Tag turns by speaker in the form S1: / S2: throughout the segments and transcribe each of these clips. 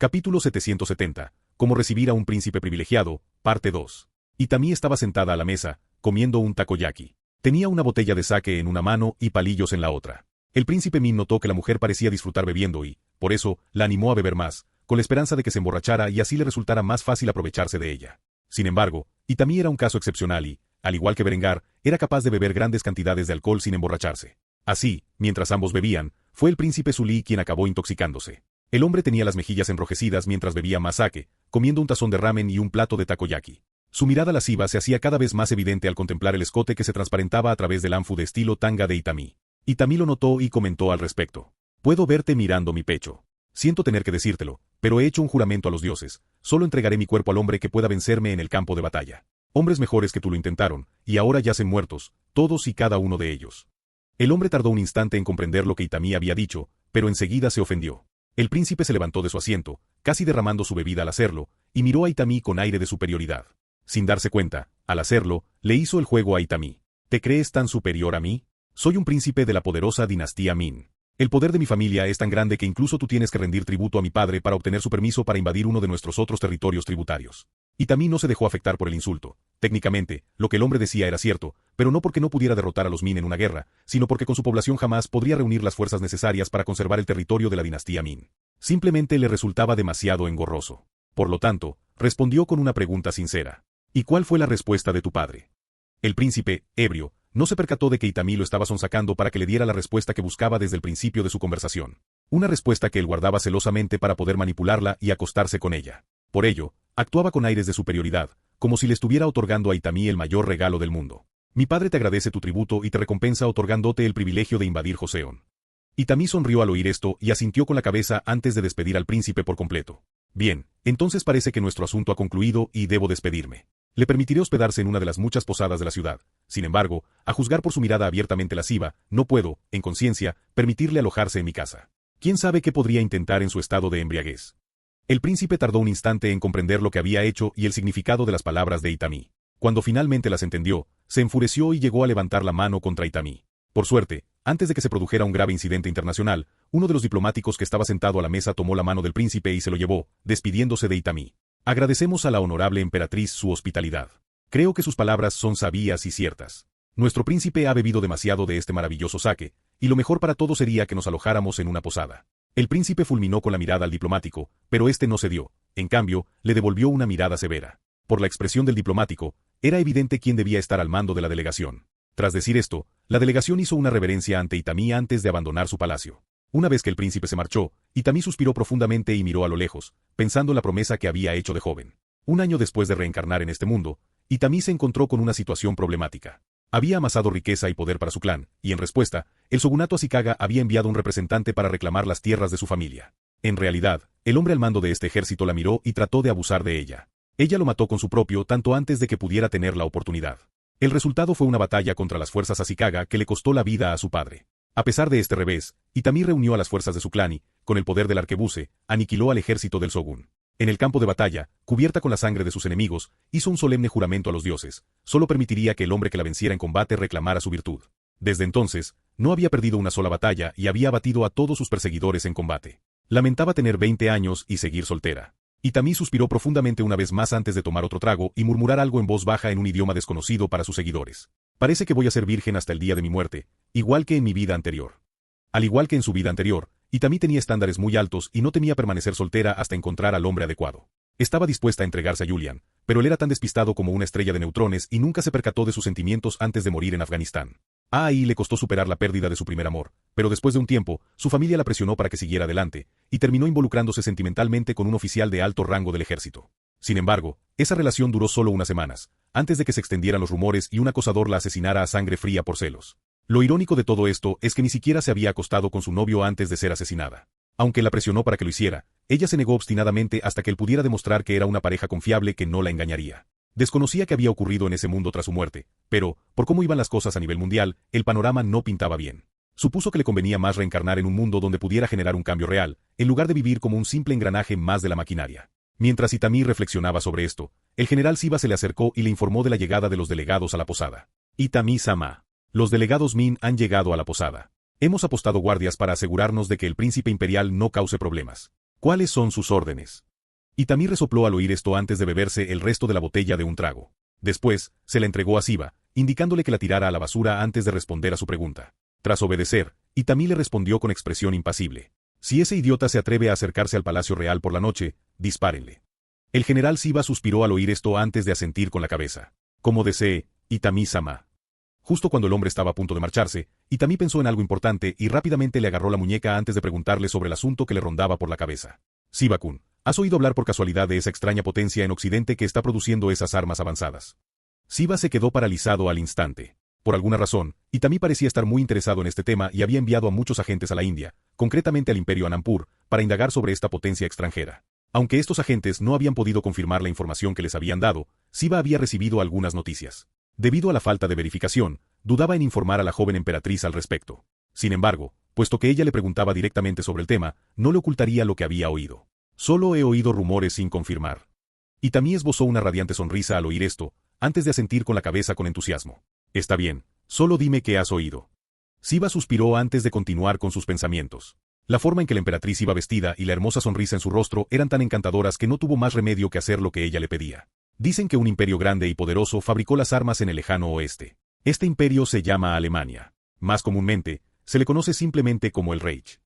S1: Capítulo 770. Cómo recibir a un príncipe privilegiado, parte 2. Itami estaba sentada a la mesa, comiendo un takoyaki. Tenía una botella de sake en una mano y palillos en la otra. El príncipe Min notó que la mujer parecía disfrutar bebiendo y, por eso, la animó a beber más, con la esperanza de que se emborrachara y así le resultara más fácil aprovecharse de ella. Sin embargo, Itami era un caso excepcional y, al igual que Berengar, era capaz de beber grandes cantidades de alcohol sin emborracharse. Así, mientras ambos bebían, fue el príncipe Sully quien acabó intoxicándose. El hombre tenía las mejillas enrojecidas mientras bebía más sake, comiendo un tazón de ramen y un plato de takoyaki. Su mirada lasciva se hacía cada vez más evidente al contemplar el escote que se transparentaba a través del anfu de estilo tanga de Itami. Itami lo notó y comentó al respecto. Puedo verte mirando mi pecho. Siento tener que decírtelo, pero he hecho un juramento a los dioses. Solo entregaré mi cuerpo al hombre que pueda vencerme en el campo de batalla. Hombres mejores que tú lo intentaron, y ahora yacen muertos, todos y cada uno de ellos. El hombre tardó un instante en comprender lo que Itami había dicho, pero enseguida se ofendió. El príncipe se levantó de su asiento, casi derramando su bebida al hacerlo, y miró a Itami con aire de superioridad. Sin darse cuenta, al hacerlo, le hizo el juego a Itami. ¿Te crees tan superior a mí? Soy un príncipe de la poderosa dinastía Min. El poder de mi familia es tan grande que incluso tú tienes que rendir tributo a mi padre para obtener su permiso para invadir uno de nuestros otros territorios tributarios. Itami no se dejó afectar por el insulto. Técnicamente, lo que el hombre decía era cierto, pero no porque no pudiera derrotar a los Min en una guerra, sino porque con su población jamás podría reunir las fuerzas necesarias para conservar el territorio de la dinastía Min. Simplemente le resultaba demasiado engorroso. Por lo tanto, respondió con una pregunta sincera. ¿Y cuál fue la respuesta de tu padre? El príncipe, ebrio, no se percató de que Itami lo estaba sonsacando para que le diera la respuesta que buscaba desde el principio de su conversación. Una respuesta que él guardaba celosamente para poder manipularla y acostarse con ella. Por ello, actuaba con aires de superioridad, como si le estuviera otorgando a Itami el mayor regalo del mundo. Mi padre te agradece tu tributo y te recompensa otorgándote el privilegio de invadir Joseon. Itami sonrió al oír esto y asintió con la cabeza antes de despedir al príncipe por completo. Bien, entonces parece que nuestro asunto ha concluido y debo despedirme. Le permitiré hospedarse en una de las muchas posadas de la ciudad. Sin embargo, a juzgar por su mirada abiertamente lasciva, no puedo, en conciencia, permitirle alojarse en mi casa. ¿Quién sabe qué podría intentar en su estado de embriaguez? El príncipe tardó un instante en comprender lo que había hecho y el significado de las palabras de Itami. Cuando finalmente las entendió, se enfureció y llegó a levantar la mano contra Itami. Por suerte, antes de que se produjera un grave incidente internacional, uno de los diplomáticos que estaba sentado a la mesa tomó la mano del príncipe y se lo llevó, despidiéndose de Itami. Agradecemos a la honorable emperatriz su hospitalidad. Creo que sus palabras son sabias y ciertas. Nuestro príncipe ha bebido demasiado de este maravilloso sake, y lo mejor para todos sería que nos alojáramos en una posada. El príncipe fulminó con la mirada al diplomático, pero este no cedió. En cambio, le devolvió una mirada severa. Por la expresión del diplomático, era evidente quién debía estar al mando de la delegación. Tras decir esto, la delegación hizo una reverencia ante Itami antes de abandonar su palacio. Una vez que el príncipe se marchó, Itami suspiró profundamente y miró a lo lejos, pensando en la promesa que había hecho de joven. Un año después de reencarnar en este mundo, Itami se encontró con una situación problemática. Había amasado riqueza y poder para su clan, y en respuesta, el shogunato Ashikaga había enviado un representante para reclamar las tierras de su familia. En realidad, el hombre al mando de este ejército la miró y trató de abusar de ella. Ella lo mató con su propio tanto antes de que pudiera tener la oportunidad. El resultado fue una batalla contra las fuerzas Ashikaga que le costó la vida a su padre. A pesar de este revés, Itami reunió a las fuerzas de su clan y, con el poder del arquebuse, aniquiló al ejército del shogun. En el campo de batalla, cubierta con la sangre de sus enemigos, hizo un solemne juramento a los dioses. Solo permitiría que el hombre que la venciera en combate reclamara su virtud. Desde entonces, no había perdido una sola batalla y había abatido a todos sus perseguidores en combate. Lamentaba tener 20 años y seguir soltera. Itami suspiró profundamente una vez más antes de tomar otro trago y murmurar algo en voz baja en un idioma desconocido para sus seguidores. Parece que voy a ser virgen hasta el día de mi muerte, igual que en mi vida anterior. Al igual que en su vida anterior, Itami tenía estándares muy altos y no temía permanecer soltera hasta encontrar al hombre adecuado. Estaba dispuesta a entregarse a Julian, pero él era tan despistado como una estrella de neutrones y nunca se percató de sus sentimientos antes de morir en Afganistán. A ahí le costó superar la pérdida de su primer amor, pero después de un tiempo, su familia la presionó para que siguiera adelante, y terminó involucrándose sentimentalmente con un oficial de alto rango del ejército. Sin embargo, esa relación duró solo unas semanas, antes de que se extendieran los rumores y un acosador la asesinara a sangre fría por celos. Lo irónico de todo esto es que ni siquiera se había acostado con su novio antes de ser asesinada. Aunque la presionó para que lo hiciera, ella se negó obstinadamente hasta que él pudiera demostrar que era una pareja confiable que no la engañaría. Desconocía qué había ocurrido en ese mundo tras su muerte, pero, por cómo iban las cosas a nivel mundial, el panorama no pintaba bien. Supuso que le convenía más reencarnar en un mundo donde pudiera generar un cambio real, en lugar de vivir como un simple engranaje más de la maquinaria. Mientras Itami reflexionaba sobre esto, el general Siba se le acercó y le informó de la llegada de los delegados a la posada. Itami-sama. Los delegados Min han llegado a la posada. Hemos apostado guardias para asegurarnos de que el príncipe imperial no cause problemas. ¿Cuáles son sus órdenes? Itami resopló al oír esto antes de beberse el resto de la botella de un trago. Después, se la entregó a Shiba, indicándole que la tirara a la basura antes de responder a su pregunta. Tras obedecer, Itami le respondió con expresión impasible. Si ese idiota se atreve a acercarse al Palacio Real por la noche, dispárenle. El general Shiba suspiró al oír esto antes de asentir con la cabeza. Como desee, Itami-sama. Justo cuando el hombre estaba a punto de marcharse, Itami pensó en algo importante y rápidamente le agarró la muñeca antes de preguntarle sobre el asunto que le rondaba por la cabeza. Shiba-kun, ¿has oído hablar por casualidad de esa extraña potencia en Occidente que está produciendo esas armas avanzadas? Shiba se quedó paralizado al instante. Por alguna razón, Itami parecía estar muy interesado en este tema y había enviado a muchos agentes a la India, concretamente al Imperio Anampur, para indagar sobre esta potencia extranjera. Aunque estos agentes no habían podido confirmar la información que les habían dado, Shiba había recibido algunas noticias. Debido a la falta de verificación, dudaba en informar a la joven emperatriz al respecto. Sin embargo, puesto que ella le preguntaba directamente sobre el tema, no le ocultaría lo que había oído. Solo he oído rumores sin confirmar. Itami esbozó una radiante sonrisa al oír esto, antes de asentir con la cabeza con entusiasmo. Está bien, solo dime qué has oído. Shiba suspiró antes de continuar con sus pensamientos. La forma en que la emperatriz iba vestida y la hermosa sonrisa en su rostro eran tan encantadoras que no tuvo más remedio que hacer lo que ella le pedía. Dicen que un imperio grande y poderoso fabricó las armas en el lejano oeste. Este imperio se llama Alemania. Más comúnmente, se le conoce simplemente como el Reich.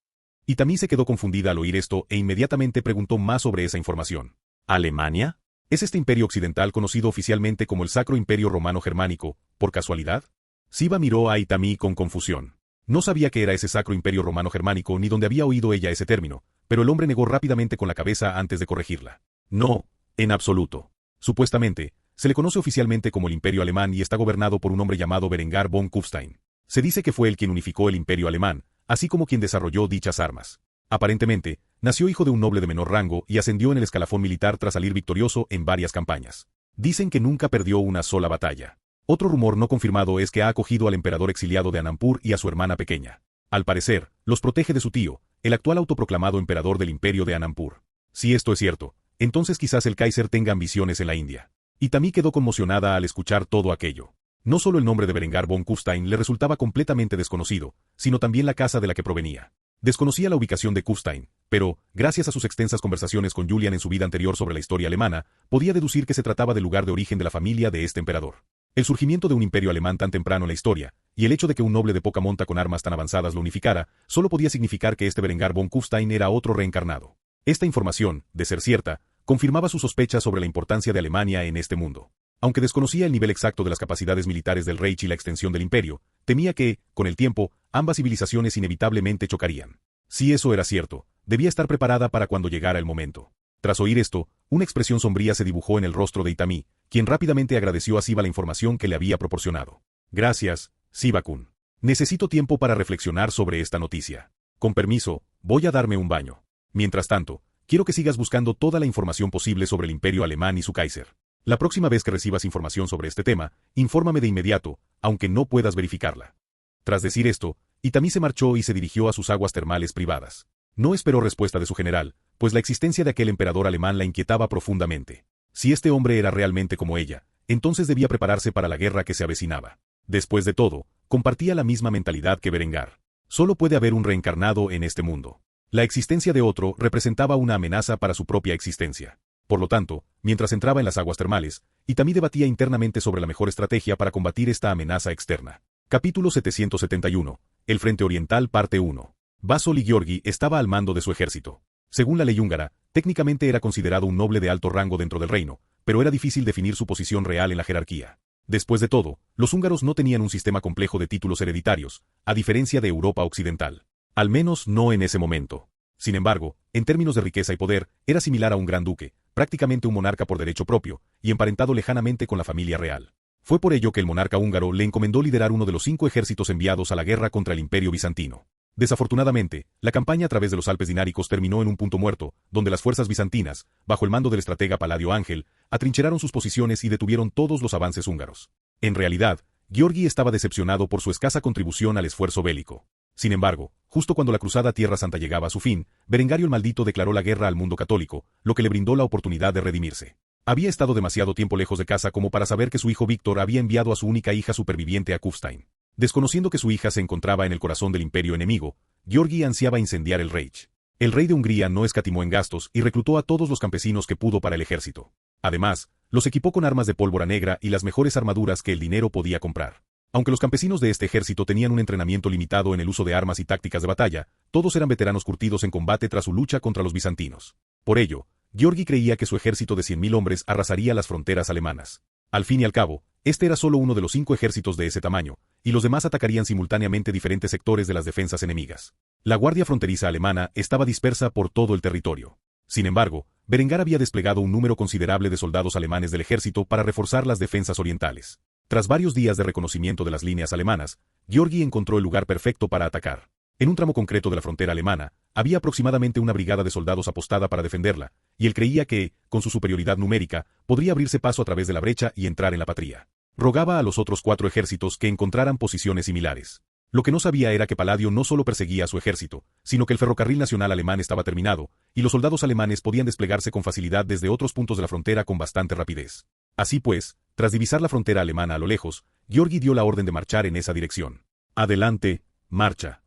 S1: Itami se quedó confundida al oír esto e inmediatamente preguntó más sobre esa información. ¿Alemania? ¿Es este imperio occidental conocido oficialmente como el Sacro Imperio Romano Germánico, por casualidad? Shiba miró a Itami con confusión. No sabía qué era ese Sacro Imperio Romano Germánico ni dónde había oído ella ese término, pero el hombre negó rápidamente con la cabeza antes de corregirla. No, en absoluto. Supuestamente, se le conoce oficialmente como el Imperio Alemán y está gobernado por un hombre llamado Berengar von Kufstein. Se dice que fue él quien unificó el Imperio Alemán, así como quien desarrolló dichas armas. Aparentemente, nació hijo de un noble de menor rango y ascendió en el escalafón militar tras salir victorioso en varias campañas. Dicen que nunca perdió una sola batalla. Otro rumor no confirmado es que ha acogido al emperador exiliado de Anampur y a su hermana pequeña. Al parecer, los protege de su tío, el actual autoproclamado emperador del Imperio de Anampur. Si esto es cierto, entonces quizás el Kaiser tenga ambiciones en la India. Itami quedó conmocionada al escuchar todo aquello. No solo el nombre de Berengar von Kufstein le resultaba completamente desconocido, sino también la casa de la que provenía. Desconocía la ubicación de Kufstein, pero, gracias a sus extensas conversaciones con Julian en su vida anterior sobre la historia alemana, podía deducir que se trataba del lugar de origen de la familia de este emperador. El surgimiento de un imperio alemán tan temprano en la historia, y el hecho de que un noble de poca monta con armas tan avanzadas lo unificara, solo podía significar que este Berengar von Kufstein era otro reencarnado. Esta información, de ser cierta, confirmaba sus sospechas sobre la importancia de Alemania en este mundo. Aunque desconocía el nivel exacto de las capacidades militares del Reich y la extensión del imperio, temía que, con el tiempo, ambas civilizaciones inevitablemente chocarían. Si eso era cierto, debía estar preparada para cuando llegara el momento. Tras oír esto, una expresión sombría se dibujó en el rostro de Itami, quien rápidamente agradeció a Shiba la información que le había proporcionado. Gracias, Shiba-kun. Necesito tiempo para reflexionar sobre esta noticia. Con permiso, voy a darme un baño. Mientras tanto, quiero que sigas buscando toda la información posible sobre el imperio alemán y su Kaiser. La próxima vez que recibas información sobre este tema, infórmame de inmediato, aunque no puedas verificarla. Tras decir esto, Itami se marchó y se dirigió a sus aguas termales privadas. No esperó respuesta de su general, pues la existencia de aquel emperador alemán la inquietaba profundamente. Si este hombre era realmente como ella, entonces debía prepararse para la guerra que se avecinaba. Después de todo, compartía la misma mentalidad que Berengar. Solo puede haber un reencarnado en este mundo. La existencia de otro representaba una amenaza para su propia existencia. Por lo tanto, mientras entraba en las aguas termales, Itami debatía internamente sobre la mejor estrategia para combatir esta amenaza externa. Capítulo 771. El Frente Oriental Parte 1. Vasily Georgi estaba al mando de su ejército. Según la ley húngara, técnicamente era considerado un noble de alto rango dentro del reino, pero era difícil definir su posición real en la jerarquía. Después de todo, los húngaros no tenían un sistema complejo de títulos hereditarios, a diferencia de Europa Occidental. Al menos no en ese momento. Sin embargo, en términos de riqueza y poder, era similar a un gran duque, prácticamente un monarca por derecho propio, y emparentado lejanamente con la familia real. Fue por ello que el monarca húngaro le encomendó liderar uno de los 5 ejércitos enviados a la guerra contra el Imperio bizantino. Desafortunadamente, la campaña a través de los Alpes dináricos terminó en un punto muerto, donde las fuerzas bizantinas, bajo el mando del estratega Palladio Ángel, atrincheraron sus posiciones y detuvieron todos los avances húngaros. En realidad, Georgi estaba decepcionado por su escasa contribución al esfuerzo bélico. Sin embargo, justo cuando la cruzada a Tierra Santa llegaba a su fin, Berengario el Maldito declaró la guerra al mundo católico, lo que le brindó la oportunidad de redimirse. Había estado demasiado tiempo lejos de casa como para saber que su hijo Víctor había enviado a su única hija superviviente a Kufstein. Desconociendo que su hija se encontraba en el corazón del imperio enemigo, Georgi ansiaba incendiar el Reich. El rey de Hungría no escatimó en gastos y reclutó a todos los campesinos que pudo para el ejército. Además, los equipó con armas de pólvora negra y las mejores armaduras que el dinero podía comprar. Aunque los campesinos de este ejército tenían un entrenamiento limitado en el uso de armas y tácticas de batalla, todos eran veteranos curtidos en combate tras su lucha contra los bizantinos. Por ello, Georgi creía que su ejército de 100.000 hombres arrasaría las fronteras alemanas. Al fin y al cabo, este era solo uno de los 5 ejércitos de ese tamaño, y los demás atacarían simultáneamente diferentes sectores de las defensas enemigas. La guardia fronteriza alemana estaba dispersa por todo el territorio. Sin embargo, Berengar había desplegado un número considerable de soldados alemanes del ejército para reforzar las defensas orientales. Tras varios días de reconocimiento de las líneas alemanas, Georgi encontró el lugar perfecto para atacar. En un tramo concreto de la frontera alemana, había aproximadamente una brigada de soldados apostada para defenderla, y él creía que, con su superioridad numérica, podría abrirse paso a través de la brecha y entrar en la patria. Rogaba a los otros 4 ejércitos que encontraran posiciones similares. Lo que no sabía era que Palladio no solo perseguía a su ejército, sino que el ferrocarril nacional alemán estaba terminado, y los soldados alemanes podían desplegarse con facilidad desde otros puntos de la frontera con bastante rapidez. Así pues, tras divisar la frontera alemana a lo lejos, Georgi dio la orden de marchar en esa dirección. Adelante, marcha.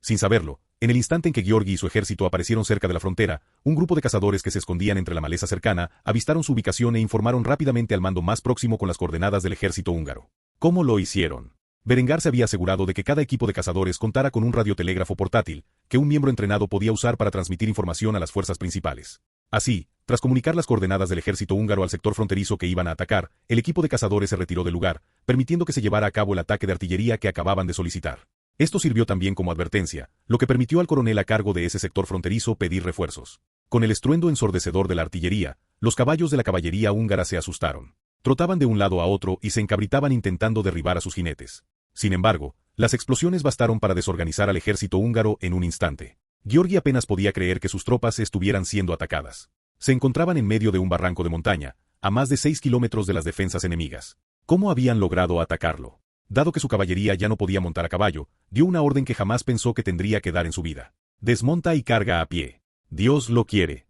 S1: Sin saberlo, en el instante en que Georgi y su ejército aparecieron cerca de la frontera, un grupo de cazadores que se escondían entre la maleza cercana avistaron su ubicación e informaron rápidamente al mando más próximo con las coordenadas del ejército húngaro. ¿Cómo lo hicieron? Berengar se había asegurado de que cada equipo de cazadores contara con un radiotelégrafo portátil, que un miembro entrenado podía usar para transmitir información a las fuerzas principales. Así, tras comunicar las coordenadas del ejército húngaro al sector fronterizo que iban a atacar, el equipo de cazadores se retiró del lugar, permitiendo que se llevara a cabo el ataque de artillería que acababan de solicitar. Esto sirvió también como advertencia, lo que permitió al coronel a cargo de ese sector fronterizo pedir refuerzos. Con el estruendo ensordecedor de la artillería, los caballos de la caballería húngara se asustaron. Trotaban de un lado a otro y se encabritaban intentando derribar a sus jinetes. Sin embargo, las explosiones bastaron para desorganizar al ejército húngaro en un instante. Georgi apenas podía creer que sus tropas estuvieran siendo atacadas. Se encontraban en medio de un barranco de montaña, a más de 6 kilómetros de las defensas enemigas. ¿Cómo habían logrado atacarlo? Dado que su caballería ya no podía montar a caballo, dio una orden que jamás pensó que tendría que dar en su vida. Desmonta y carga a pie. Dios lo quiere.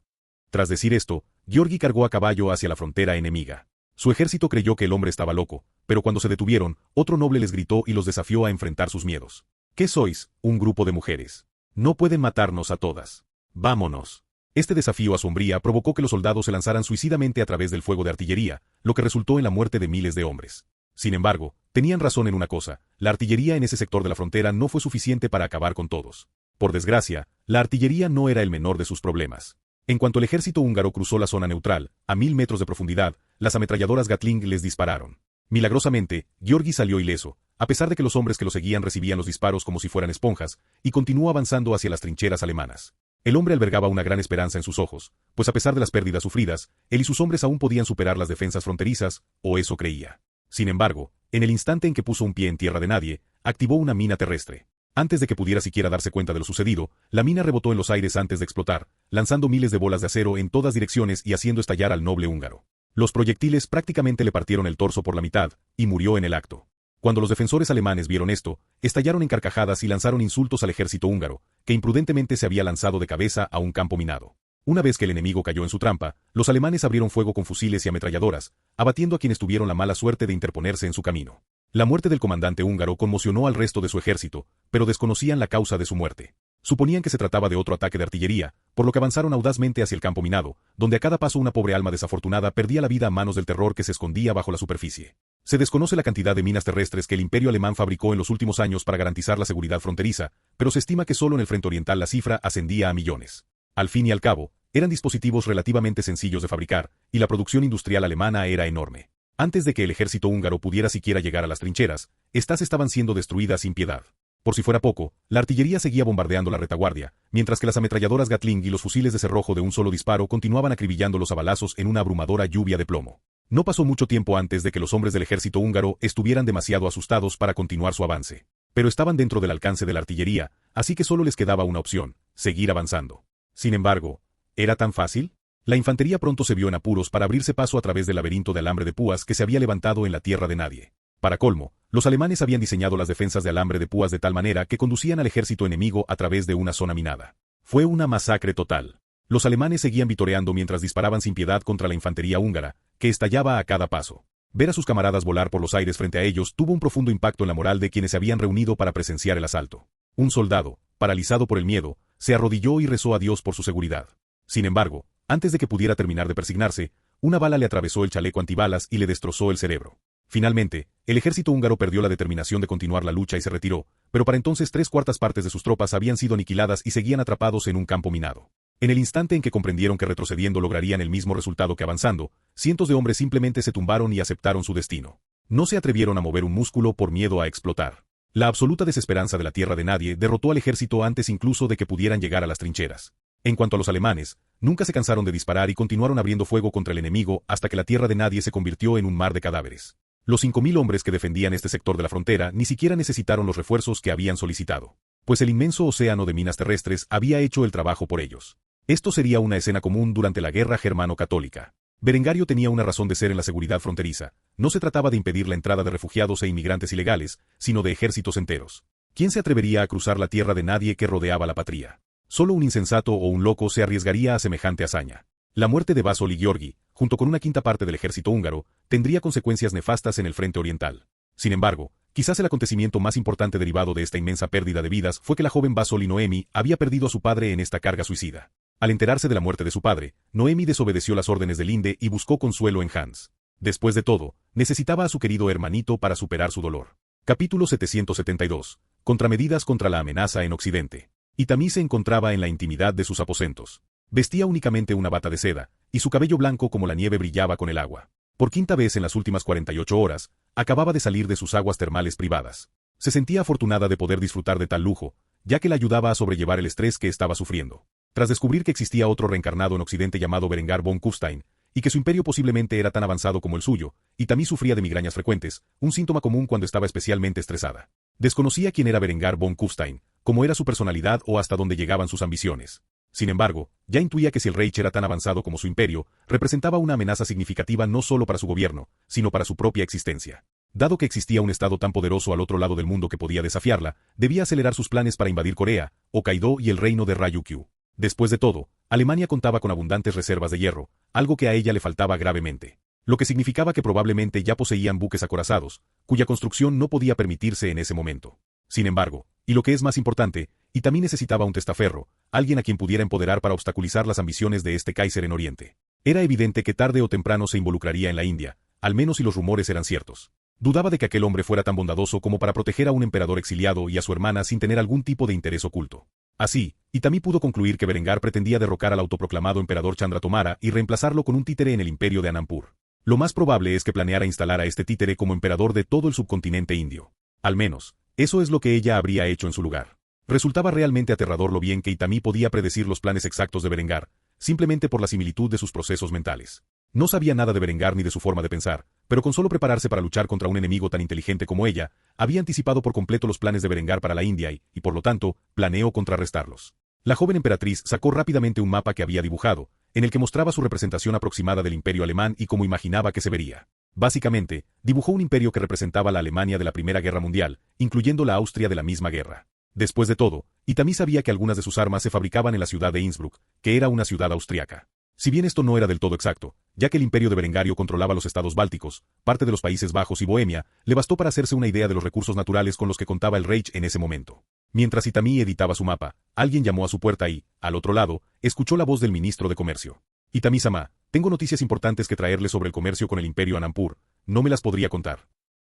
S1: Tras decir esto, Georgi cargó a caballo hacia la frontera enemiga. Su ejército creyó que el hombre estaba loco, pero cuando se detuvieron, otro noble les gritó y los desafió a enfrentar sus miedos. ¿Qué sois? Un grupo de mujeres. No pueden matarnos a todas. Vámonos. Este desafío a su hombría provocó que los soldados se lanzaran suicidamente a través del fuego de artillería, lo que resultó en la muerte de miles de hombres. Sin embargo, tenían razón en una cosa, la artillería en ese sector de la frontera no fue suficiente para acabar con todos. Por desgracia, la artillería no era el menor de sus problemas. En cuanto el ejército húngaro cruzó la zona neutral, a 1000 metros de profundidad, las ametralladoras Gatling les dispararon. Milagrosamente, Georgi salió ileso, a pesar de que los hombres que lo seguían recibían los disparos como si fueran esponjas, y continuó avanzando hacia las trincheras alemanas. El hombre albergaba una gran esperanza en sus ojos, pues a pesar de las pérdidas sufridas, él y sus hombres aún podían superar las defensas fronterizas, o eso creía. Sin embargo, en el instante en que puso un pie en tierra de nadie, activó una mina terrestre. Antes de que pudiera siquiera darse cuenta de lo sucedido, la mina rebotó en los aires antes de explotar, lanzando miles de bolas de acero en todas direcciones y haciendo estallar al noble húngaro. Los proyectiles prácticamente le partieron el torso por la mitad, y murió en el acto. Cuando los defensores alemanes vieron esto, estallaron en carcajadas y lanzaron insultos al ejército húngaro, que imprudentemente se había lanzado de cabeza a un campo minado. Una vez que el enemigo cayó en su trampa, los alemanes abrieron fuego con fusiles y ametralladoras, abatiendo a quienes tuvieron la mala suerte de interponerse en su camino. La muerte del comandante húngaro conmocionó al resto de su ejército, pero desconocían la causa de su muerte. Suponían que se trataba de otro ataque de artillería, por lo que avanzaron audazmente hacia el campo minado, donde a cada paso una pobre alma desafortunada perdía la vida a manos del terror que se escondía bajo la superficie. Se desconoce la cantidad de minas terrestres que el Imperio alemán fabricó en los últimos años para garantizar la seguridad fronteriza, pero se estima que solo en el frente oriental la cifra ascendía a millones. Al fin y al cabo, eran dispositivos relativamente sencillos de fabricar, y la producción industrial alemana era enorme. Antes de que el ejército húngaro pudiera siquiera llegar a las trincheras, estas estaban siendo destruidas sin piedad. Por si fuera poco, la artillería seguía bombardeando la retaguardia, mientras que las ametralladoras Gatling y los fusiles de cerrojo de un solo disparo continuaban acribillándolos a balazos en una abrumadora lluvia de plomo. No pasó mucho tiempo antes de que los hombres del ejército húngaro estuvieran demasiado asustados para continuar su avance. Pero estaban dentro del alcance de la artillería, así que solo les quedaba una opción: seguir avanzando. Sin embargo, ¿era tan fácil? La infantería pronto se vio en apuros para abrirse paso a través del laberinto de alambre de púas que se había levantado en la tierra de nadie. Para colmo, los alemanes habían diseñado las defensas de alambre de púas de tal manera que conducían al ejército enemigo a través de una zona minada. Fue una masacre total. Los alemanes seguían vitoreando mientras disparaban sin piedad contra la infantería húngara, que estallaba a cada paso. Ver a sus camaradas volar por los aires frente a ellos tuvo un profundo impacto en la moral de quienes se habían reunido para presenciar el asalto. Un soldado, paralizado por el miedo, se arrodilló y rezó a Dios por su seguridad. Sin embargo, antes de que pudiera terminar de persignarse, una bala le atravesó el chaleco antibalas y le destrozó el cerebro. Finalmente, el ejército húngaro perdió la determinación de continuar la lucha y se retiró, pero para entonces 3/4 de sus tropas habían sido aniquiladas y seguían atrapados en un campo minado. En el instante en que comprendieron que retrocediendo lograrían el mismo resultado que avanzando, cientos de hombres simplemente se tumbaron y aceptaron su destino. No se atrevieron a mover un músculo por miedo a explotar. La absoluta desesperanza de la tierra de nadie derrotó al ejército antes incluso de que pudieran llegar a las trincheras. En cuanto a los alemanes, nunca se cansaron de disparar y continuaron abriendo fuego contra el enemigo hasta que la tierra de nadie se convirtió en un mar de cadáveres. Los 5.000 hombres que defendían este sector de la frontera ni siquiera necesitaron los refuerzos que habían solicitado, pues el inmenso océano de minas terrestres había hecho el trabajo por ellos. Esto sería una escena común durante la guerra germano-católica. Berengario tenía una razón de ser en la seguridad fronteriza. No se trataba de impedir la entrada de refugiados e inmigrantes ilegales, sino de ejércitos enteros. ¿Quién se atrevería a cruzar la tierra de nadie que rodeaba la patria? Solo un insensato o un loco se arriesgaría a semejante hazaña. La muerte de Vasil y Georgi, junto con una quinta parte del ejército húngaro, tendría consecuencias nefastas en el frente oriental. Sin embargo, quizás el acontecimiento más importante derivado de esta inmensa pérdida de vidas fue que la joven Vasil y Noemi había perdido a su padre en esta carga suicida. Al enterarse de la muerte de su padre, Noemi desobedeció las órdenes de Linde y buscó consuelo en Hans. Después de todo, necesitaba a su querido hermanito para superar su dolor. Capítulo 772. Contramedidas contra la amenaza en Occidente. Itami se encontraba en la intimidad de sus aposentos. Vestía únicamente una bata de seda, y su cabello blanco como la nieve brillaba con el agua. Por quinta vez en las últimas 48 horas, acababa de salir de sus aguas termales privadas. Se sentía afortunada de poder disfrutar de tal lujo, ya que le ayudaba a sobrellevar el estrés que estaba sufriendo. Tras descubrir que existía otro reencarnado en Occidente llamado Berengar von Kufstein, y que su imperio posiblemente era tan avanzado como el suyo, Itami sufría de migrañas frecuentes, un síntoma común cuando estaba especialmente estresada. Desconocía quién era Berengar von Kufstein, cómo era su personalidad o hasta dónde llegaban sus ambiciones. Sin embargo, ya intuía que si el Reich era tan avanzado como su imperio, representaba una amenaza significativa no solo para su gobierno, sino para su propia existencia. Dado que existía un estado tan poderoso al otro lado del mundo que podía desafiarla, debía acelerar sus planes para invadir Corea, Hokkaido y el reino de Ryukyu. Después de todo, Alemania contaba con abundantes reservas de hierro, algo que a ella le faltaba gravemente. Lo que significaba que probablemente ya poseían buques acorazados, cuya construcción no podía permitirse en ese momento. Sin embargo, y lo que es más importante, Itami necesitaba un testaferro, alguien a quien pudiera empoderar para obstaculizar las ambiciones de este Kaiser en Oriente. Era evidente que tarde o temprano se involucraría en la India, al menos si los rumores eran ciertos. Dudaba de que aquel hombre fuera tan bondadoso como para proteger a un emperador exiliado y a su hermana sin tener algún tipo de interés oculto. Así, Itami pudo concluir que Berengar pretendía derrocar al autoproclamado emperador Chandratomara y reemplazarlo con un títere en el imperio de Anampur. Lo más probable es que planeara instalar a este títere como emperador de todo el subcontinente indio. Al menos, eso es lo que ella habría hecho en su lugar. Resultaba realmente aterrador lo bien que Itami podía predecir los planes exactos de Berengar, simplemente por la similitud de sus procesos mentales. No sabía nada de Berengar ni de su forma de pensar, pero con solo prepararse para luchar contra un enemigo tan inteligente como ella, había anticipado por completo los planes de Berengar para la India y, por lo tanto, planeó contrarrestarlos. La joven emperatriz sacó rápidamente un mapa que había dibujado, en el que mostraba su representación aproximada del imperio alemán y cómo imaginaba que se vería. Básicamente, dibujó un imperio que representaba la Alemania de la Primera Guerra Mundial, incluyendo la Austria de la misma guerra. Después de todo, Itami sabía que algunas de sus armas se fabricaban en la ciudad de Innsbruck, que era una ciudad austriaca. Si bien esto no era del todo exacto, ya que el imperio de Berengario controlaba los estados bálticos, parte de los Países Bajos y Bohemia, le bastó para hacerse una idea de los recursos naturales con los que contaba el Reich en ese momento. Mientras Itami editaba su mapa, alguien llamó a su puerta y, al otro lado, escuchó la voz del ministro de Comercio. Itami-sama, tengo noticias importantes que traerle sobre el comercio con el imperio Anampur, ¿no me las podría contar?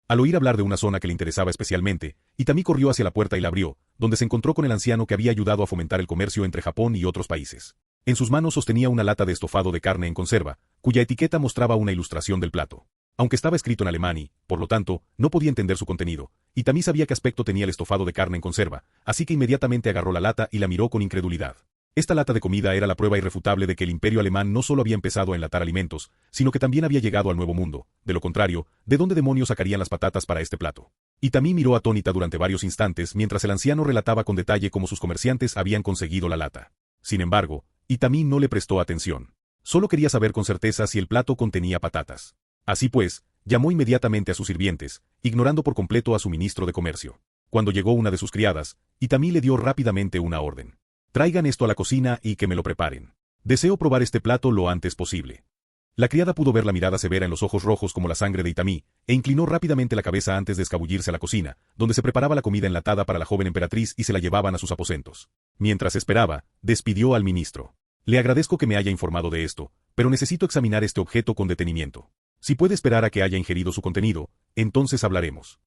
S1: Al oír hablar de una zona que le interesaba especialmente, Itami corrió hacia la puerta y la abrió, donde se encontró con el anciano que había ayudado a fomentar el comercio entre Japón y otros países. En sus manos sostenía una lata de estofado de carne en conserva, cuya etiqueta mostraba una ilustración del plato. Aunque estaba escrito en alemán y, por lo tanto, no podía entender su contenido, Itami sabía qué aspecto tenía el estofado de carne en conserva, así que inmediatamente agarró la lata y la miró con incredulidad. Esta lata de comida era la prueba irrefutable de que el imperio alemán no solo había empezado a enlatar alimentos, sino que también había llegado al Nuevo Mundo. De lo contrario, ¿de dónde demonios sacarían las patatas para este plato? Itami miró atónita durante varios instantes mientras el anciano relataba con detalle cómo sus comerciantes habían conseguido la lata. Sin embargo, Itami no le prestó atención. Solo quería saber con certeza si el plato contenía patatas. Así pues, llamó inmediatamente a sus sirvientes, ignorando por completo a su ministro de Comercio. Cuando llegó una de sus criadas, Itami le dio rápidamente una orden. Traigan esto a la cocina y que me lo preparen. Deseo probar este plato lo antes posible. La criada pudo ver la mirada severa en los ojos rojos como la sangre de Itami, e inclinó rápidamente la cabeza antes de escabullirse a la cocina, donde se preparaba la comida enlatada para la joven emperatriz y se la llevaban a sus aposentos. Mientras esperaba, despidió al ministro. Le agradezco que me haya informado de esto, pero necesito examinar este objeto con detenimiento. Si puede esperar a que haya ingerido su contenido, entonces hablaremos.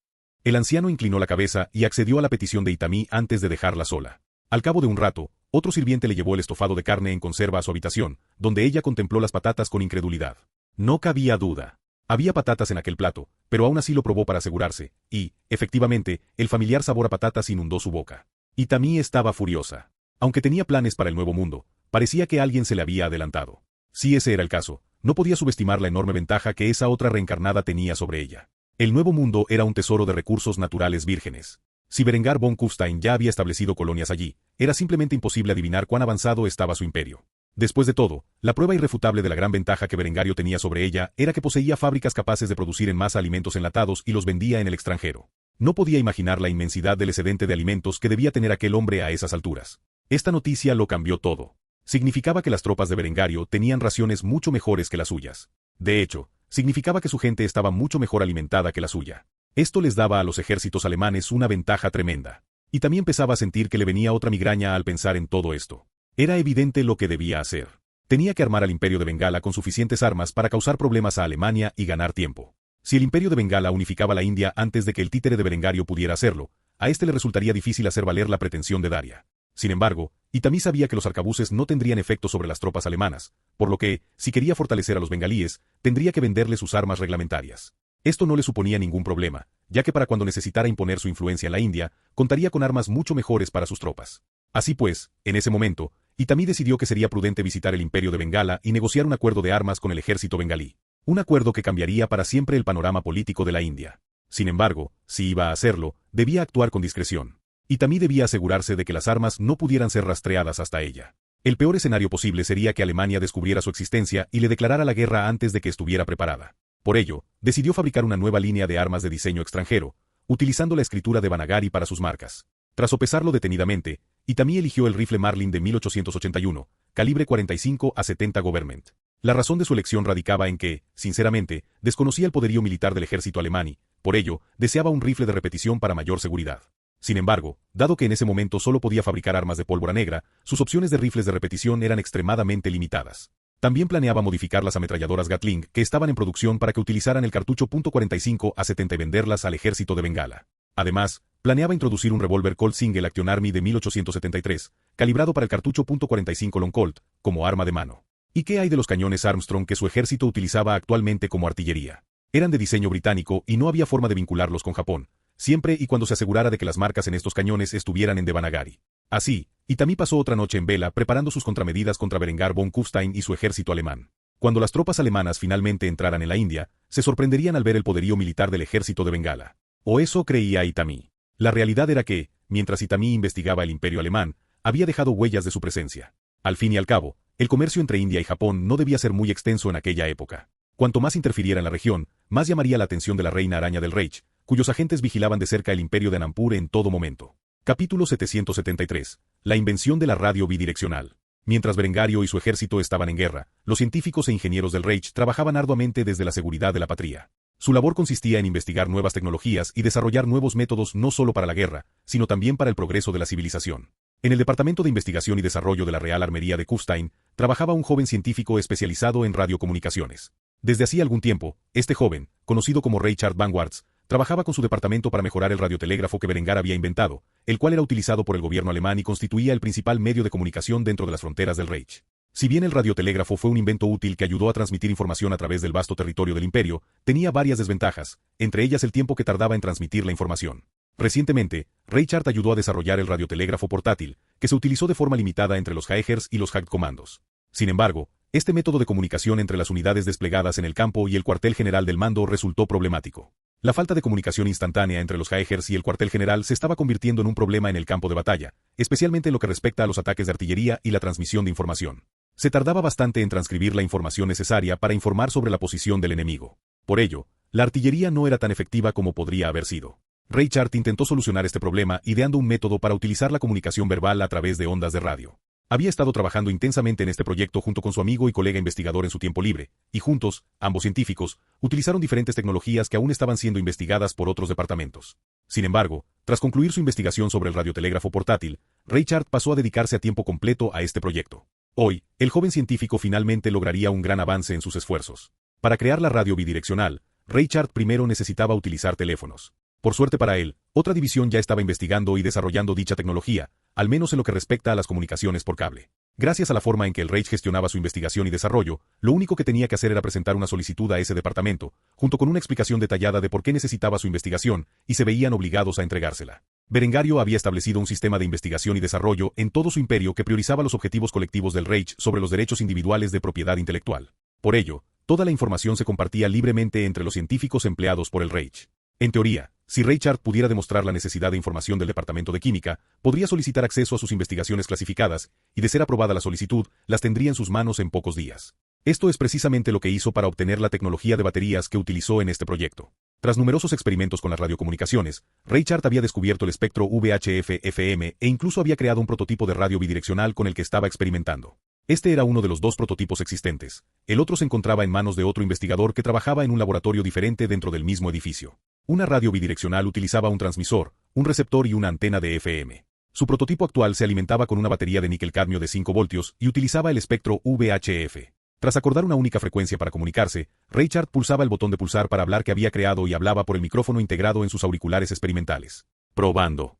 S1: El anciano inclinó la cabeza y accedió a la petición de Itami antes de dejarla sola. Al cabo de un rato, otro sirviente le llevó el estofado de carne en conserva a su habitación, donde ella contempló las patatas con incredulidad. No cabía duda. Había patatas en aquel plato, pero aún así lo probó para asegurarse, y, efectivamente, el familiar sabor a patatas inundó su boca. Itami estaba furiosa. Aunque tenía planes para el nuevo mundo, parecía que alguien se le había adelantado. Si ese era el caso, no podía subestimar la enorme ventaja que esa otra reencarnada tenía sobre ella. El nuevo mundo era un tesoro de recursos naturales vírgenes. Si Berengar von Kufstein ya había establecido colonias allí, era simplemente imposible adivinar cuán avanzado estaba su imperio. Después de todo, la prueba irrefutable de la gran ventaja que Berengario tenía sobre ella era que poseía fábricas capaces de producir en masa alimentos enlatados y los vendía en el extranjero. No podía imaginar la inmensidad del excedente de alimentos que debía tener aquel hombre a esas alturas. Esta noticia lo cambió todo. Significaba que las tropas de Berengario tenían raciones mucho mejores que las suyas. De hecho, significaba que su gente estaba mucho mejor alimentada que la suya. Esto les daba a los ejércitos alemanes una ventaja tremenda. Y también empezaba a sentir que le venía otra migraña al pensar en todo esto. Era evidente lo que debía hacer. Tenía que armar al Imperio de Bengala con suficientes armas para causar problemas a Alemania y ganar tiempo. Si el Imperio de Bengala unificaba la India antes de que el títere de Berengario pudiera hacerlo, a este le resultaría difícil hacer valer la pretensión de Daria. Sin embargo, Itami sabía que los arcabuces no tendrían efecto sobre las tropas alemanas, por lo que, si quería fortalecer a los bengalíes, tendría que venderle sus armas reglamentarias. Esto no le suponía ningún problema, ya que para cuando necesitara imponer su influencia en la India, contaría con armas mucho mejores para sus tropas. Así pues, en ese momento, Itami decidió que sería prudente visitar el Imperio de Bengala y negociar un acuerdo de armas con el ejército bengalí. Un acuerdo que cambiaría para siempre el panorama político de la India. Sin embargo, si iba a hacerlo, debía actuar con discreción. Itami debía asegurarse de que las armas no pudieran ser rastreadas hasta ella. El peor escenario posible sería que Alemania descubriera su existencia y le declarara la guerra antes de que estuviera preparada. Por ello, decidió fabricar una nueva línea de armas de diseño extranjero, utilizando la escritura de Banagari para sus marcas. Tras sopesarlo detenidamente, Itami eligió el rifle Marlin de 1881, calibre 45 a 70 Government. La razón de su elección radicaba en que, sinceramente, desconocía el poderío militar del ejército alemán y, por ello, deseaba un rifle de repetición para mayor seguridad. Sin embargo, dado que en ese momento solo podía fabricar armas de pólvora negra, sus opciones de rifles de repetición eran extremadamente limitadas. También planeaba modificar las ametralladoras Gatling que estaban en producción para que utilizaran el cartucho .45 a 70 y venderlas al ejército de Bengala. Además, planeaba introducir un revólver Colt Single Action Army de 1873, calibrado para el cartucho .45 Long Colt, como arma de mano. ¿Y qué hay de los cañones Armstrong que su ejército utilizaba actualmente como artillería? Eran de diseño británico y no había forma de vincularlos con Japón, siempre y cuando se asegurara de que las marcas en estos cañones estuvieran en Devanagari. Así, Itami pasó otra noche en vela preparando sus contramedidas contra Berengar von Kufstein y su ejército alemán. Cuando las tropas alemanas finalmente entraran en la India, se sorprenderían al ver el poderío militar del ejército de Bengala. O eso creía Itami. La realidad era que, mientras Itami investigaba el imperio alemán, había dejado huellas de su presencia. Al fin y al cabo, el comercio entre India y Japón no debía ser muy extenso en aquella época. Cuanto más interfiriera en la región, más llamaría la atención de la reina araña del Reich, cuyos agentes vigilaban de cerca el imperio de Anandpur en todo momento. Capítulo 773. La invención de la radio bidireccional. Mientras Berengario y su ejército estaban en guerra, los científicos e ingenieros del Reich trabajaban arduamente desde la seguridad de la patria. Su labor consistía en investigar nuevas tecnologías y desarrollar nuevos métodos no solo para la guerra, sino también para el progreso de la civilización. En el Departamento de Investigación y Desarrollo de la Real Armería de Kufstein, trabajaba un joven científico especializado en radiocomunicaciones. Desde hacía algún tiempo, este joven, conocido como Richard Vanwards, trabajaba con su departamento para mejorar el radiotelégrafo que Berengar había inventado, el cual era utilizado por el gobierno alemán y constituía el principal medio de comunicación dentro de las fronteras del Reich. Si bien el radiotelégrafo fue un invento útil que ayudó a transmitir información a través del vasto territorio del imperio, tenía varias desventajas, entre ellas el tiempo que tardaba en transmitir la información. Recientemente, Richard ayudó a desarrollar el radiotelégrafo portátil, que se utilizó de forma limitada entre los Jaegers y los Jagdkommandos. Sin embargo, este método de comunicación entre las unidades desplegadas en el campo y el cuartel general del mando resultó problemático. La falta de comunicación instantánea entre los Jaegers y el cuartel general se estaba convirtiendo en un problema en el campo de batalla, especialmente en lo que respecta a los ataques de artillería y la transmisión de información. Se tardaba bastante en transcribir la información necesaria para informar sobre la posición del enemigo. Por ello, la artillería no era tan efectiva como podría haber sido. Richard intentó solucionar este problema ideando un método para utilizar la comunicación verbal a través de ondas de radio. Había estado trabajando intensamente en este proyecto junto con su amigo y colega investigador en su tiempo libre, y juntos, ambos científicos, utilizaron diferentes tecnologías que aún estaban siendo investigadas por otros departamentos. Sin embargo, tras concluir su investigación sobre el radiotelégrafo portátil, Reichard pasó a dedicarse a tiempo completo a este proyecto. Hoy, el joven científico finalmente lograría un gran avance en sus esfuerzos. Para crear la radio bidireccional, Reichard primero necesitaba utilizar teléfonos. Por suerte para él, otra división ya estaba investigando y desarrollando dicha tecnología, al menos en lo que respecta a las comunicaciones por cable. Gracias a la forma en que el Reich gestionaba su investigación y desarrollo, lo único que tenía que hacer era presentar una solicitud a ese departamento, junto con una explicación detallada de por qué necesitaba su investigación, y se veían obligados a entregársela. Berengario había establecido un sistema de investigación y desarrollo en todo su imperio que priorizaba los objetivos colectivos del Reich sobre los derechos individuales de propiedad intelectual. Por ello, toda la información se compartía libremente entre los científicos empleados por el Reich. En teoría, si Reichard pudiera demostrar la necesidad de información del Departamento de Química, podría solicitar acceso a sus investigaciones clasificadas, y de ser aprobada la solicitud, las tendría en sus manos en pocos días. Esto es precisamente lo que hizo para obtener la tecnología de baterías que utilizó en este proyecto. Tras numerosos experimentos con las radiocomunicaciones, Reichard había descubierto el espectro VHF-FM e incluso había creado un prototipo de radio bidireccional con el que estaba experimentando. Este era uno de los dos prototipos existentes. El otro se encontraba en manos de otro investigador que trabajaba en un laboratorio diferente dentro del mismo edificio. Una radio bidireccional utilizaba un transmisor, un receptor y una antena de FM. Su prototipo actual se alimentaba con una batería de níquel-cadmio de 5 voltios y utilizaba el espectro VHF. Tras acordar una única frecuencia para comunicarse, Reichard pulsaba el botón de pulsar para hablar que había creado y hablaba por el micrófono integrado en sus auriculares experimentales. Probando.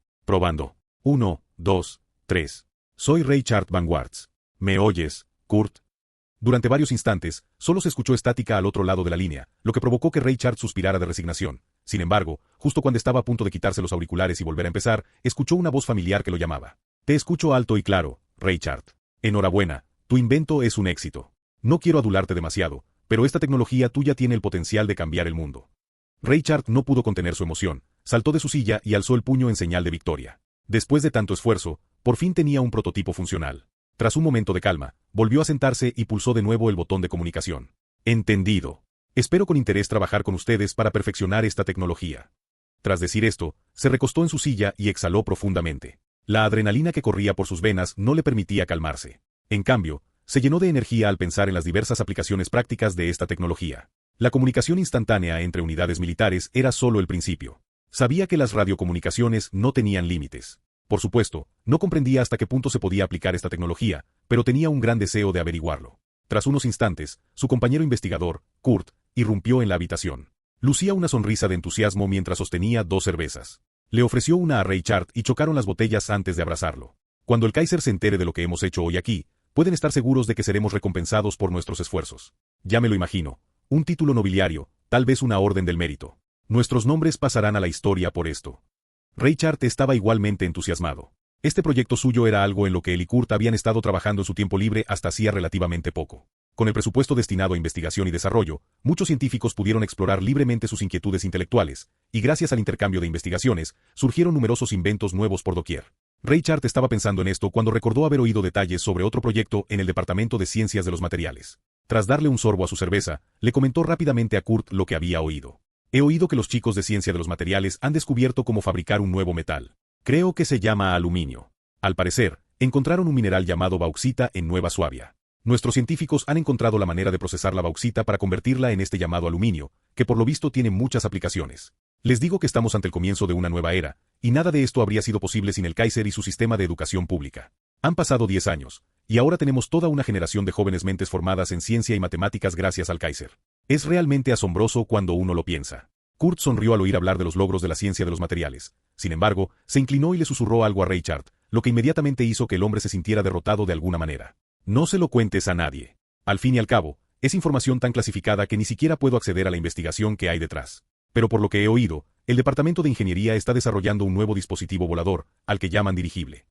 S1: 1, 2, 3. Soy Reichard Van Wartz. ¿Me oyes, Kurt? Durante varios instantes, solo se escuchó estática al otro lado de la línea, lo que provocó que Reichard suspirara de resignación. Sin embargo, justo cuando estaba a punto de quitarse los auriculares y volver a empezar, escuchó una voz familiar que lo llamaba. Te escucho alto y claro, Reichard. Enhorabuena, tu invento es un éxito. No quiero adularte demasiado, pero esta tecnología tuya tiene el potencial de cambiar el mundo. Reichard no pudo contener su emoción, saltó de su silla y alzó el puño en señal de victoria. Después de tanto esfuerzo, por fin tenía un prototipo funcional. Tras un momento de calma, volvió a sentarse y pulsó de nuevo el botón de comunicación. Entendido. Espero con interés trabajar con ustedes para perfeccionar esta tecnología. Tras decir esto, se recostó en su silla y exhaló profundamente. La adrenalina que corría por sus venas no le permitía calmarse. En cambio, se llenó de energía al pensar en las diversas aplicaciones prácticas de esta tecnología. La comunicación instantánea entre unidades militares era solo el principio. Sabía que las radiocomunicaciones no tenían límites. Por supuesto, no comprendía hasta qué punto se podía aplicar esta tecnología, pero tenía un gran deseo de averiguarlo. Tras unos instantes, su compañero investigador, Kurt, irrumpió en la habitación. Lucía una sonrisa de entusiasmo mientras sostenía 2 cervezas. Le ofreció una a Reichard y chocaron las botellas antes de abrazarlo. Cuando el Kaiser se entere de lo que hemos hecho hoy aquí, pueden estar seguros de que seremos recompensados por nuestros esfuerzos. Ya me lo imagino. Un título nobiliario, tal vez una orden del mérito. Nuestros nombres pasarán a la historia por esto. Reichard estaba igualmente entusiasmado. Este proyecto suyo era algo en lo que él y Kurt habían estado trabajando en su tiempo libre hasta hacía relativamente poco. Con el presupuesto destinado a investigación y desarrollo, muchos científicos pudieron explorar libremente sus inquietudes intelectuales, y gracias al intercambio de investigaciones, surgieron numerosos inventos nuevos por doquier. Reichard estaba pensando en esto cuando recordó haber oído detalles sobre otro proyecto en el Departamento de Ciencias de los Materiales. Tras darle un sorbo a su cerveza, le comentó rápidamente a Kurt lo que había oído. He oído que los chicos de Ciencia de los Materiales han descubierto cómo fabricar un nuevo metal. Creo que se llama aluminio. Al parecer, encontraron un mineral llamado bauxita en Nueva Suabia. Nuestros científicos han encontrado la manera de procesar la bauxita para convertirla en este llamado aluminio, que por lo visto tiene muchas aplicaciones. Les digo que estamos ante el comienzo de una nueva era, y nada de esto habría sido posible sin el Kaiser y su sistema de educación pública. Han pasado 10 años, y ahora tenemos toda una generación de jóvenes mentes formadas en ciencia y matemáticas gracias al Kaiser. Es realmente asombroso cuando uno lo piensa. Kurt sonrió al oír hablar de los logros de la ciencia de los materiales. Sin embargo, se inclinó y le susurró algo a Reichard, lo que inmediatamente hizo que el hombre se sintiera derrotado de alguna manera. No se lo cuentes a nadie. Al fin y al cabo, es información tan clasificada que ni siquiera puedo acceder a la investigación que hay detrás. Pero por lo que he oído, el Departamento de Ingeniería está desarrollando un nuevo dispositivo volador, al que llaman dirigible.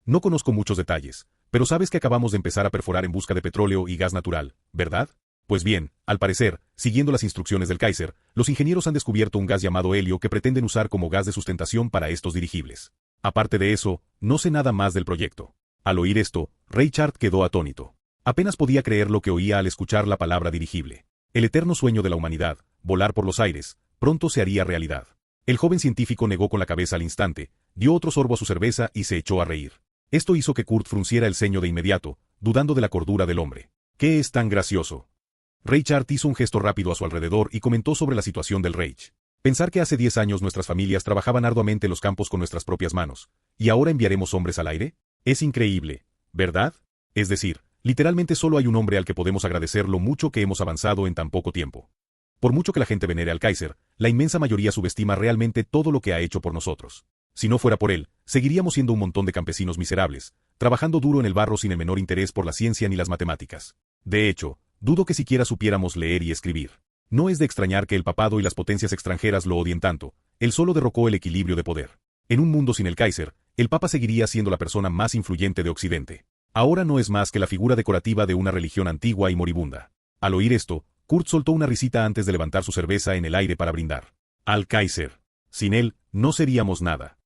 S1: No conozco muchos detalles, pero sabes que acabamos de empezar a perforar en busca de petróleo y gas natural, ¿verdad? Pues bien, al parecer, siguiendo las instrucciones del Kaiser, los ingenieros han descubierto un gas llamado helio que pretenden usar como gas de sustentación para estos dirigibles. Aparte de eso, no sé nada más del proyecto. Al oír esto, Reichard quedó atónito. Apenas podía creer lo que oía al escuchar la palabra dirigible. El eterno sueño de la humanidad, volar por los aires, pronto se haría realidad. El joven científico negó con la cabeza al instante, dio otro sorbo a su cerveza y se echó a reír. Esto hizo que Kurt frunciera el ceño de inmediato, dudando de la cordura del hombre. ¿Qué es tan gracioso? Richard hizo un gesto rápido a su alrededor y comentó sobre la situación del Reich. Pensar que hace 10 años nuestras familias trabajaban arduamente en los campos con nuestras propias manos, y ahora enviaremos hombres al aire. Es increíble, ¿verdad? Es decir, literalmente solo hay un hombre al que podemos agradecer lo mucho que hemos avanzado en tan poco tiempo. Por mucho que la gente venere al Kaiser, la inmensa mayoría subestima realmente todo lo que ha hecho por nosotros. Si no fuera por él, seguiríamos siendo un montón de campesinos miserables, trabajando duro en el barro sin el menor interés por la ciencia ni las matemáticas. De hecho, dudo que siquiera supiéramos leer y escribir. No es de extrañar que el papado y las potencias extranjeras lo odien tanto, él solo derrocó el equilibrio de poder. En un mundo sin el Kaiser, el Papa seguiría siendo la persona más influyente de Occidente. Ahora no es más que la figura decorativa de una religión antigua y moribunda. Al oír esto, Kurt soltó una risita antes de levantar su cerveza en el aire para brindar. Al Kaiser. Sin él, no seríamos nada.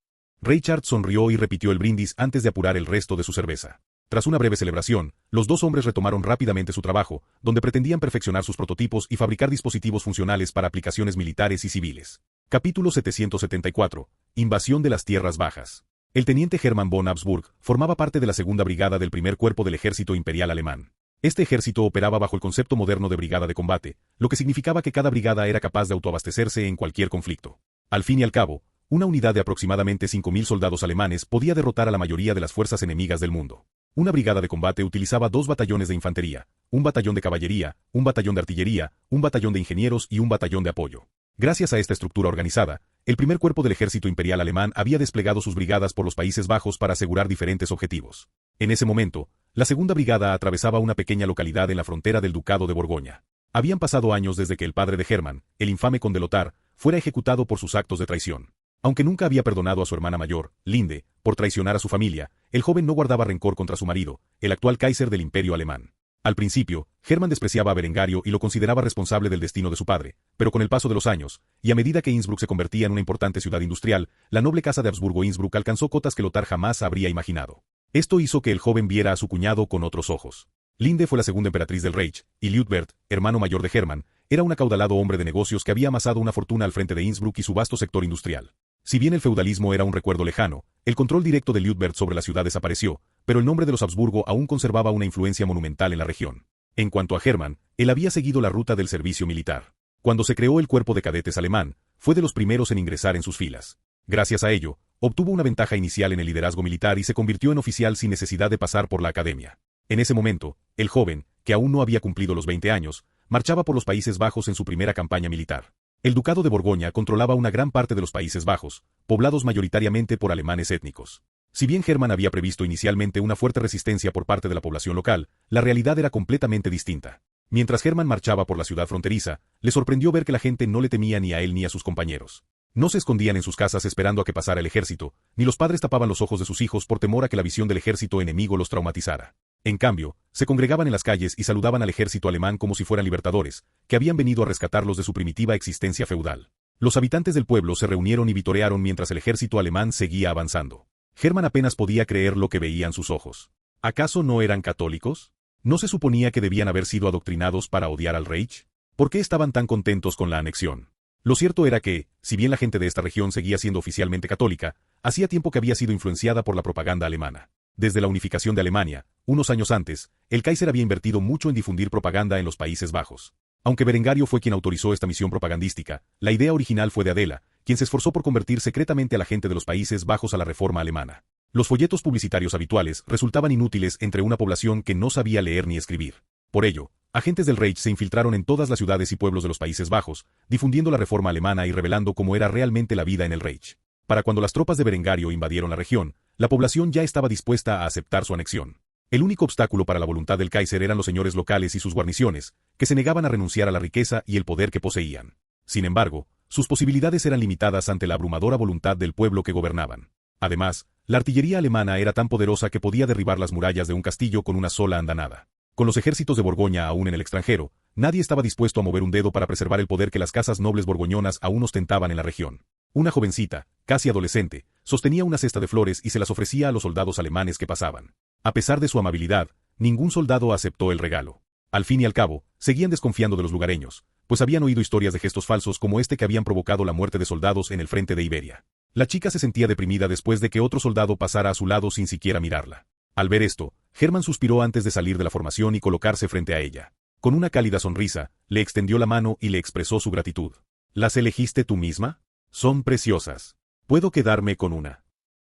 S1: Richard sonrió y repitió el brindis antes de apurar el resto de su cerveza. Tras una breve celebración, los dos hombres retomaron rápidamente su trabajo, donde pretendían perfeccionar sus prototipos y fabricar dispositivos funcionales para aplicaciones militares y civiles. Capítulo 774. Invasión de las Tierras Bajas. El teniente Hermann von Habsburg formaba parte de la segunda brigada del primer cuerpo del ejército imperial alemán. Este ejército operaba bajo el concepto moderno de brigada de combate, lo que significaba que cada brigada era capaz de autoabastecerse en cualquier conflicto. Al fin y al cabo, una unidad de aproximadamente 5.000 soldados alemanes podía derrotar a la mayoría de las fuerzas enemigas del mundo. Una brigada de combate utilizaba 2 batallones de infantería, un batallón de caballería, un batallón de artillería, un batallón de ingenieros y un batallón de apoyo. Gracias a esta estructura organizada, el primer cuerpo del ejército imperial alemán había desplegado sus brigadas por los Países Bajos para asegurar diferentes objetivos. En ese momento, la segunda brigada atravesaba una pequeña localidad en la frontera del Ducado de Borgoña. Habían pasado años desde que el padre de Hermann, el infame conde Lothar, fuera ejecutado por sus actos de traición. Aunque nunca había perdonado a su hermana mayor, Linde, por traicionar a su familia, el joven no guardaba rencor contra su marido, el actual Kaiser del Imperio alemán. Al principio, Hermann despreciaba a Berengario y lo consideraba responsable del destino de su padre, pero con el paso de los años, y a medida que Innsbruck se convertía en una importante ciudad industrial, la noble casa de Habsburgo-Innsbruck alcanzó cotas que Lothar jamás habría imaginado. Esto hizo que el joven viera a su cuñado con otros ojos. Linde fue la segunda emperatriz del Reich, y Liutbert, hermano mayor de Hermann, era un acaudalado hombre de negocios que había amasado una fortuna al frente de Innsbruck y su vasto sector industrial. Si bien el feudalismo era un recuerdo lejano, el control directo de Liutbert sobre la ciudad desapareció, pero el nombre de los Habsburgo aún conservaba una influencia monumental en la región. En cuanto a Hermann, él había seguido la ruta del servicio militar. Cuando se creó el cuerpo de cadetes alemán, fue de los primeros en ingresar en sus filas. Gracias a ello, obtuvo una ventaja inicial en el liderazgo militar y se convirtió en oficial sin necesidad de pasar por la academia. En ese momento, el joven, que aún no había cumplido los 20 años, marchaba por los Países Bajos en su primera campaña militar. El Ducado de Borgoña controlaba una gran parte de los Países Bajos, poblados mayoritariamente por alemanes étnicos. Si bien Hermann había previsto inicialmente una fuerte resistencia por parte de la población local, la realidad era completamente distinta. Mientras Hermann marchaba por la ciudad fronteriza, le sorprendió ver que la gente no le temía ni a él ni a sus compañeros. No se escondían en sus casas esperando a que pasara el ejército, ni los padres tapaban los ojos de sus hijos por temor a que la visión del ejército enemigo los traumatizara. En cambio, se congregaban en las calles y saludaban al ejército alemán como si fueran libertadores, que habían venido a rescatarlos de su primitiva existencia feudal. Los habitantes del pueblo se reunieron y vitorearon mientras el ejército alemán seguía avanzando. Hermann apenas podía creer lo que veían sus ojos. ¿Acaso no eran católicos? ¿No se suponía que debían haber sido adoctrinados para odiar al Reich? ¿Por qué estaban tan contentos con la anexión? Lo cierto era que, si bien la gente de esta región seguía siendo oficialmente católica, hacía tiempo que había sido influenciada por la propaganda alemana. Desde la unificación de Alemania, unos años antes, el Kaiser había invertido mucho en difundir propaganda en los Países Bajos. Aunque Berengario fue quien autorizó esta misión propagandística, la idea original fue de Adela, quien se esforzó por convertir secretamente a la gente de los Países Bajos a la reforma alemana. Los folletos publicitarios habituales resultaban inútiles entre una población que no sabía leer ni escribir. Por ello, agentes del Reich se infiltraron en todas las ciudades y pueblos de los Países Bajos, difundiendo la reforma alemana y revelando cómo era realmente la vida en el Reich. Para cuando las tropas de Berengario invadieron la región, la población ya estaba dispuesta a aceptar su anexión. El único obstáculo para la voluntad del Kaiser eran los señores locales y sus guarniciones, que se negaban a renunciar a la riqueza y el poder que poseían. Sin embargo, sus posibilidades eran limitadas ante la abrumadora voluntad del pueblo que gobernaban. Además, la artillería alemana era tan poderosa que podía derribar las murallas de un castillo con una sola andanada. Con los ejércitos de Borgoña aún en el extranjero, nadie estaba dispuesto a mover un dedo para preservar el poder que las casas nobles borgoñonas aún ostentaban en la región. Una jovencita, casi adolescente, sostenía una cesta de flores y se las ofrecía a los soldados alemanes que pasaban. A pesar de su amabilidad, ningún soldado aceptó el regalo. Al fin y al cabo, seguían desconfiando de los lugareños, pues habían oído historias de gestos falsos como este que habían provocado la muerte de soldados en el frente de Iberia. La chica se sentía deprimida después de que otro soldado pasara a su lado sin siquiera mirarla. Al ver esto, Hermann suspiró antes de salir de la formación y colocarse frente a ella. Con una cálida sonrisa, le extendió la mano y le expresó su gratitud. ¿Las elegiste tú misma? Son preciosas. ¿Puedo quedarme con una?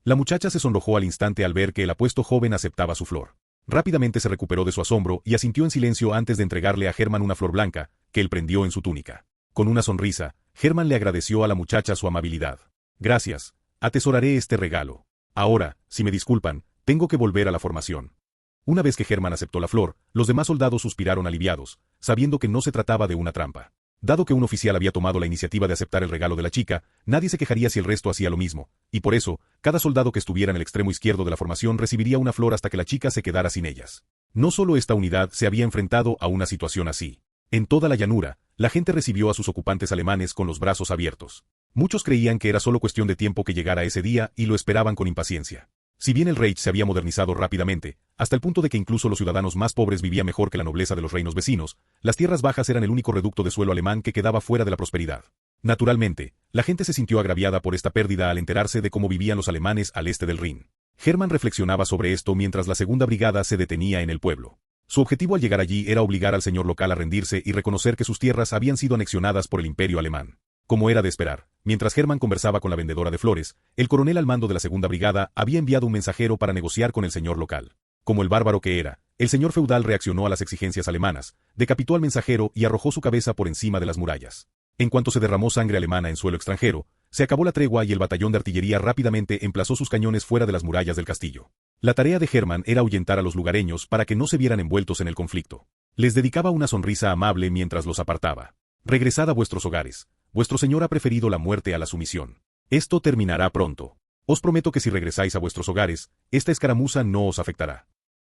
S1: La muchacha se sonrojó al instante al ver que el apuesto joven aceptaba su flor. Rápidamente se recuperó de su asombro y asintió en silencio antes de entregarle a Hermann una flor blanca, que él prendió en su túnica. Con una sonrisa, Hermann le agradeció a la muchacha su amabilidad. Gracias, atesoraré este regalo. Ahora, si me disculpan, tengo que volver a la formación. Una vez que Hermann aceptó la flor, los demás soldados suspiraron aliviados, sabiendo que no se trataba de una trampa. Dado que un oficial había tomado la iniciativa de aceptar el regalo de la chica, nadie se quejaría si el resto hacía lo mismo, y por eso, cada soldado que estuviera en el extremo izquierdo de la formación recibiría una flor hasta que la chica se quedara sin ellas. No solo esta unidad se había enfrentado a una situación así. En toda la llanura, la gente recibió a sus ocupantes alemanes con los brazos abiertos. Muchos creían que era solo cuestión de tiempo que llegara ese día y lo esperaban con impaciencia. Si bien el Reich se había modernizado rápidamente, hasta el punto de que incluso los ciudadanos más pobres vivían mejor que la nobleza de los reinos vecinos, las tierras bajas eran el único reducto de suelo alemán que quedaba fuera de la prosperidad. Naturalmente, la gente se sintió agraviada por esta pérdida al enterarse de cómo vivían los alemanes al este del Rin. Hermann reflexionaba sobre esto mientras la segunda brigada se detenía en el pueblo. Su objetivo al llegar allí era obligar al señor local a rendirse y reconocer que sus tierras habían sido anexionadas por el imperio alemán. Como era de esperar, mientras Hermann conversaba con la vendedora de flores, el coronel al mando de la segunda brigada había enviado un mensajero para negociar con el señor local. Como el bárbaro que era, el señor feudal reaccionó a las exigencias alemanas, decapitó al mensajero y arrojó su cabeza por encima de las murallas. En cuanto se derramó sangre alemana en suelo extranjero, se acabó la tregua y el batallón de artillería rápidamente emplazó sus cañones fuera de las murallas del castillo. La tarea de Hermann era ahuyentar a los lugareños para que no se vieran envueltos en el conflicto. Les dedicaba una sonrisa amable mientras los apartaba. Regresad a vuestros hogares. Vuestro señor ha preferido la muerte a la sumisión. Esto terminará pronto. Os prometo que si regresáis a vuestros hogares, esta escaramuza no os afectará.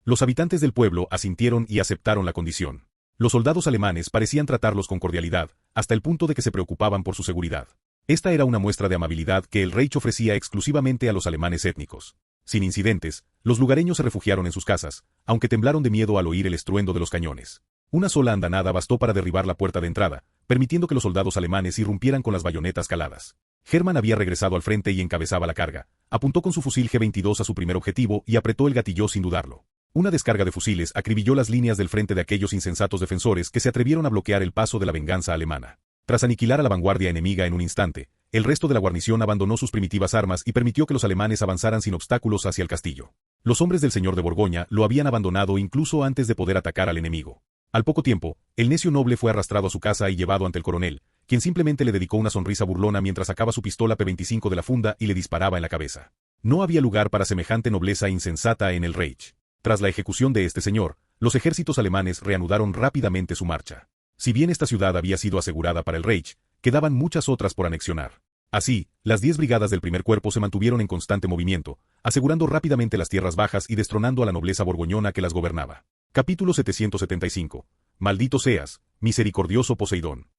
S1: Los habitantes del pueblo asintieron y aceptaron la condición. Los soldados alemanes parecían tratarlos con cordialidad, hasta el punto de que se preocupaban por su seguridad. Esta era una muestra de amabilidad que el Reich ofrecía exclusivamente a los alemanes étnicos. Sin incidentes, los lugareños se refugiaron en sus casas, aunque temblaron de miedo al oír el estruendo de los cañones. Una sola andanada bastó para derribar la puerta de entrada, permitiendo que los soldados alemanes irrumpieran con las bayonetas caladas. Hermann había regresado al frente y encabezaba la carga. Apuntó con su fusil G-22 a su primer objetivo y apretó el gatillo sin dudarlo. Una descarga de fusiles acribilló las líneas del frente de aquellos insensatos defensores que se atrevieron a bloquear el paso de la venganza alemana. Tras aniquilar a la vanguardia enemiga en un instante, el resto de la guarnición abandonó sus primitivas armas y permitió que los alemanes avanzaran sin obstáculos hacia el castillo. Los hombres del señor de Borgoña lo habían abandonado incluso antes de poder atacar al enemigo. Al poco tiempo, el necio noble fue arrastrado a su casa y llevado ante el coronel, quien simplemente le dedicó una sonrisa burlona mientras sacaba su pistola P-25 de la funda y le disparaba en la cabeza. No había lugar para semejante nobleza insensata en el Reich. Tras la ejecución de este señor, los ejércitos alemanes reanudaron rápidamente su marcha. Si bien esta ciudad había sido asegurada para el Reich, quedaban muchas otras por anexionar. Así, las 10 brigadas del primer cuerpo se mantuvieron en constante movimiento, asegurando rápidamente las tierras bajas y destronando a la nobleza borgoñona que las gobernaba. Capítulo 775. Maldito seas, misericordioso Poseidón.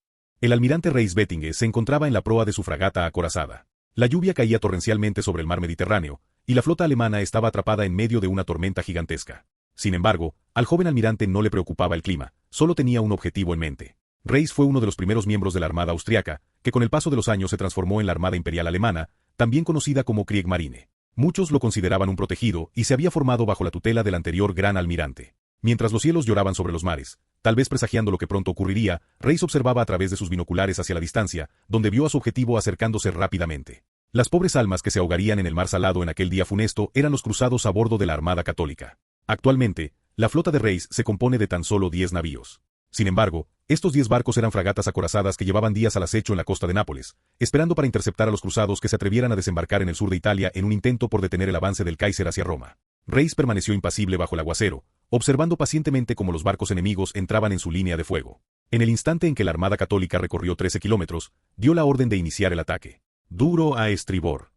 S1: El almirante Reisbettinge se encontraba en la proa de su fragata acorazada. La lluvia caía torrencialmente sobre el mar Mediterráneo, y la flota alemana estaba atrapada en medio de una tormenta gigantesca. Sin embargo, al joven almirante no le preocupaba el clima, solo tenía un objetivo en mente. Reis fue uno de los primeros miembros de la Armada austriaca, que con el paso de los años se transformó en la Armada Imperial Alemana, también conocida como Kriegsmarine. Muchos lo consideraban un protegido y se había formado bajo la tutela del anterior gran almirante. Mientras los cielos lloraban sobre los mares, tal vez presagiando lo que pronto ocurriría, Reis observaba a través de sus binoculares hacia la distancia, donde vio a su objetivo acercándose rápidamente. Las pobres almas que se ahogarían en el mar salado en aquel día funesto eran los cruzados a bordo de la Armada Católica. Actualmente, la flota de Reis se compone de tan solo 10 navíos. Sin embargo, estos 10 barcos eran fragatas acorazadas que llevaban días al acecho en la costa de Nápoles, esperando para interceptar a los cruzados que se atrevieran a desembarcar en el sur de Italia en un intento por detener el avance del Kaiser hacia Roma. Reis permaneció impasible bajo el aguacero, observando pacientemente cómo los barcos enemigos entraban en su línea de fuego. En el instante en que la Armada Católica recorrió 13 kilómetros, dio la orden de iniciar el ataque. Duro a estribor.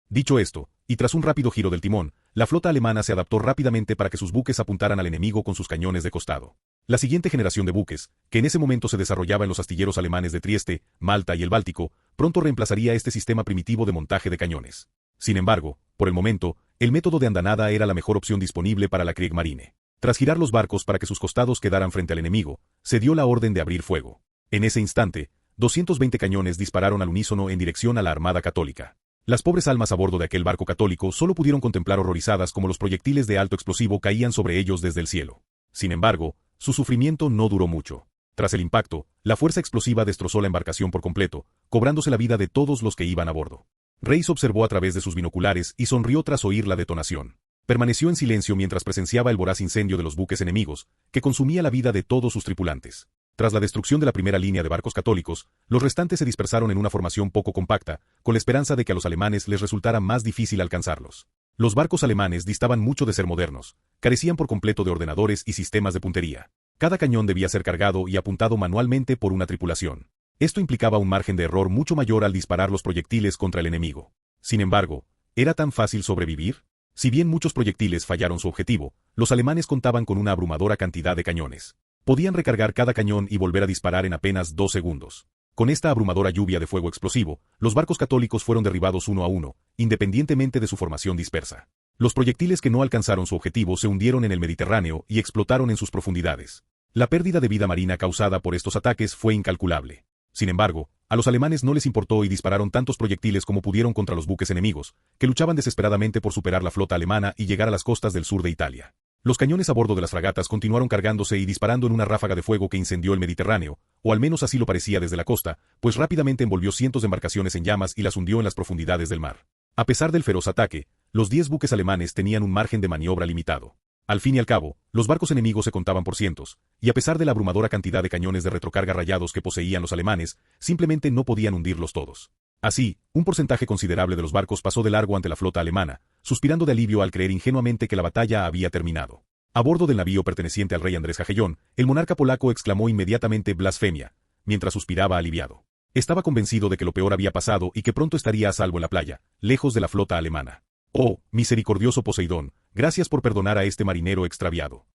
S1: Dicho esto, y tras un rápido giro del timón, la flota alemana se adaptó rápidamente para que sus buques apuntaran al enemigo con sus cañones de costado. La siguiente generación de buques, que en ese momento se desarrollaba en los astilleros alemanes de Trieste, Malta y el Báltico, pronto reemplazaría este sistema primitivo de montaje de cañones. Sin embargo, por el momento, el método de andanada era la mejor opción disponible para la Kriegsmarine. Tras girar los barcos para que sus costados quedaran frente al enemigo, se dio la orden de abrir fuego. En ese instante, 220 cañones dispararon al unísono en dirección a la Armada Católica. Las pobres almas a bordo de aquel barco católico solo pudieron contemplar horrorizadas como los proyectiles de alto explosivo caían sobre ellos desde el cielo. Sin embargo, su sufrimiento no duró mucho. Tras el impacto, la fuerza explosiva destrozó la embarcación por completo, cobrándose la vida de todos los que iban a bordo. Reis observó a través de sus binoculares y sonrió tras oír la detonación. Permaneció en silencio mientras presenciaba el voraz incendio de los buques enemigos, que consumía la vida de todos sus tripulantes. Tras la destrucción de la primera línea de barcos católicos, los restantes se dispersaron en una formación poco compacta, con la esperanza de que a los alemanes les resultara más difícil alcanzarlos. Los barcos alemanes distaban mucho de ser modernos, carecían por completo de ordenadores y sistemas de puntería. Cada cañón debía ser cargado y apuntado manualmente por una tripulación. Esto implicaba un margen de error mucho mayor al disparar los proyectiles contra el enemigo. Sin embargo, ¿era tan fácil sobrevivir? Si bien muchos proyectiles fallaron su objetivo, los alemanes contaban con una abrumadora cantidad de cañones. Podían recargar cada cañón y volver a disparar en apenas 2 segundos. Con esta abrumadora lluvia de fuego explosivo, los barcos católicos fueron derribados uno a uno, independientemente de su formación dispersa. Los proyectiles que no alcanzaron su objetivo se hundieron en el Mediterráneo y explotaron en sus profundidades. La pérdida de vida marina causada por estos ataques fue incalculable. Sin embargo, a los alemanes no les importó y dispararon tantos proyectiles como pudieron contra los buques enemigos, que luchaban desesperadamente por superar la flota alemana y llegar a las costas del sur de Italia. Los cañones a bordo de las fragatas continuaron cargándose y disparando en una ráfaga de fuego que incendió el Mediterráneo, o al menos así lo parecía desde la costa, pues rápidamente envolvió cientos de embarcaciones en llamas y las hundió en las profundidades del mar. A pesar del feroz ataque, los 10 buques alemanes tenían un margen de maniobra limitado. Al fin y al cabo, los barcos enemigos se contaban por cientos, y a pesar de la abrumadora cantidad de cañones de retrocarga rayados que poseían los alemanes, simplemente no podían hundirlos todos. Así, un porcentaje considerable de los barcos pasó de largo ante la flota alemana, suspirando de alivio al creer ingenuamente que la batalla había terminado. A bordo del navío perteneciente al rey Andrés Jagellón, el monarca polaco exclamó inmediatamente blasfemia, mientras suspiraba aliviado. Estaba convencido de que lo peor había pasado y que pronto estaría a salvo en la playa, lejos de la flota alemana. Oh, misericordioso Poseidón, gracias por perdonar a este marinero extraviado.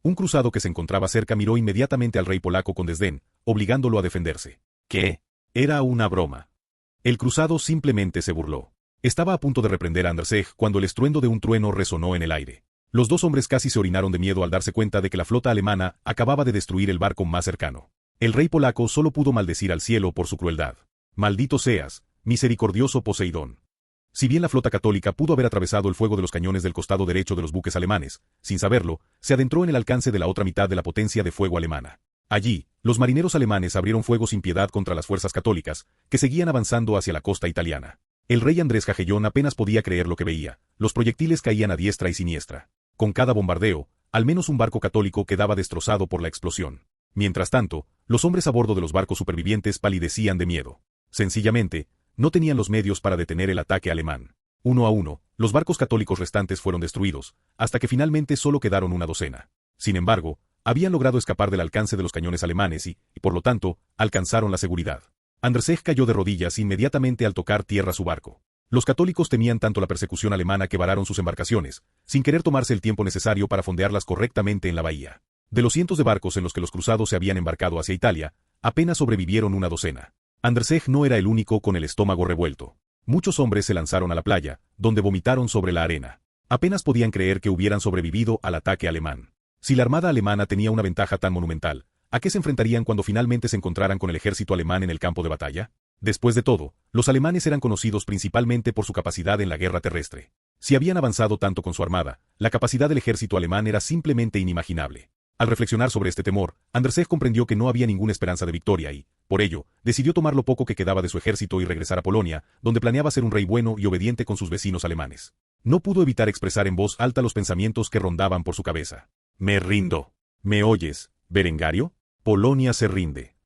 S1: Un cruzado que se encontraba cerca miró inmediatamente al rey polaco con desdén, obligándolo a defenderse. ¿Qué? Era una broma. El cruzado simplemente se burló. Estaba a punto de reprender a Andrzej cuando el estruendo de un trueno resonó en el aire. Los dos hombres casi se orinaron de miedo al darse cuenta de que la flota alemana acababa de destruir el barco más cercano. El rey polaco solo pudo maldecir al cielo por su crueldad. Maldito seas, misericordioso Poseidón. Si bien la flota católica pudo haber atravesado el fuego de los cañones del costado derecho de los buques alemanes, sin saberlo, se adentró en el alcance de la otra mitad de la potencia de fuego alemana. Allí, los marineros alemanes abrieron fuego sin piedad contra las fuerzas católicas, que seguían avanzando hacia la costa italiana. El rey Andrés Jagellón apenas podía creer lo que veía. Los proyectiles caían a diestra y siniestra. Con cada bombardeo, al menos un barco católico quedaba destrozado por la explosión. Mientras tanto, los hombres a bordo de los barcos supervivientes palidecían de miedo. Sencillamente, no tenían los medios para detener el ataque alemán. Uno a uno, los barcos católicos restantes fueron destruidos, hasta que finalmente solo quedaron una docena. Sin embargo, habían logrado escapar del alcance de los cañones alemanes y, por lo tanto, alcanzaron la seguridad. Andrzej cayó de rodillas inmediatamente al tocar tierra su barco. Los católicos temían tanto la persecución alemana que vararon sus embarcaciones, sin querer tomarse el tiempo necesario para fondearlas correctamente en la bahía. De los cientos de barcos en los que los cruzados se habían embarcado hacia Italia, apenas sobrevivieron una docena. Andrzej no era el único con el estómago revuelto. Muchos hombres se lanzaron a la playa, donde vomitaron sobre la arena. Apenas podían creer que hubieran sobrevivido al ataque alemán. Si la armada alemana tenía una ventaja tan monumental, ¿a qué se enfrentarían cuando finalmente se encontraran con el ejército alemán en el campo de batalla? Después de todo, los alemanes eran conocidos principalmente por su capacidad en la guerra terrestre. Si habían avanzado tanto con su armada, la capacidad del ejército alemán era simplemente inimaginable. Al reflexionar sobre este temor, Andrzej comprendió que no había ninguna esperanza de victoria y, por ello, decidió tomar lo poco que quedaba de su ejército y regresar a Polonia, donde planeaba ser un rey bueno y obediente con sus vecinos alemanes. No pudo evitar expresar en voz alta los pensamientos que rondaban por su cabeza. Me rindo. ¿Me oyes, Berengario? Polonia se rinde.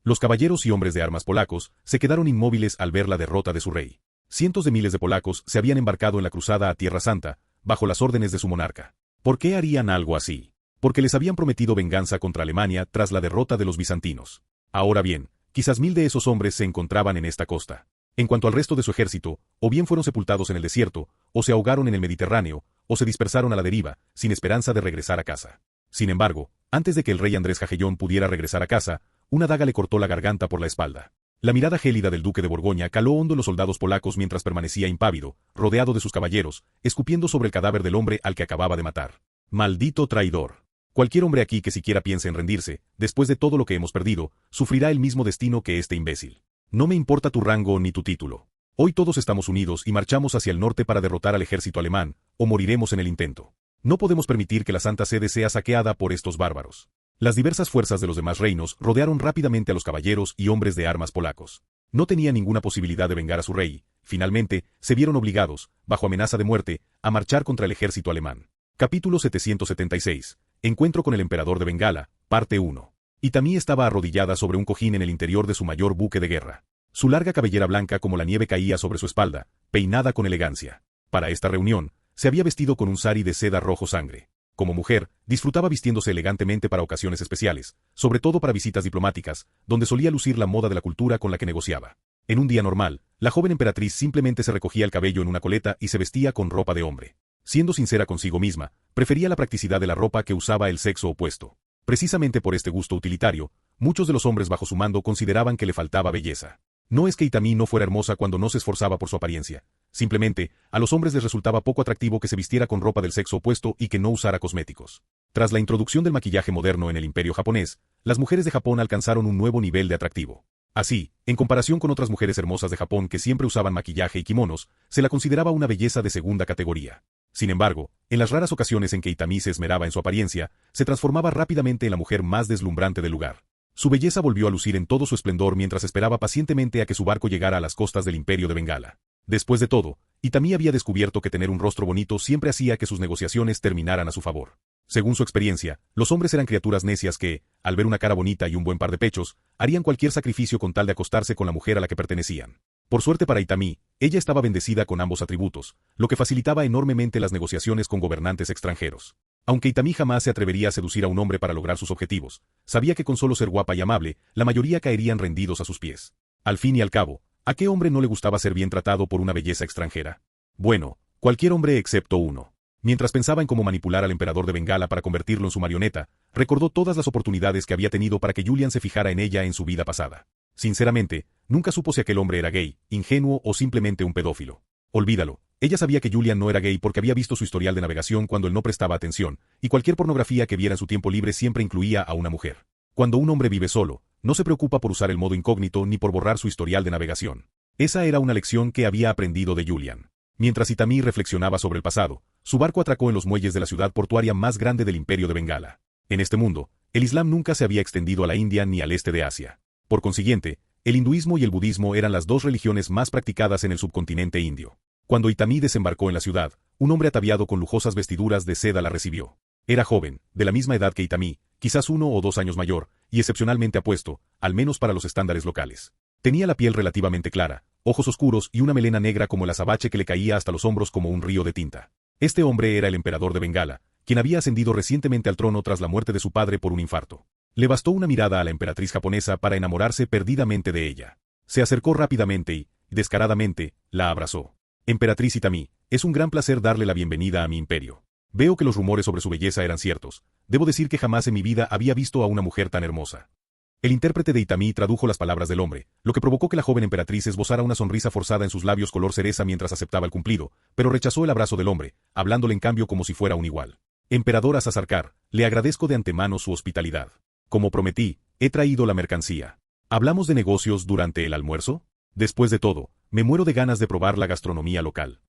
S1: Los caballeros y hombres de armas polacos se quedaron inmóviles al ver la derrota de su rey. Cientos de miles de polacos se habían embarcado en la cruzada a Tierra Santa, bajo las órdenes de su monarca. ¿Por qué harían algo así? Porque les habían prometido venganza contra Alemania tras la derrota de los bizantinos. Ahora bien, quizás 1000 de esos hombres se encontraban en esta costa. En cuanto al resto de su ejército, o bien fueron sepultados en el desierto, o se ahogaron en el Mediterráneo, o se dispersaron a la deriva, sin esperanza de regresar a casa. Sin embargo, antes de que el rey Andrés Jagellón pudiera regresar a casa, una daga le cortó la garganta por la espalda. La mirada gélida del duque de Borgoña caló hondo en los soldados polacos mientras permanecía impávido, rodeado de sus caballeros, escupiendo sobre el cadáver del hombre al que acababa de matar. ¡Maldito traidor! Cualquier hombre aquí que siquiera piense en rendirse, después de todo lo que hemos perdido, sufrirá el mismo destino que este imbécil. No me importa tu rango ni tu título. Hoy todos estamos unidos y marchamos hacia el norte para derrotar al ejército alemán, o moriremos en el intento. No podemos permitir que la Santa Sede sea saqueada por estos bárbaros. Las diversas fuerzas de los demás reinos rodearon rápidamente a los caballeros y hombres de armas polacos. No tenían ninguna posibilidad de vengar a su rey. Finalmente, se vieron obligados, bajo amenaza de muerte, a marchar contra el ejército alemán. Capítulo 776. Encuentro con el emperador de Bengala, parte 1. Itami estaba arrodillada sobre un cojín en el interior de su mayor buque de guerra. Su larga cabellera blanca como la nieve caía sobre su espalda, peinada con elegancia. Para esta reunión, se había vestido con un sari de seda rojo sangre. Como mujer, disfrutaba vistiéndose elegantemente para ocasiones especiales, sobre todo para visitas diplomáticas, donde solía lucir la moda de la cultura con la que negociaba. En un día normal, la joven emperatriz simplemente se recogía el cabello en una coleta y se vestía con ropa de hombre. Siendo sincera consigo misma, prefería la practicidad de la ropa que usaba el sexo opuesto. Precisamente por este gusto utilitario, muchos de los hombres bajo su mando consideraban que le faltaba belleza. No es que Itami no fuera hermosa cuando no se esforzaba por su apariencia. Simplemente, a los hombres les resultaba poco atractivo que se vistiera con ropa del sexo opuesto y que no usara cosméticos. Tras la introducción del maquillaje moderno en el Imperio japonés, las mujeres de Japón alcanzaron un nuevo nivel de atractivo. Así, en comparación con otras mujeres hermosas de Japón que siempre usaban maquillaje y kimonos, se la consideraba una belleza de segunda categoría. Sin embargo, en las raras ocasiones en que Itami se esmeraba en su apariencia, se transformaba rápidamente en la mujer más deslumbrante del lugar. Su belleza volvió a lucir en todo su esplendor mientras esperaba pacientemente a que su barco llegara a las costas del Imperio de Bengala. Después de todo, Itami había descubierto que tener un rostro bonito siempre hacía que sus negociaciones terminaran a su favor. Según su experiencia, los hombres eran criaturas necias que, al ver una cara bonita y un buen par de pechos, harían cualquier sacrificio con tal de acostarse con la mujer a la que pertenecían. Por suerte para Itami, ella estaba bendecida con ambos atributos, lo que facilitaba enormemente las negociaciones con gobernantes extranjeros. Aunque Itami jamás se atrevería a seducir a un hombre para lograr sus objetivos, sabía que con solo ser guapa y amable, la mayoría caerían rendidos a sus pies. Al fin y al cabo, ¿a qué hombre no le gustaba ser bien tratado por una belleza extranjera? Bueno, cualquier hombre excepto uno. Mientras pensaba en cómo manipular al emperador de Bengala para convertirlo en su marioneta, recordó todas las oportunidades que había tenido para que Julian se fijara en ella en su vida pasada. Sinceramente, nunca supo si aquel hombre era gay, ingenuo o simplemente un pedófilo. Olvídalo. Ella sabía que Julian no era gay porque había visto su historial de navegación cuando él no prestaba atención, y cualquier pornografía que viera en su tiempo libre siempre incluía a una mujer. Cuando un hombre vive solo, no se preocupa por usar el modo incógnito ni por borrar su historial de navegación. Esa era una lección que había aprendido de Julian. Mientras Itami reflexionaba sobre el pasado, su barco atracó en los muelles de la ciudad portuaria más grande del Imperio de Bengala. En este mundo, el Islam nunca se había extendido a la India ni al este de Asia. Por consiguiente, el hinduismo y el budismo eran las dos religiones más practicadas en el subcontinente indio. Cuando Itami desembarcó en la ciudad, un hombre ataviado con lujosas vestiduras de seda la recibió. Era joven, de la misma edad que Itami, quizás 1 o 2 años mayor, y excepcionalmente apuesto, al menos para los estándares locales. Tenía la piel relativamente clara, ojos oscuros y una melena negra como el azabache que le caía hasta los hombros como un río de tinta. Este hombre era el emperador de Bengala, quien había ascendido recientemente al trono tras la muerte de su padre por un infarto. Le bastó una mirada a la emperatriz japonesa para enamorarse perdidamente de ella. Se acercó rápidamente y, descaradamente, la abrazó. Emperatriz Itami, es un gran placer darle la bienvenida a mi imperio. Veo que los rumores sobre su belleza eran ciertos. Debo decir que jamás en mi vida había visto a una mujer tan hermosa. El intérprete de Itami tradujo las palabras del hombre, lo que provocó que la joven emperatriz esbozara una sonrisa forzada en sus labios color cereza mientras aceptaba el cumplido, pero rechazó el abrazo del hombre, hablándole en cambio como si fuera un igual. Emperador Asasarcar, le agradezco de antemano su hospitalidad. Como prometí, he traído la mercancía. ¿Hablamos de negocios durante el almuerzo? Después de todo, me muero de ganas de probar la gastronomía local.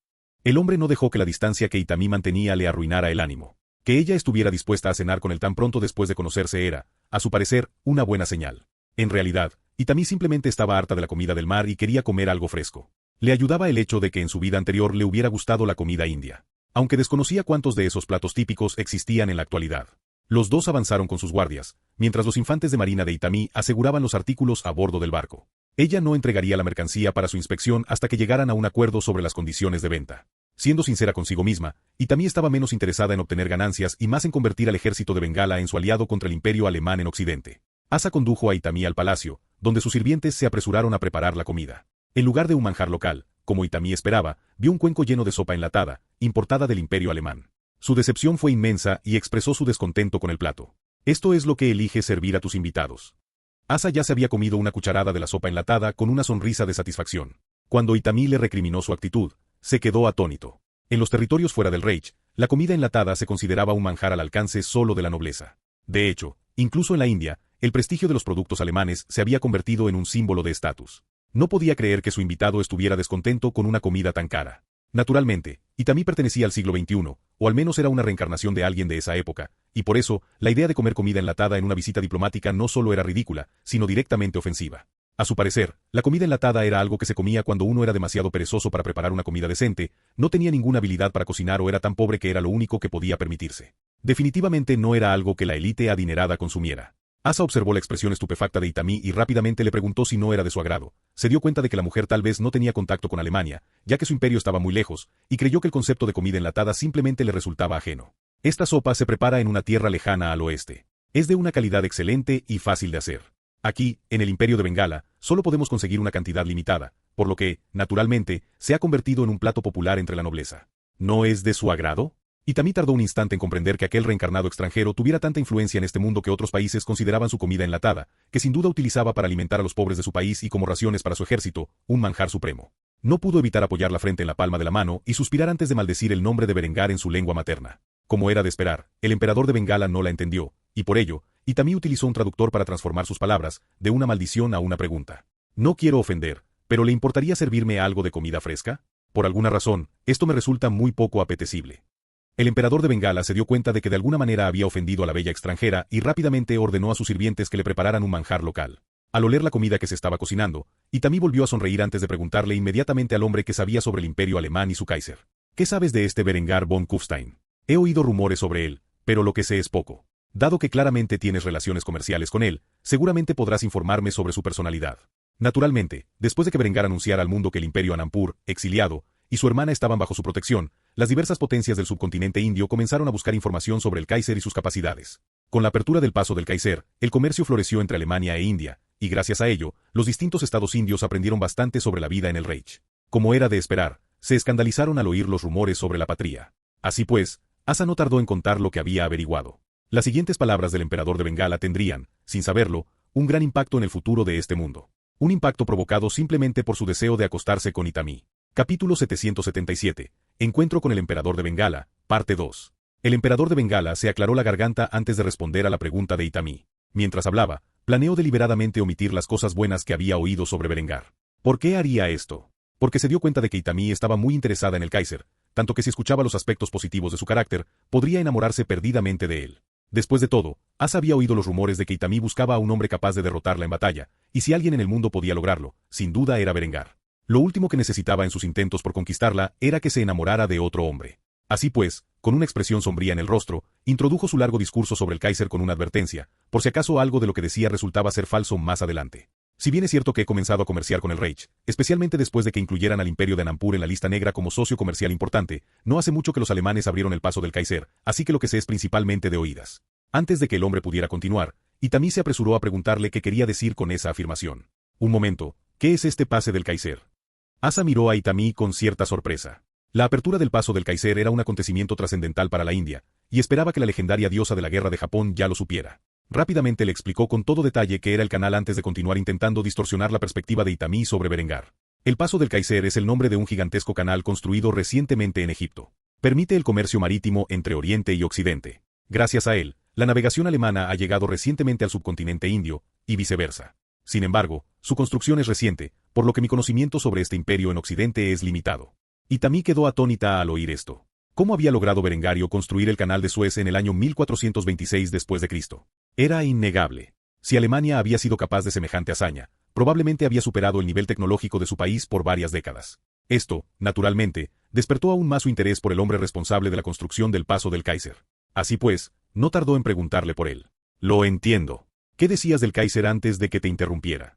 S1: El hombre no dejó que la distancia que Itami mantenía le arruinara el ánimo. Que ella estuviera dispuesta a cenar con él tan pronto después de conocerse era, a su parecer, una buena señal. En realidad, Itami simplemente estaba harta de la comida del mar y quería comer algo fresco. Le ayudaba el hecho de que en su vida anterior le hubiera gustado la comida india. Aunque desconocía cuántos de esos platos típicos existían en la actualidad. Los dos avanzaron con sus guardias, mientras los infantes de marina de Itami aseguraban los artículos a bordo del barco. Ella no entregaría la mercancía para su inspección hasta que llegaran a un acuerdo sobre las condiciones de venta. Siendo sincera consigo misma, Itami estaba menos interesada en obtener ganancias y más en convertir al ejército de Bengala en su aliado contra el imperio alemán en Occidente. Asa condujo a Itami al palacio, donde sus sirvientes se apresuraron a preparar la comida. En lugar de un manjar local, como Itami esperaba, vio un cuenco lleno de sopa enlatada, importada del imperio alemán. Su decepción fue inmensa y expresó su descontento con el plato. Esto es lo que eliges servir a tus invitados. Asa ya se había comido una cucharada de la sopa enlatada con una sonrisa de satisfacción. Cuando Itami le recriminó su actitud, se quedó atónito. En los territorios fuera del Reich, la comida enlatada se consideraba un manjar al alcance solo de la nobleza. De hecho, incluso en la India, el prestigio de los productos alemanes se había convertido en un símbolo de estatus. No podía creer que su invitado estuviera descontento con una comida tan cara. Naturalmente, Itami pertenecía al siglo XXI, o al menos era una reencarnación de alguien de esa época, y por eso, la idea de comer comida enlatada en una visita diplomática no solo era ridícula, sino directamente ofensiva. A su parecer, la comida enlatada era algo que se comía cuando uno era demasiado perezoso para preparar una comida decente, no tenía ninguna habilidad para cocinar o era tan pobre que era lo único que podía permitirse. Definitivamente no era algo que la élite adinerada consumiera. Asa observó la expresión estupefacta de Itami y rápidamente le preguntó si no era de su agrado. Se dio cuenta de que la mujer tal vez no tenía contacto con Alemania, ya que su imperio estaba muy lejos, y creyó que el concepto de comida enlatada simplemente le resultaba ajeno. Esta sopa se prepara en una tierra lejana al oeste. Es de una calidad excelente y fácil de hacer. Aquí, en el Imperio de Bengala, solo podemos conseguir una cantidad limitada, por lo que, naturalmente, se ha convertido en un plato popular entre la nobleza. ¿No es de su agrado? Itami tardó un instante en comprender que aquel reencarnado extranjero tuviera tanta influencia en este mundo que otros países consideraban su comida enlatada, que sin duda utilizaba para alimentar a los pobres de su país y como raciones para su ejército, un manjar supremo. No pudo evitar apoyar la frente en la palma de la mano y suspirar antes de maldecir el nombre de Berengar en su lengua materna. Como era de esperar, el emperador de Bengala no la entendió, y por ello, Itami utilizó un traductor para transformar sus palabras, de una maldición a una pregunta. No quiero ofender, pero ¿le importaría servirme algo de comida fresca? Por alguna razón, esto me resulta muy poco apetecible. El emperador de Bengala se dio cuenta de que de alguna manera había ofendido a la bella extranjera y rápidamente ordenó a sus sirvientes que le prepararan un manjar local. Al oler la comida que se estaba cocinando, Itami volvió a sonreír antes de preguntarle inmediatamente al hombre que sabía sobre el imperio alemán y su Kaiser. ¿Qué sabes de este Berengar von Kufstein? He oído rumores sobre él, pero lo que sé es poco. Dado que claramente tienes relaciones comerciales con él, seguramente podrás informarme sobre su personalidad. Naturalmente, después de que Berengar anunciara al mundo que el imperio Anampur, exiliado, y su hermana estaban bajo su protección, las diversas potencias del subcontinente indio comenzaron a buscar información sobre el Kaiser y sus capacidades. Con la apertura del paso del Kaiser, el comercio floreció entre Alemania e India, y gracias a ello, los distintos estados indios aprendieron bastante sobre la vida en el Reich. Como era de esperar, se escandalizaron al oír los rumores sobre la patria. Así pues, Asa no tardó en contar lo que había averiguado. Las siguientes palabras del emperador de Bengala tendrían, sin saberlo, un gran impacto en el futuro de este mundo. Un impacto provocado simplemente por su deseo de acostarse con Itami. Capítulo 777. Encuentro con el emperador de Bengala, parte 2. El emperador de Bengala se aclaró la garganta antes de responder a la pregunta de Itami. Mientras hablaba, planeó deliberadamente omitir las cosas buenas que había oído sobre Berengar. ¿Por qué haría esto? Porque se dio cuenta de que Itami estaba muy interesada en el Kaiser, tanto que si escuchaba los aspectos positivos de su carácter, podría enamorarse perdidamente de él. Después de todo, Asa había oído los rumores de que Itami buscaba a un hombre capaz de derrotarla en batalla, y si alguien en el mundo podía lograrlo, sin duda era Berengar. Lo último que necesitaba en sus intentos por conquistarla era que se enamorara de otro hombre. Así pues, con una expresión sombría en el rostro, introdujo su largo discurso sobre el Kaiser con una advertencia, por si acaso algo de lo que decía resultaba ser falso más adelante. Si bien es cierto que he comenzado a comerciar con el Reich, especialmente después de que incluyeran al imperio de Anampur en la lista negra como socio comercial importante, no hace mucho que los alemanes abrieron el paso del Kaiser, así que lo que sé es principalmente de oídas. Antes de que el hombre pudiera continuar, Itami se apresuró a preguntarle qué quería decir con esa afirmación. Un momento, ¿qué es este pase del Kaiser? Asa miró a Itami con cierta sorpresa. La apertura del paso del Kaiser era un acontecimiento trascendental para la India, y esperaba que la legendaria diosa de la guerra de Japón ya lo supiera. Rápidamente le explicó con todo detalle qué era el canal antes de continuar intentando distorsionar la perspectiva de Itami sobre Berengar. El paso del Kaiser es el nombre de un gigantesco canal construido recientemente en Egipto. Permite el comercio marítimo entre Oriente y Occidente. Gracias a él, la navegación alemana ha llegado recientemente al subcontinente indio, y viceversa. Sin embargo, su construcción es reciente, por lo que mi conocimiento sobre este imperio en Occidente es limitado. Itami quedó atónita al oír esto. ¿Cómo había logrado Berengario construir el canal de Suez en el año 1426 después de Cristo? Era innegable. Si Alemania había sido capaz de semejante hazaña, probablemente había superado el nivel tecnológico de su país por varias décadas. Esto, naturalmente, despertó aún más su interés por el hombre responsable de la construcción del paso del Kaiser. Así pues, no tardó en preguntarle por él. Lo entiendo. ¿Qué decías del Kaiser antes de que te interrumpiera?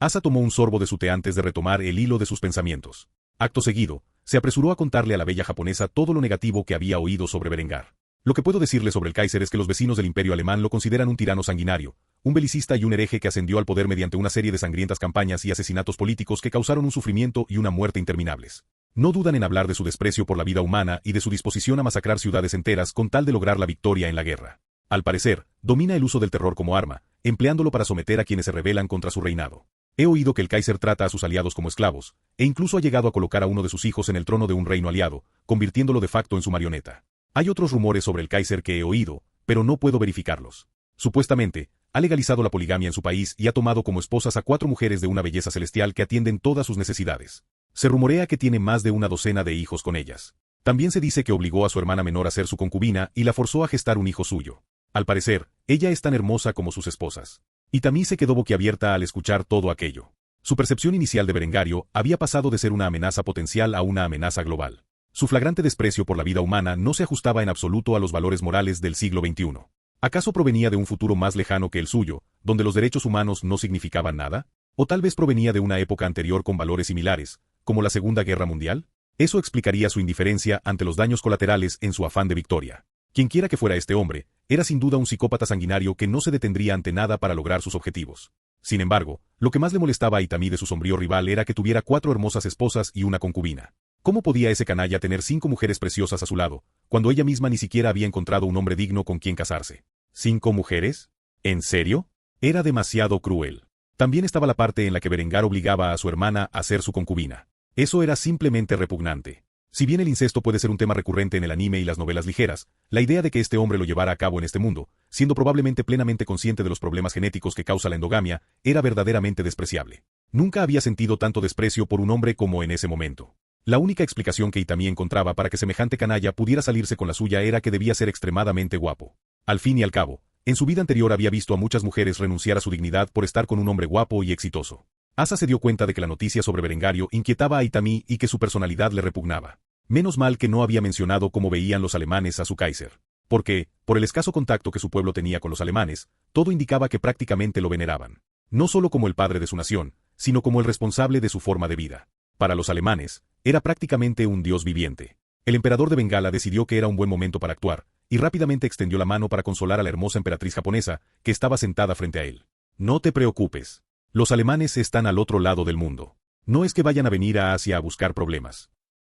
S1: Asa tomó un sorbo de su té antes de retomar el hilo de sus pensamientos. Acto seguido, se apresuró a contarle a la bella japonesa todo lo negativo que había oído sobre Berengar. Lo que puedo decirle sobre el Kaiser es que los vecinos del imperio alemán lo consideran un tirano sanguinario, un belicista y un hereje que ascendió al poder mediante una serie de sangrientas campañas y asesinatos políticos que causaron un sufrimiento y una muerte interminables. No dudan en hablar de su desprecio por la vida humana y de su disposición a masacrar ciudades enteras con tal de lograr la victoria en la guerra. Al parecer, domina el uso del terror como arma, empleándolo para someter a quienes se rebelan contra su reinado. He oído que el Kaiser trata a sus aliados como esclavos, e incluso ha llegado a colocar a uno de sus hijos en el trono de un reino aliado, convirtiéndolo de facto en su marioneta. Hay otros rumores sobre el Kaiser que he oído, pero no puedo verificarlos. Supuestamente, ha legalizado la poligamia en su país y ha tomado como esposas a 4 mujeres de una belleza celestial que atienden todas sus necesidades. Se rumorea que tiene más de una docena de hijos con ellas. También se dice que obligó a su hermana menor a ser su concubina y la forzó a gestar un hijo suyo. Al parecer, ella es tan hermosa como sus esposas. Itami se quedó boquiabierta al escuchar todo aquello. Su percepción inicial de Berengario había pasado de ser una amenaza potencial a una amenaza global. Su flagrante desprecio por la vida humana no se ajustaba en absoluto a los valores morales del siglo XXI. ¿Acaso provenía de un futuro más lejano que el suyo, donde los derechos humanos no significaban nada? ¿O tal vez provenía de una época anterior con valores similares, como la Segunda Guerra Mundial? Eso explicaría su indiferencia ante los daños colaterales en su afán de victoria. Quienquiera que fuera este hombre, era sin duda un psicópata sanguinario que no se detendría ante nada para lograr sus objetivos. Sin embargo, lo que más le molestaba a Itami de su sombrío rival era que tuviera 4 hermosas esposas y una concubina. ¿Cómo podía ese canalla tener 5 mujeres preciosas a su lado, cuando ella misma ni siquiera había encontrado un hombre digno con quien casarse? ¿5 mujeres? ¿En serio? Era demasiado cruel. También estaba la parte en la que Berengar obligaba a su hermana a ser su concubina. Eso era simplemente repugnante. Si bien el incesto puede ser un tema recurrente en el anime y las novelas ligeras, la idea de que este hombre lo llevara a cabo en este mundo, siendo probablemente plenamente consciente de los problemas genéticos que causa la endogamia, era verdaderamente despreciable. Nunca había sentido tanto desprecio por un hombre como en ese momento. La única explicación que Itami encontraba para que semejante canalla pudiera salirse con la suya era que debía ser extremadamente guapo. Al fin y al cabo, en su vida anterior había visto a muchas mujeres renunciar a su dignidad por estar con un hombre guapo y exitoso. Asa se dio cuenta de que la noticia sobre Berengario inquietaba a Itami y que su personalidad le repugnaba. Menos mal que no había mencionado cómo veían los alemanes a su Kaiser. Porque, por el escaso contacto que su pueblo tenía con los alemanes, todo indicaba que prácticamente lo veneraban. No solo como el padre de su nación, sino como el responsable de su forma de vida. Para los alemanes, era prácticamente un dios viviente. El emperador de Bengala decidió que era un buen momento para actuar, y rápidamente extendió la mano para consolar a la hermosa emperatriz japonesa, que estaba sentada frente a él. No te preocupes. Los alemanes están al otro lado del mundo. No es que vayan a venir a Asia a buscar problemas.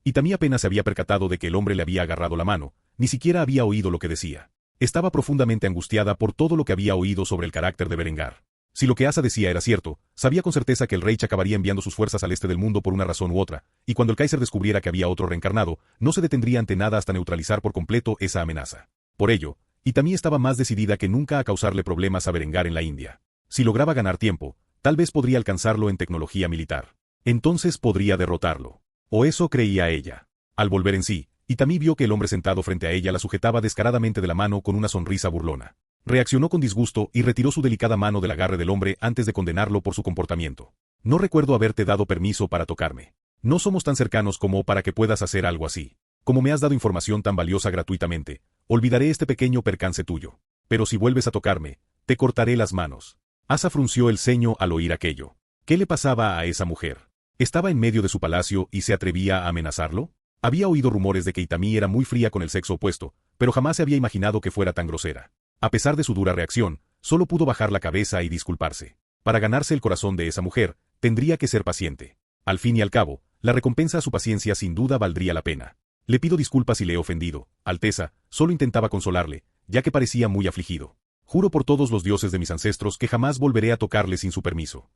S1: Itami apenas se había percatado de que el hombre le había agarrado la mano, ni siquiera había oído lo que decía. Estaba profundamente angustiada por todo lo que había oído sobre el carácter de Berengar. Si lo que Asa decía era cierto, sabía con certeza que el Reich acabaría enviando sus fuerzas al este del mundo por una razón u otra, y cuando el Kaiser descubriera que había otro reencarnado, no se detendría ante nada hasta neutralizar por completo esa amenaza. Por ello, Itami estaba más decidida que nunca a causarle problemas a Berengar en la India. Si lograba ganar tiempo, tal vez podría alcanzarlo en tecnología militar. Entonces podría derrotarlo. O eso creía ella. Al volver en sí, Itami vio que el hombre sentado frente a ella la sujetaba descaradamente de la mano con una sonrisa burlona. Reaccionó con disgusto y retiró su delicada mano del agarre del hombre antes de condenarlo por su comportamiento. No recuerdo haberte dado permiso para tocarme. No somos tan cercanos como para que puedas hacer algo así. Como me has dado información tan valiosa gratuitamente, olvidaré este pequeño percance tuyo. Pero si vuelves a tocarme, te cortaré las manos. Asa frunció el ceño al oír aquello. ¿Qué le pasaba a esa mujer? ¿Estaba en medio de su palacio y se atrevía a amenazarlo? Había oído rumores de que Itami era muy fría con el sexo opuesto, pero jamás se había imaginado que fuera tan grosera. A pesar de su dura reacción, solo pudo bajar la cabeza y disculparse. Para ganarse el corazón de esa mujer, tendría que ser paciente. Al fin y al cabo, la recompensa a su paciencia sin duda valdría la pena. Le pido disculpas si le he ofendido, Alteza, solo intentaba consolarle, ya que parecía muy afligido. Juro por todos los dioses de mis ancestros que jamás volveré a tocarle sin su permiso.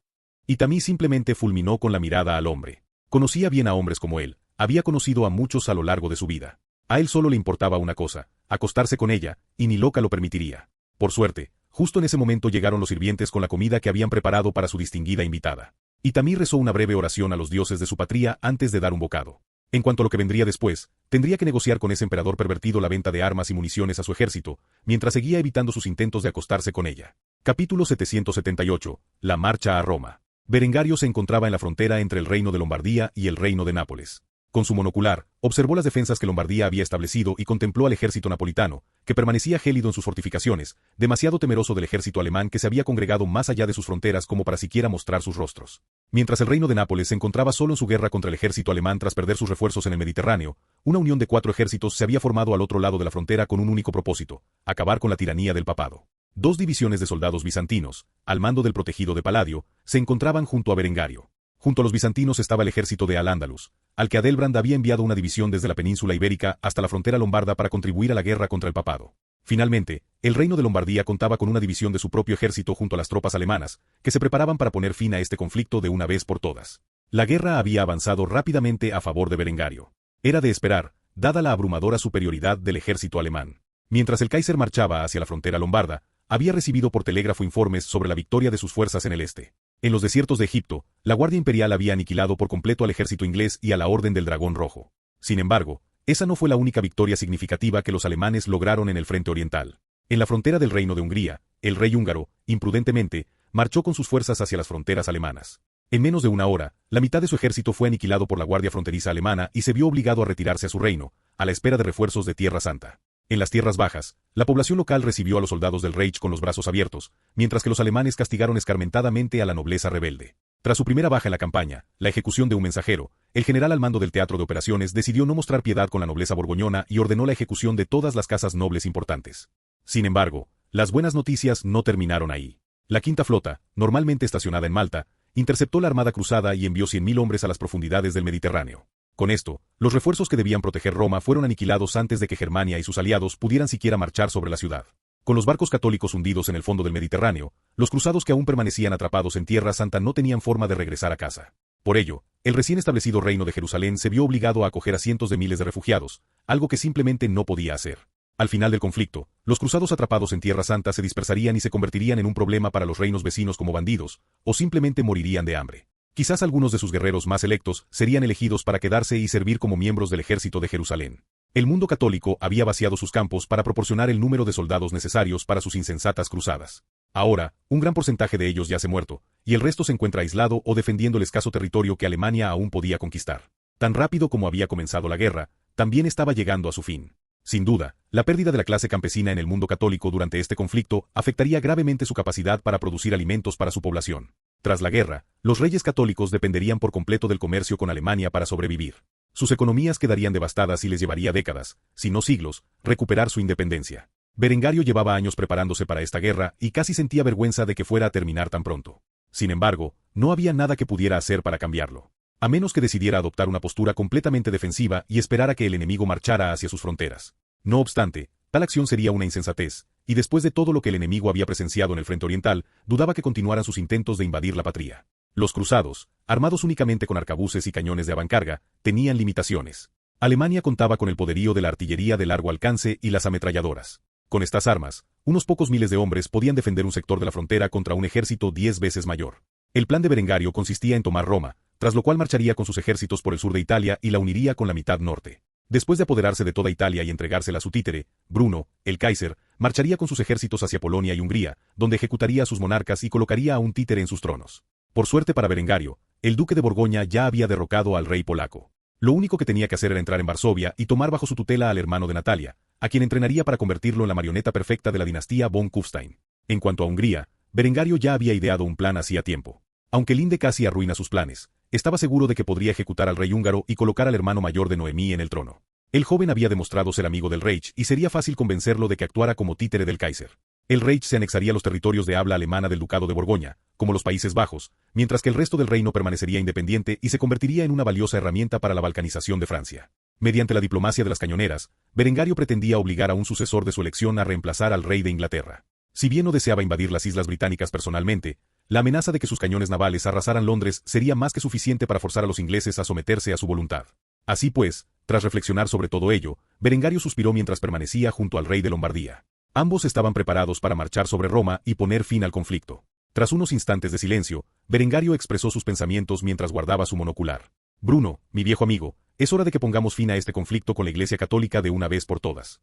S1: Itami simplemente fulminó con la mirada al hombre. Conocía bien a hombres como él, había conocido a muchos a lo largo de su vida. A él solo le importaba una cosa, acostarse con ella, y ni loca lo permitiría. Por suerte, justo en ese momento llegaron los sirvientes con la comida que habían preparado para su distinguida invitada. Itami rezó una breve oración a los dioses de su patria antes de dar un bocado. En cuanto a lo que vendría después, tendría que negociar con ese emperador pervertido la venta de armas y municiones a su ejército, mientras seguía evitando sus intentos de acostarse con ella. Capítulo 778. La marcha a Roma. Berengario se encontraba en la frontera entre el reino de Lombardía y el reino de Nápoles. Con su monocular, observó las defensas que Lombardía había establecido y contempló al ejército napolitano, que permanecía gélido en sus fortificaciones, demasiado temeroso del ejército alemán que se había congregado más allá de sus fronteras como para siquiera mostrar sus rostros. Mientras el reino de Nápoles se encontraba solo en su guerra contra el ejército alemán tras perder sus refuerzos en el Mediterráneo, una unión de 4 ejércitos se había formado al otro lado de la frontera con un único propósito: acabar con la tiranía del papado. 2 divisiones de soldados bizantinos, al mando del protegido de Paladio, se encontraban junto a Berengario. Junto a los bizantinos estaba el ejército de Al-Ándalus, al que Adelbrand había enviado una división desde la península ibérica hasta la frontera lombarda para contribuir a la guerra contra el papado. Finalmente, el reino de Lombardía contaba con una división de su propio ejército junto a las tropas alemanas, que se preparaban para poner fin a este conflicto de una vez por todas. La guerra había avanzado rápidamente a favor de Berengario. Era de esperar, dada la abrumadora superioridad del ejército alemán. Mientras el Kaiser marchaba hacia la frontera lombarda, había recibido por telégrafo informes sobre la victoria de sus fuerzas en el este. En los desiertos de Egipto, la Guardia Imperial había aniquilado por completo al ejército inglés y a la Orden del Dragón Rojo. Sin embargo, esa no fue la única victoria significativa que los alemanes lograron en el frente oriental. En la frontera del Reino de Hungría, el rey húngaro, imprudentemente, marchó con sus fuerzas hacia las fronteras alemanas. En menos de una hora, la mitad de su ejército fue aniquilado por la Guardia Fronteriza alemana y se vio obligado a retirarse a su reino, a la espera de refuerzos de Tierra Santa. En las tierras bajas, la población local recibió a los soldados del Reich con los brazos abiertos, mientras que los alemanes castigaron escarmentadamente a la nobleza rebelde. Tras su primera baja en la campaña, la ejecución de un mensajero, el general al mando del teatro de operaciones decidió no mostrar piedad con la nobleza borgoñona y ordenó la ejecución de todas las casas nobles importantes. Sin embargo, las buenas noticias no terminaron ahí. La Quinta Flota, normalmente estacionada en Malta, interceptó la armada cruzada y envió 100.000 hombres a las profundidades del Mediterráneo. Con esto, los refuerzos que debían proteger Roma fueron aniquilados antes de que Germania y sus aliados pudieran siquiera marchar sobre la ciudad. Con los barcos católicos hundidos en el fondo del Mediterráneo, los cruzados que aún permanecían atrapados en Tierra Santa no tenían forma de regresar a casa. Por ello, el recién establecido reino de Jerusalén se vio obligado a acoger a cientos de miles de refugiados, algo que simplemente no podía hacer. Al final del conflicto, los cruzados atrapados en Tierra Santa se dispersarían y se convertirían en un problema para los reinos vecinos como bandidos, o simplemente morirían de hambre. Quizás algunos de sus guerreros más electos serían elegidos para quedarse y servir como miembros del ejército de Jerusalén. El mundo católico había vaciado sus campos para proporcionar el número de soldados necesarios para sus insensatas cruzadas. Ahora, un gran porcentaje de ellos yace muerto, y el resto se encuentra aislado o defendiendo el escaso territorio que Alemania aún podía conquistar. Tan rápido como había comenzado la guerra, también estaba llegando a su fin. Sin duda, la pérdida de la clase campesina en el mundo católico durante este conflicto afectaría gravemente su capacidad para producir alimentos para su población. Tras la guerra, los reyes católicos dependerían por completo del comercio con Alemania para sobrevivir. Sus economías quedarían devastadas y les llevaría décadas, si no siglos, recuperar su independencia. Berengario llevaba años preparándose para esta guerra y casi sentía vergüenza de que fuera a terminar tan pronto. Sin embargo, no había nada que pudiera hacer para cambiarlo. A menos que decidiera adoptar una postura completamente defensiva y esperar a que el enemigo marchara hacia sus fronteras. No obstante, tal acción sería una insensatez, y después de todo lo que el enemigo había presenciado en el frente oriental, dudaba que continuaran sus intentos de invadir la patria. Los cruzados, armados únicamente con arcabuces y cañones de avancarga, tenían limitaciones. Alemania contaba con el poderío de la artillería de largo alcance y las ametralladoras. Con estas armas, unos pocos miles de hombres podían defender un sector de la frontera contra un ejército 10 veces mayor. El plan de Berengario consistía en tomar Roma, tras lo cual marcharía con sus ejércitos por el sur de Italia y la uniría con la mitad norte. Después de apoderarse de toda Italia y entregársela a su títere, Bruno, el Kaiser, marcharía con sus ejércitos hacia Polonia y Hungría, donde ejecutaría a sus monarcas y colocaría a un títere en sus tronos. Por suerte para Berengario, el duque de Borgoña ya había derrocado al rey polaco. Lo único que tenía que hacer era entrar en Varsovia y tomar bajo su tutela al hermano de Natalia, a quien entrenaría para convertirlo en la marioneta perfecta de la dinastía von Kufstein. En cuanto a Hungría, Berengario ya había ideado un plan hacía tiempo. Aunque Linde casi arruina sus planes, estaba seguro de que podría ejecutar al rey húngaro y colocar al hermano mayor de Noemí en el trono. El joven había demostrado ser amigo del Reich y sería fácil convencerlo de que actuara como títere del Kaiser. El Reich se anexaría los territorios de habla alemana del Ducado de Borgoña, como los Países Bajos, mientras que el resto del reino permanecería independiente y se convertiría en una valiosa herramienta para la balcanización de Francia. Mediante la diplomacia de las cañoneras, Berengario pretendía obligar a un sucesor de su elección a reemplazar al rey de Inglaterra. Si bien no deseaba invadir las islas británicas personalmente, la amenaza de que sus cañones navales arrasaran Londres sería más que suficiente para forzar a los ingleses a someterse a su voluntad. Así pues, tras reflexionar sobre todo ello, Berengario suspiró mientras permanecía junto al rey de Lombardía. Ambos estaban preparados para marchar sobre Roma y poner fin al conflicto. Tras unos instantes de silencio, Berengario expresó sus pensamientos mientras guardaba su monocular. Bruno, mi viejo amigo, es hora de que pongamos fin a este conflicto con la Iglesia Católica de una vez por todas.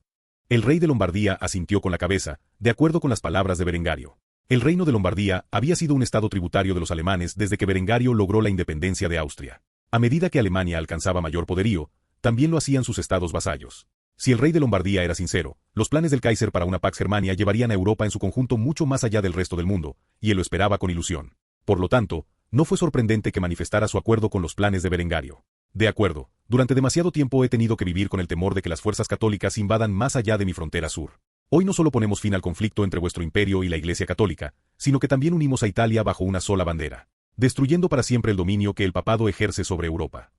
S1: El rey de Lombardía asintió con la cabeza, de acuerdo con las palabras de Berengario. El reino de Lombardía había sido un estado tributario de los alemanes desde que Berengario logró la independencia de Austria. A medida que Alemania alcanzaba mayor poderío, también lo hacían sus estados vasallos. Si el rey de Lombardía era sincero, los planes del Kaiser para una Pax Germania llevarían a Europa en su conjunto mucho más allá del resto del mundo, y él lo esperaba con ilusión. Por lo tanto, no fue sorprendente que manifestara su acuerdo con los planes de Berengario. De acuerdo, durante demasiado tiempo he tenido que vivir con el temor de que las fuerzas católicas invadan más allá de mi frontera sur. Hoy no solo ponemos fin al conflicto entre vuestro imperio y la Iglesia Católica, sino que también unimos a Italia bajo una sola bandera, destruyendo para siempre el dominio que el papado ejerce sobre Europa.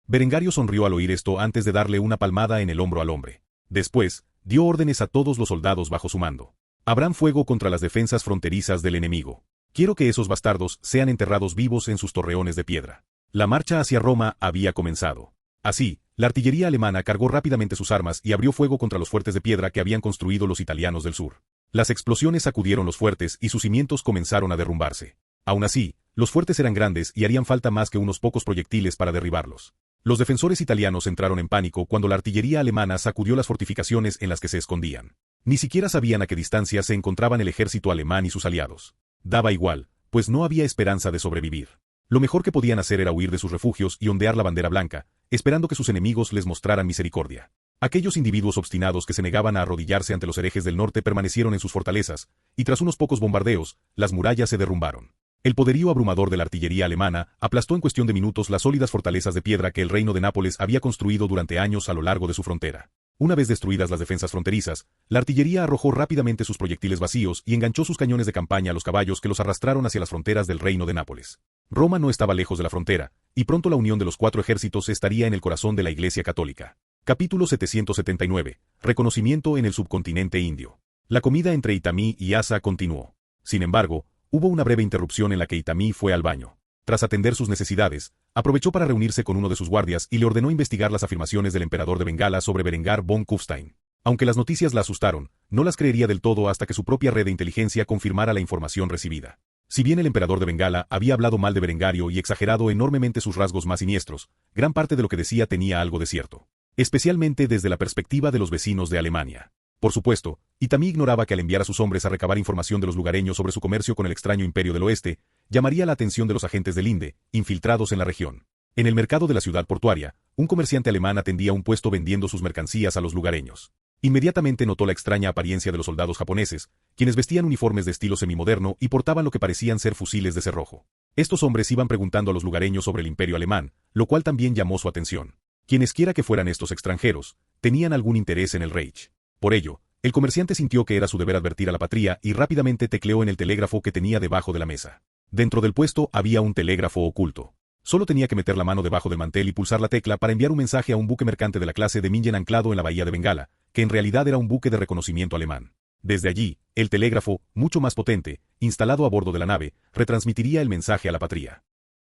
S1: Berengario sonrió al oír esto antes de darle una palmada en el hombro al hombre. Después, dio órdenes a todos los soldados bajo su mando. Abran fuego contra las defensas fronterizas del enemigo. Quiero que esos bastardos sean enterrados vivos en sus torreones de piedra. La marcha hacia Roma había comenzado. Así, la artillería alemana cargó rápidamente sus armas y abrió fuego contra los fuertes de piedra que habían construido los italianos del sur. Las explosiones sacudieron los fuertes y sus cimientos comenzaron a derrumbarse. Aún así, los fuertes eran grandes y harían falta más que unos pocos proyectiles para derribarlos. Los defensores italianos entraron en pánico cuando la artillería alemana sacudió las fortificaciones en las que se escondían. Ni siquiera sabían a qué distancia se encontraban el ejército alemán y sus aliados. Daba igual, pues no había esperanza de sobrevivir. Lo mejor que podían hacer era huir de sus refugios y ondear la bandera blanca, esperando que sus enemigos les mostraran misericordia. Aquellos individuos obstinados que se negaban a arrodillarse ante los herejes del norte permanecieron en sus fortalezas, y tras unos pocos bombardeos, las murallas se derrumbaron. El poderío abrumador de la artillería alemana aplastó en cuestión de minutos las sólidas fortalezas de piedra que el reino de Nápoles había construido durante años a lo largo de su frontera. Una vez destruidas las defensas fronterizas, la artillería arrojó rápidamente sus proyectiles vacíos y enganchó sus cañones de campaña a los caballos que los arrastraron hacia las fronteras del reino de Nápoles. Roma no estaba lejos de la frontera, y pronto la unión de los cuatro ejércitos estaría en el corazón de la Iglesia Católica. Capítulo 779. Reconocimiento en el subcontinente indio. La comida entre Itamí y Asa continuó. Sin embargo, hubo una breve interrupción en la que Itamí fue al baño. Tras atender sus necesidades, aprovechó para reunirse con uno de sus guardias y le ordenó investigar las afirmaciones del emperador de Bengala sobre Berengar von Kufstein. Aunque las noticias la asustaron, no las creería del todo hasta que su propia red de inteligencia confirmara la información recibida. Si bien el emperador de Bengala había hablado mal de Berengario y exagerado enormemente sus rasgos más siniestros, gran parte de lo que decía tenía algo de cierto. Especialmente desde la perspectiva de los vecinos de Alemania. Por supuesto, Itamí ignoraba que al enviar a sus hombres a recabar información de los lugareños sobre su comercio con el extraño imperio del oeste, llamaría la atención de los agentes de Linde, infiltrados en la región. En el mercado de la ciudad portuaria, un comerciante alemán atendía un puesto vendiendo sus mercancías a los lugareños. Inmediatamente notó la extraña apariencia de los soldados japoneses, quienes vestían uniformes de estilo semimoderno y portaban lo que parecían ser fusiles de cerrojo. Estos hombres iban preguntando a los lugareños sobre el imperio alemán, lo cual también llamó su atención. Quienesquiera que fueran estos extranjeros, tenían algún interés en el Reich. Por ello, el comerciante sintió que era su deber advertir a la patria y rápidamente tecleó en el telégrafo que tenía debajo de la mesa. Dentro del puesto había un telégrafo oculto. Solo tenía que meter la mano debajo del mantel y pulsar la tecla para enviar un mensaje a un buque mercante de la clase de Minden anclado en la bahía de Bengala, que en realidad era un buque de reconocimiento alemán. Desde allí, el telégrafo, mucho más potente, instalado a bordo de la nave, retransmitiría el mensaje a la patria.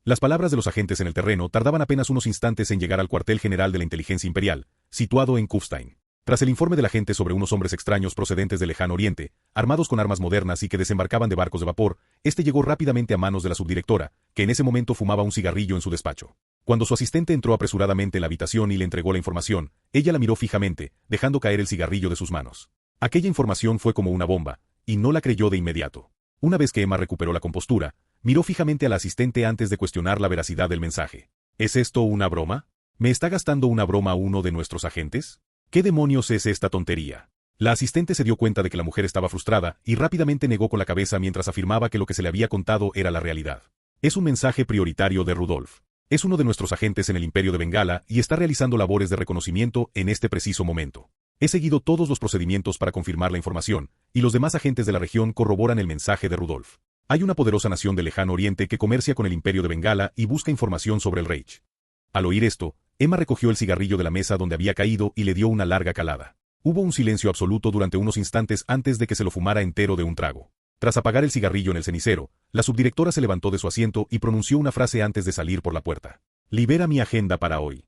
S1: Las palabras de los agentes en el terreno tardaban apenas unos instantes en llegar al cuartel general de la inteligencia imperial, situado en Kufstein. Tras el informe de la gente sobre unos hombres extraños procedentes del lejano oriente, armados con armas modernas y que desembarcaban de barcos de vapor, este llegó rápidamente a manos de la subdirectora, que en ese momento fumaba un cigarrillo en su despacho. Cuando su asistente entró apresuradamente en la habitación y le entregó la información, ella la miró fijamente, dejando caer el cigarrillo de sus manos. Aquella información fue como una bomba, y no la creyó de inmediato. Una vez que Emma recuperó la compostura, miró fijamente a la asistente antes de cuestionar la veracidad del mensaje. ¿Es esto una broma? ¿Me está gastando una broma uno de nuestros agentes? ¿Qué demonios es esta tontería? La asistente se dio cuenta de que la mujer estaba frustrada y rápidamente negó con la cabeza mientras afirmaba que lo que se le había contado era la realidad. Es un mensaje prioritario de Rudolf. Es uno de nuestros agentes en el imperio de Bengala y está realizando labores de reconocimiento en este preciso momento. He seguido todos los procedimientos para confirmar la información, y los demás agentes de la región corroboran el mensaje de Rudolf. Hay una poderosa nación del lejano oriente que comercia con el imperio de Bengala y busca información sobre el Reich. Al oír esto, Emma recogió el cigarrillo de la mesa donde había caído y le dio una larga calada. Hubo un silencio absoluto durante unos instantes antes de que se lo fumara entero de un trago. Tras apagar el cigarrillo en el cenicero, la subdirectora se levantó de su asiento y pronunció una frase antes de salir por la puerta. Libera mi agenda para hoy.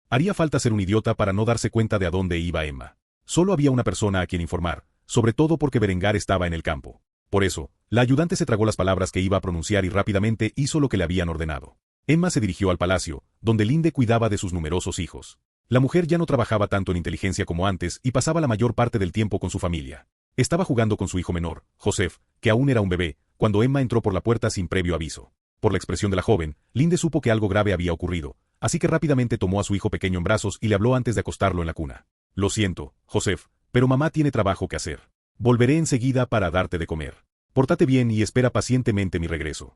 S1: Haría falta ser un idiota para no darse cuenta de a dónde iba Emma. Solo había una persona a quien informar, sobre todo porque Berengar estaba en el campo. Por eso, la ayudante se tragó las palabras que iba a pronunciar y rápidamente hizo lo que le habían ordenado. Emma se dirigió al palacio, donde Linde cuidaba de sus numerosos hijos. La mujer ya no trabajaba tanto en inteligencia como antes y pasaba la mayor parte del tiempo con su familia. Estaba jugando con su hijo menor, Joseph, que aún era un bebé, cuando Emma entró por la puerta sin previo aviso. Por la expresión de la joven, Linde supo que algo grave había ocurrido, así que rápidamente tomó a su hijo pequeño en brazos y le habló antes de acostarlo en la cuna. Lo siento, Joseph, pero mamá tiene trabajo que hacer. Volveré enseguida para darte de comer. Pórtate bien y espera pacientemente mi regreso.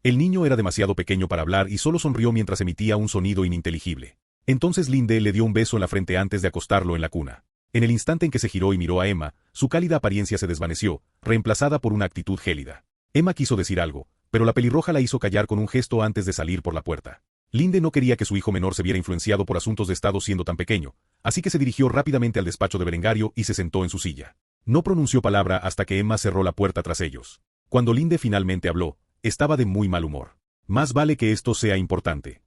S1: El niño era demasiado pequeño para hablar y solo sonrió mientras emitía un sonido ininteligible. Entonces Linde le dio un beso en la frente antes de acostarlo en la cuna. En el instante en que se giró y miró a Emma, su cálida apariencia se desvaneció, reemplazada por una actitud gélida. Emma quiso decir algo, pero la pelirroja la hizo callar con un gesto antes de salir por la puerta. Linde no quería que su hijo menor se viera influenciado por asuntos de estado siendo tan pequeño, así que se dirigió rápidamente al despacho de Berengario y se sentó en su silla. No pronunció palabra hasta que Emma cerró la puerta tras ellos. Cuando Linde finalmente habló, estaba de muy mal humor. Más vale que esto sea importante.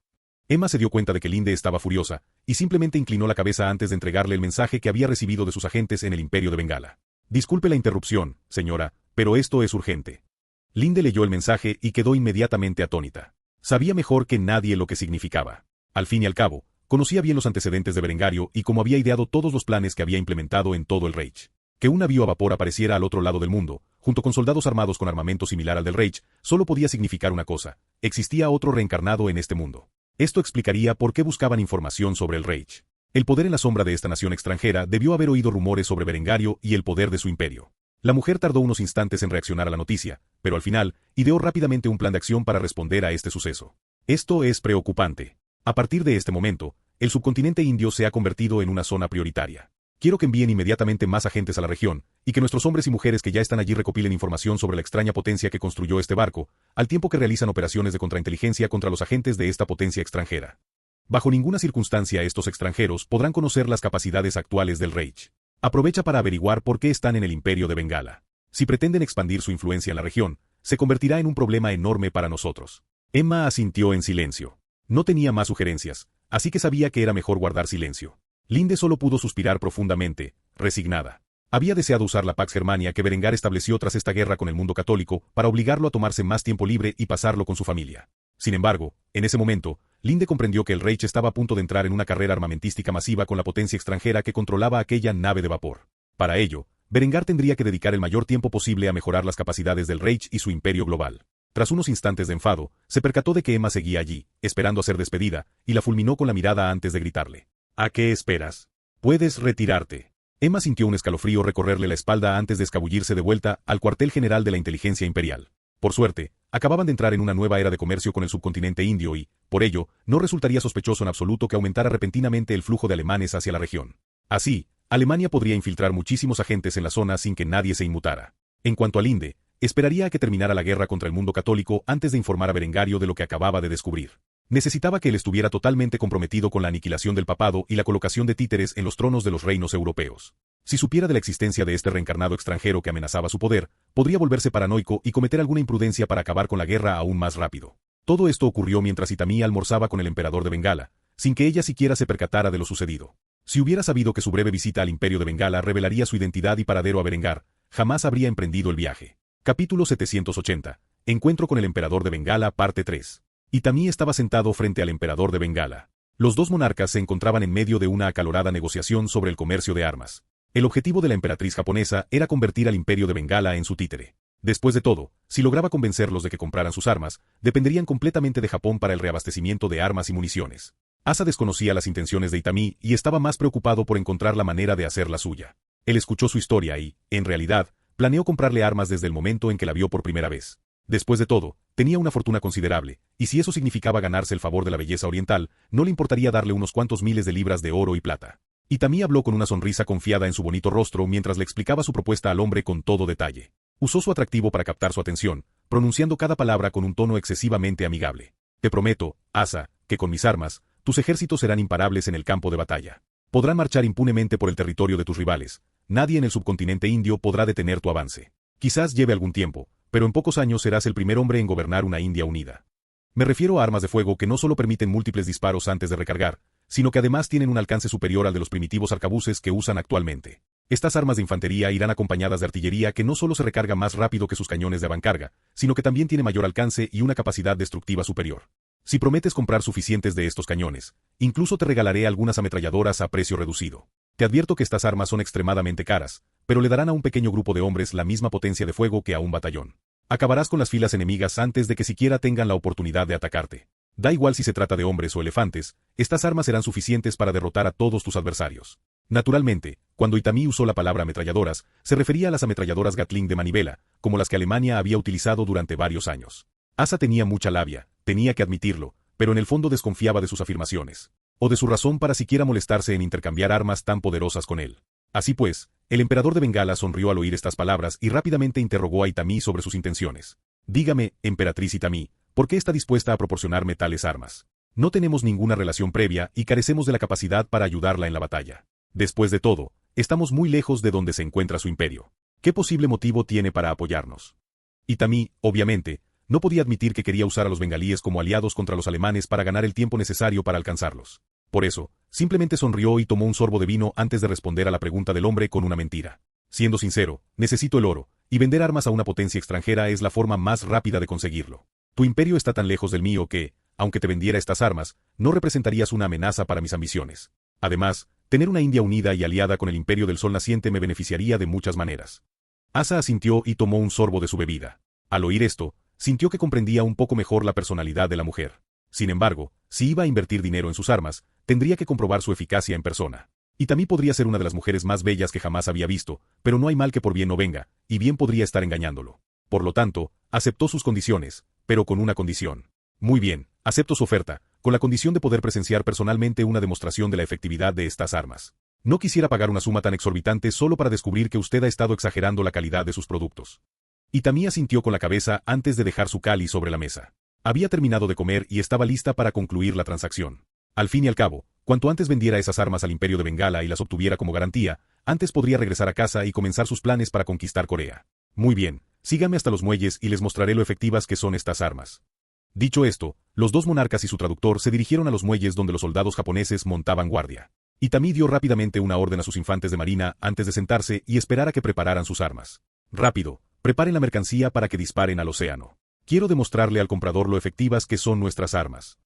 S1: Emma se dio cuenta de que Linde estaba furiosa, y simplemente inclinó la cabeza antes de entregarle el mensaje que había recibido de sus agentes en el imperio de Bengala. Disculpe la interrupción, señora, pero esto es urgente. Linde leyó el mensaje y quedó inmediatamente atónita. Sabía mejor que nadie lo que significaba. Al fin y al cabo, conocía bien los antecedentes de Berengario y cómo había ideado todos los planes que había implementado en todo el Reich. Que un navío a vapor apareciera al otro lado del mundo, junto con soldados armados con armamento similar al del Reich, solo podía significar una cosa: existía otro reencarnado en este mundo. Esto explicaría por qué buscaban información sobre el Reich. El poder en la sombra de esta nación extranjera debió haber oído rumores sobre Berengario y el poder de su imperio. La mujer tardó unos instantes en reaccionar a la noticia, pero al final, ideó rápidamente un plan de acción para responder a este suceso. Esto es preocupante. A partir de este momento, el subcontinente indio se ha convertido en una zona prioritaria. Quiero que envíen inmediatamente más agentes a la región, y que nuestros hombres y mujeres que ya están allí recopilen información sobre la extraña potencia que construyó este barco, al tiempo que realizan operaciones de contrainteligencia contra los agentes de esta potencia extranjera. Bajo ninguna circunstancia estos extranjeros podrán conocer las capacidades actuales del Reich. Aprovecha para averiguar por qué están en el Imperio de Bengala. Si pretenden expandir su influencia en la región, se convertirá en un problema enorme para nosotros. Emma asintió en silencio. No tenía más sugerencias, así que sabía que era mejor guardar silencio. Linde solo pudo suspirar profundamente, resignada. Había deseado usar la Pax Germania que Berengar estableció tras esta guerra con el mundo católico para obligarlo a tomarse más tiempo libre y pasarlo con su familia. Sin embargo, en ese momento, Linde comprendió que el Reich estaba a punto de entrar en una carrera armamentística masiva con la potencia extranjera que controlaba aquella nave de vapor. Para ello, Berengar tendría que dedicar el mayor tiempo posible a mejorar las capacidades del Reich y su imperio global. Tras unos instantes de enfado, se percató de que Emma seguía allí, esperando a ser despedida, y la fulminó con la mirada antes de gritarle: ¿A qué esperas? Puedes retirarte. Emma sintió un escalofrío recorrerle la espalda antes de escabullirse de vuelta al cuartel general de la inteligencia imperial. Por suerte, acababan de entrar en una nueva era de comercio con el subcontinente indio y, por ello, no resultaría sospechoso en absoluto que aumentara repentinamente el flujo de alemanes hacia la región. Así, Alemania podría infiltrar muchísimos agentes en la zona sin que nadie se inmutara. En cuanto a Linde, esperaría a que terminara la guerra contra el mundo católico antes de informar a Berengario de lo que acababa de descubrir. Necesitaba que él estuviera totalmente comprometido con la aniquilación del papado y la colocación de títeres en los tronos de los reinos europeos. Si supiera de la existencia de este reencarnado extranjero que amenazaba su poder, podría volverse paranoico y cometer alguna imprudencia para acabar con la guerra aún más rápido. Todo esto ocurrió mientras Itami almorzaba con el emperador de Bengala, sin que ella siquiera se percatara de lo sucedido. Si hubiera sabido que su breve visita al imperio de Bengala revelaría su identidad y paradero a Berengar, jamás habría emprendido el viaje. Capítulo 780. Encuentro con el emperador de Bengala, parte 3. Itami estaba sentado frente al emperador de Bengala. Los dos monarcas se encontraban en medio de una acalorada negociación sobre el comercio de armas. El objetivo de la emperatriz japonesa era convertir al imperio de Bengala en su títere. Después de todo, si lograba convencerlos de que compraran sus armas, dependerían completamente de Japón para el reabastecimiento de armas y municiones. Asa desconocía las intenciones de Itami y estaba más preocupado por encontrar la manera de hacer la suya. Él escuchó su historia y, en realidad, planeó comprarle armas desde el momento en que la vio por primera vez. Después de todo, tenía una fortuna considerable, y si eso significaba ganarse el favor de la belleza oriental, no le importaría darle unos cuantos miles de libras de oro y plata. Itami habló con una sonrisa confiada en su bonito rostro mientras le explicaba su propuesta al hombre con todo detalle. Usó su atractivo para captar su atención, pronunciando cada palabra con un tono excesivamente amigable. Te prometo, Asa, que con mis armas, tus ejércitos serán imparables en el campo de batalla. Podrán marchar impunemente por el territorio de tus rivales. Nadie en el subcontinente indio podrá detener tu avance. Quizás lleve algún tiempo, pero en pocos años serás el primer hombre en gobernar una India unida. Me refiero a armas de fuego que no solo permiten múltiples disparos antes de recargar, sino que además tienen un alcance superior al de los primitivos arcabuces que usan actualmente. Estas armas de infantería irán acompañadas de artillería que no solo se recarga más rápido que sus cañones de avancarga, sino que también tiene mayor alcance y una capacidad destructiva superior. Si prometes comprar suficientes de estos cañones, incluso te regalaré algunas ametralladoras a precio reducido. Te advierto que estas armas son extremadamente caras, pero le darán a un pequeño grupo de hombres la misma potencia de fuego que a un batallón. Acabarás con las filas enemigas antes de que siquiera tengan la oportunidad de atacarte. Da igual si se trata de hombres o elefantes, estas armas serán suficientes para derrotar a todos tus adversarios. Naturalmente, cuando Itami usó la palabra ametralladoras, se refería a las ametralladoras Gatling de manivela, como las que Alemania había utilizado durante varios años. Asa tenía mucha labia, tenía que admitirlo, pero en el fondo desconfiaba de sus afirmaciones, o de su razón para siquiera molestarse en intercambiar armas tan poderosas con él. Así pues, el emperador de Bengala sonrió al oír estas palabras y rápidamente interrogó a Itami sobre sus intenciones. Dígame, emperatriz Itami, ¿por qué está dispuesta a proporcionarme tales armas? No tenemos ninguna relación previa y carecemos de la capacidad para ayudarla en la batalla. Después de todo, estamos muy lejos de donde se encuentra su imperio. ¿Qué posible motivo tiene para apoyarnos? Itami, obviamente, no podía admitir que quería usar a los bengalíes como aliados contra los alemanes para ganar el tiempo necesario para alcanzarlos. Por eso, simplemente sonrió y tomó un sorbo de vino antes de responder a la pregunta del hombre con una mentira. Siendo sincero, necesito el oro, y vender armas a una potencia extranjera es la forma más rápida de conseguirlo. Tu imperio está tan lejos del mío que, aunque te vendiera estas armas, no representarías una amenaza para mis ambiciones. Además, tener una India unida y aliada con el imperio del sol naciente me beneficiaría de muchas maneras. Asa asintió y tomó un sorbo de su bebida. Al oír esto, sintió que comprendía un poco mejor la personalidad de la mujer. Sin embargo, si iba a invertir dinero en sus armas, tendría que comprobar su eficacia en persona. Y también podría ser una de las mujeres más bellas que jamás había visto, pero no hay mal que por bien no venga, y bien podría estar engañándolo. Por lo tanto, aceptó sus condiciones, pero con una condición. Muy bien, acepto su oferta, con la condición de poder presenciar personalmente una demostración de la efectividad de estas armas. No quisiera pagar una suma tan exorbitante solo para descubrir que usted ha estado exagerando la calidad de sus productos. Itami asintió con la cabeza antes de dejar su cáliz sobre la mesa. Había terminado de comer y estaba lista para concluir la transacción. Al fin y al cabo, cuanto antes vendiera esas armas al Imperio de Bengala y las obtuviera como garantía, antes podría regresar a casa y comenzar sus planes para conquistar Corea. Muy bien, síganme hasta los muelles y les mostraré lo efectivas que son estas armas. Dicho esto, los dos monarcas y su traductor se dirigieron a los muelles donde los soldados japoneses montaban guardia. Itami dio rápidamente una orden a sus infantes de marina antes de sentarse y esperar a que prepararan sus armas. Rápido, preparen la mercancía para que disparen al océano. Quiero demostrarle al comprador lo efectivas que son nuestras armas.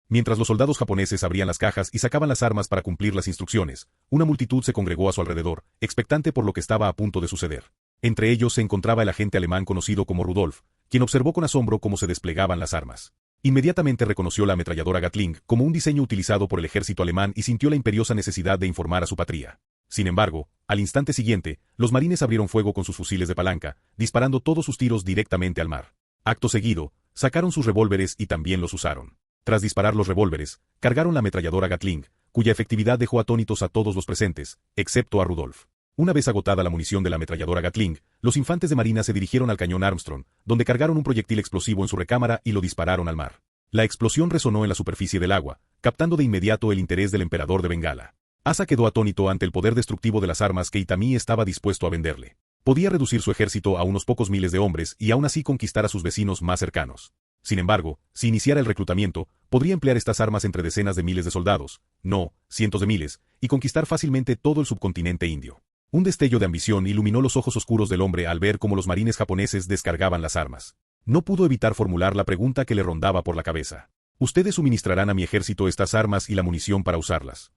S1: Mientras los soldados japoneses abrían las cajas y sacaban las armas para cumplir las instrucciones, una multitud se congregó a su alrededor, expectante por lo que estaba a punto de suceder. Entre ellos se encontraba el agente alemán conocido como Rudolf, quien observó con asombro cómo se desplegaban las armas. Inmediatamente reconoció la ametralladora Gatling como un diseño utilizado por el ejército alemán y sintió la imperiosa necesidad de informar a su patria. Sin embargo, al instante siguiente, los marines abrieron fuego con sus fusiles de palanca, disparando todos sus tiros directamente al mar. Acto seguido, sacaron sus revólveres y también los usaron. Tras disparar los revólveres, cargaron la ametralladora Gatling, cuya efectividad dejó atónitos a todos los presentes, excepto a Rudolf. Una vez agotada la munición de la ametralladora Gatling, los infantes de marina se dirigieron al cañón Armstrong, donde cargaron un proyectil explosivo en su recámara y lo dispararon al mar. La explosión resonó en la superficie del agua, captando de inmediato el interés del emperador de Bengala. Asa quedó atónito ante el poder destructivo de las armas que Itami estaba dispuesto a venderle. Podía reducir su ejército a unos pocos miles de hombres y aún así conquistar a sus vecinos más cercanos. Sin embargo, si iniciara el reclutamiento, podría emplear estas armas entre decenas de miles de soldados, no, cientos de miles, y conquistar fácilmente todo el subcontinente indio. Un destello de ambición iluminó los ojos oscuros del hombre al ver cómo los marines japoneses descargaban las armas. No pudo evitar formular la pregunta que le rondaba por la cabeza. ¿Ustedes suministrarán a mi ejército estas armas y la munición para usarlas?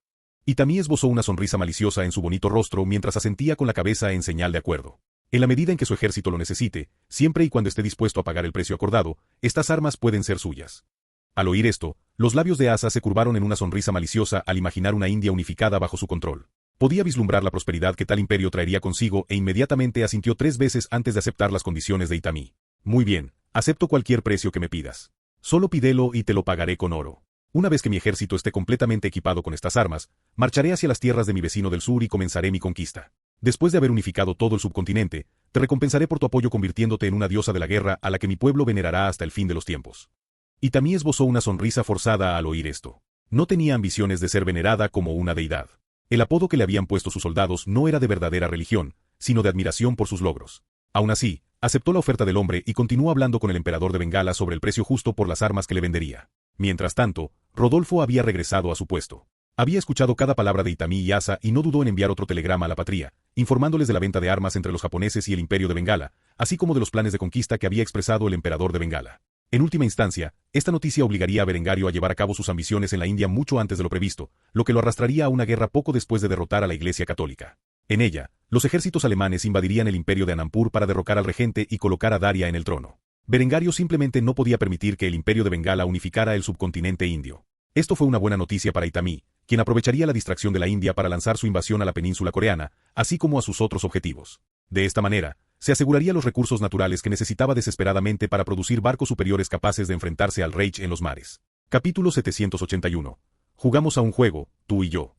S1: Itami esbozó una sonrisa maliciosa en su bonito rostro mientras asentía con la cabeza en señal de acuerdo. En la medida en que su ejército lo necesite, siempre y cuando esté dispuesto a pagar el precio acordado, estas armas pueden ser suyas. Al oír esto, los labios de Asa se curvaron en una sonrisa maliciosa al imaginar una India unificada bajo su control. Podía vislumbrar la prosperidad que tal imperio traería consigo e inmediatamente asintió 3 veces antes de aceptar las condiciones de Itami. Muy bien, acepto cualquier precio que me pidas. Solo pídelo y te lo pagaré con oro. Una vez que mi ejército esté completamente equipado con estas armas, marcharé hacia las tierras de mi vecino del sur y comenzaré mi conquista. Después de haber unificado todo el subcontinente, te recompensaré por tu apoyo convirtiéndote en una diosa de la guerra a la que mi pueblo venerará hasta el fin de los tiempos. Itami esbozó una sonrisa forzada al oír esto. No tenía ambiciones de ser venerada como una deidad. El apodo que le habían puesto sus soldados no era de verdadera religión, sino de admiración por sus logros. Aún así, aceptó la oferta del hombre y continuó hablando con el emperador de Bengala sobre el precio justo por las armas que le vendería. Mientras tanto, Rodolfo había regresado a su puesto. Había escuchado cada palabra de Itami y Asa y no dudó en enviar otro telegrama a la patria, informándoles de la venta de armas entre los japoneses y el imperio de Bengala, así como de los planes de conquista que había expresado el emperador de Bengala. En última instancia, esta noticia obligaría a Berengario a llevar a cabo sus ambiciones en la India mucho antes de lo previsto, lo que lo arrastraría a una guerra poco después de derrotar a la Iglesia Católica. En ella, los ejércitos alemanes invadirían el imperio de Anampur para derrocar al regente y colocar a Daria en el trono. Berengario simplemente no podía permitir que el imperio de Bengala unificara el subcontinente indio. Esto fue una buena noticia para Itami, quien aprovecharía la distracción de la India para lanzar su invasión a la península coreana, así como a sus otros objetivos. De esta manera, se aseguraría los recursos naturales que necesitaba desesperadamente para producir barcos superiores capaces de enfrentarse al Reich en los mares. Capítulo 781. Jugamos a un juego, tú y yo.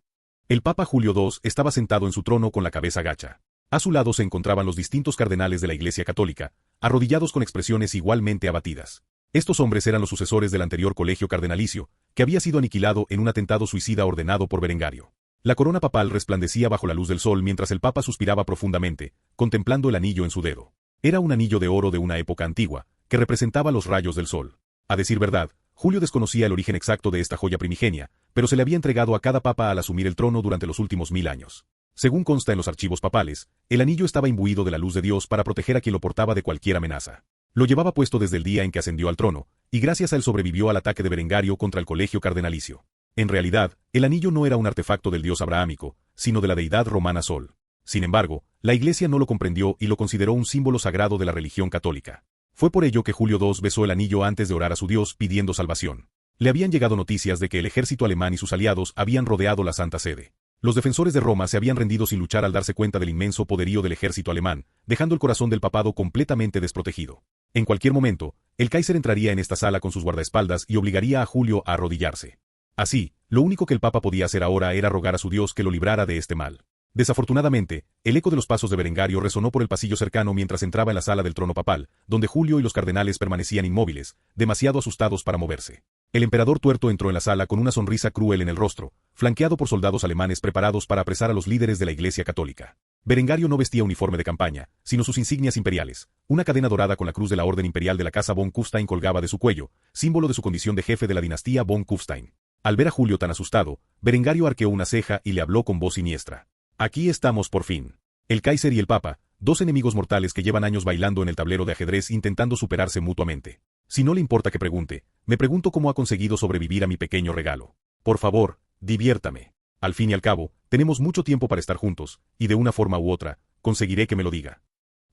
S1: El Papa Julio II estaba sentado en su trono con la cabeza gacha. A su lado se encontraban los distintos cardenales de la Iglesia Católica, arrodillados con expresiones igualmente abatidas. Estos hombres eran los sucesores del anterior colegio cardenalicio, que había sido aniquilado en un atentado suicida ordenado por Berengario. La corona papal resplandecía bajo la luz del sol mientras el Papa suspiraba profundamente, contemplando el anillo en su dedo. Era un anillo de oro de una época antigua, que representaba los rayos del sol. A decir verdad, Julio desconocía el origen exacto de esta joya primigenia, pero se le había entregado a cada papa al asumir el trono durante los últimos 1000 años. Según consta en los archivos papales, el anillo estaba imbuido de la luz de Dios para proteger a quien lo portaba de cualquier amenaza. Lo llevaba puesto desde el día en que ascendió al trono, y gracias a él sobrevivió al ataque de Berengario contra el colegio cardenalicio. En realidad, el anillo no era un artefacto del dios abrahámico, sino de la deidad romana Sol. Sin embargo, la Iglesia no lo comprendió y lo consideró un símbolo sagrado de la religión católica. Fue por ello que Julio II besó el anillo antes de orar a su Dios pidiendo salvación. Le habían llegado noticias de que el ejército alemán y sus aliados habían rodeado la Santa Sede. Los defensores de Roma se habían rendido sin luchar al darse cuenta del inmenso poderío del ejército alemán, dejando el corazón del papado completamente desprotegido. En cualquier momento, el Kaiser entraría en esta sala con sus guardaespaldas y obligaría a Julio a arrodillarse. Así, lo único que el Papa podía hacer ahora era rogar a su Dios que lo librara de este mal. Desafortunadamente, el eco de los pasos de Berengario resonó por el pasillo cercano mientras entraba en la sala del trono papal, donde Julio y los cardenales permanecían inmóviles, demasiado asustados para moverse. El emperador tuerto entró en la sala con una sonrisa cruel en el rostro, flanqueado por soldados alemanes preparados para apresar a los líderes de la Iglesia católica. Berengario no vestía uniforme de campaña, sino sus insignias imperiales. Una cadena dorada con la cruz de la Orden Imperial de la Casa von Kufstein colgaba de su cuello, símbolo de su condición de jefe de la dinastía von Kufstein. Al ver a Julio tan asustado, Berengario arqueó una ceja y le habló con voz siniestra. Aquí estamos por fin. El Kaiser y el Papa, dos enemigos mortales que llevan años bailando en el tablero de ajedrez intentando superarse mutuamente. Si no le importa que pregunte, me pregunto cómo ha conseguido sobrevivir a mi pequeño regalo. Por favor, diviértame. Al fin y al cabo, tenemos mucho tiempo para estar juntos, y de una forma u otra, conseguiré que me lo diga.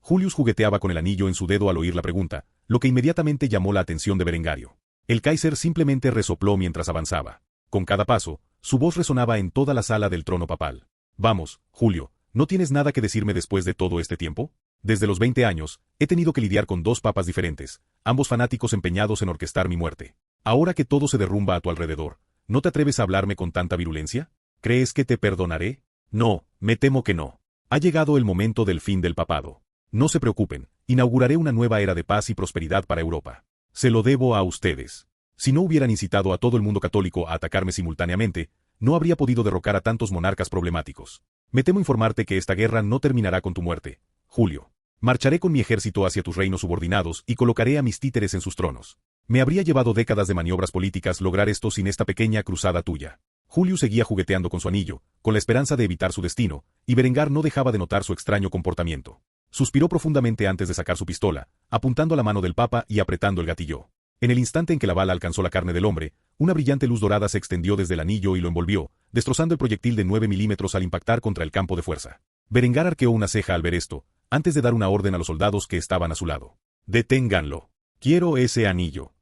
S1: Julius jugueteaba con el anillo en su dedo al oír la pregunta, lo que inmediatamente llamó la atención de Berengario. El Kaiser simplemente resopló mientras avanzaba. Con cada paso, su voz resonaba en toda la sala del trono papal. Vamos, Julio, ¿no tienes nada que decirme después de todo este tiempo? Desde los 20 años, he tenido que lidiar con dos papas diferentes, ambos fanáticos empeñados en orquestar mi muerte. Ahora que todo se derrumba a tu alrededor, ¿no te atreves a hablarme con tanta virulencia? ¿Crees que te perdonaré? No, me temo que no. Ha llegado el momento del fin del papado. No se preocupen, inauguraré una nueva era de paz y prosperidad para Europa. Se lo debo a ustedes. Si no hubieran incitado a todo el mundo católico a atacarme simultáneamente, no habría podido derrocar a tantos monarcas problemáticos. Me temo informarte que esta guerra no terminará con tu muerte, Julio. Marcharé con mi ejército hacia tus reinos subordinados y colocaré a mis títeres en sus tronos. Me habría llevado décadas de maniobras políticas lograr esto sin esta pequeña cruzada tuya. Julio seguía jugueteando con su anillo, con la esperanza de evitar su destino, y Berengar no dejaba de notar su extraño comportamiento. Suspiró profundamente antes de sacar su pistola, apuntando a la mano del Papa y apretando el gatillo. En el instante en que la bala alcanzó la carne del hombre, una brillante luz dorada se extendió desde el anillo y lo envolvió, destrozando el proyectil de 9 milímetros al impactar contra el campo de fuerza. Berengar arqueó una ceja al ver esto, antes de dar una orden a los soldados que estaban a su lado. «Deténganlo. Quiero ese anillo».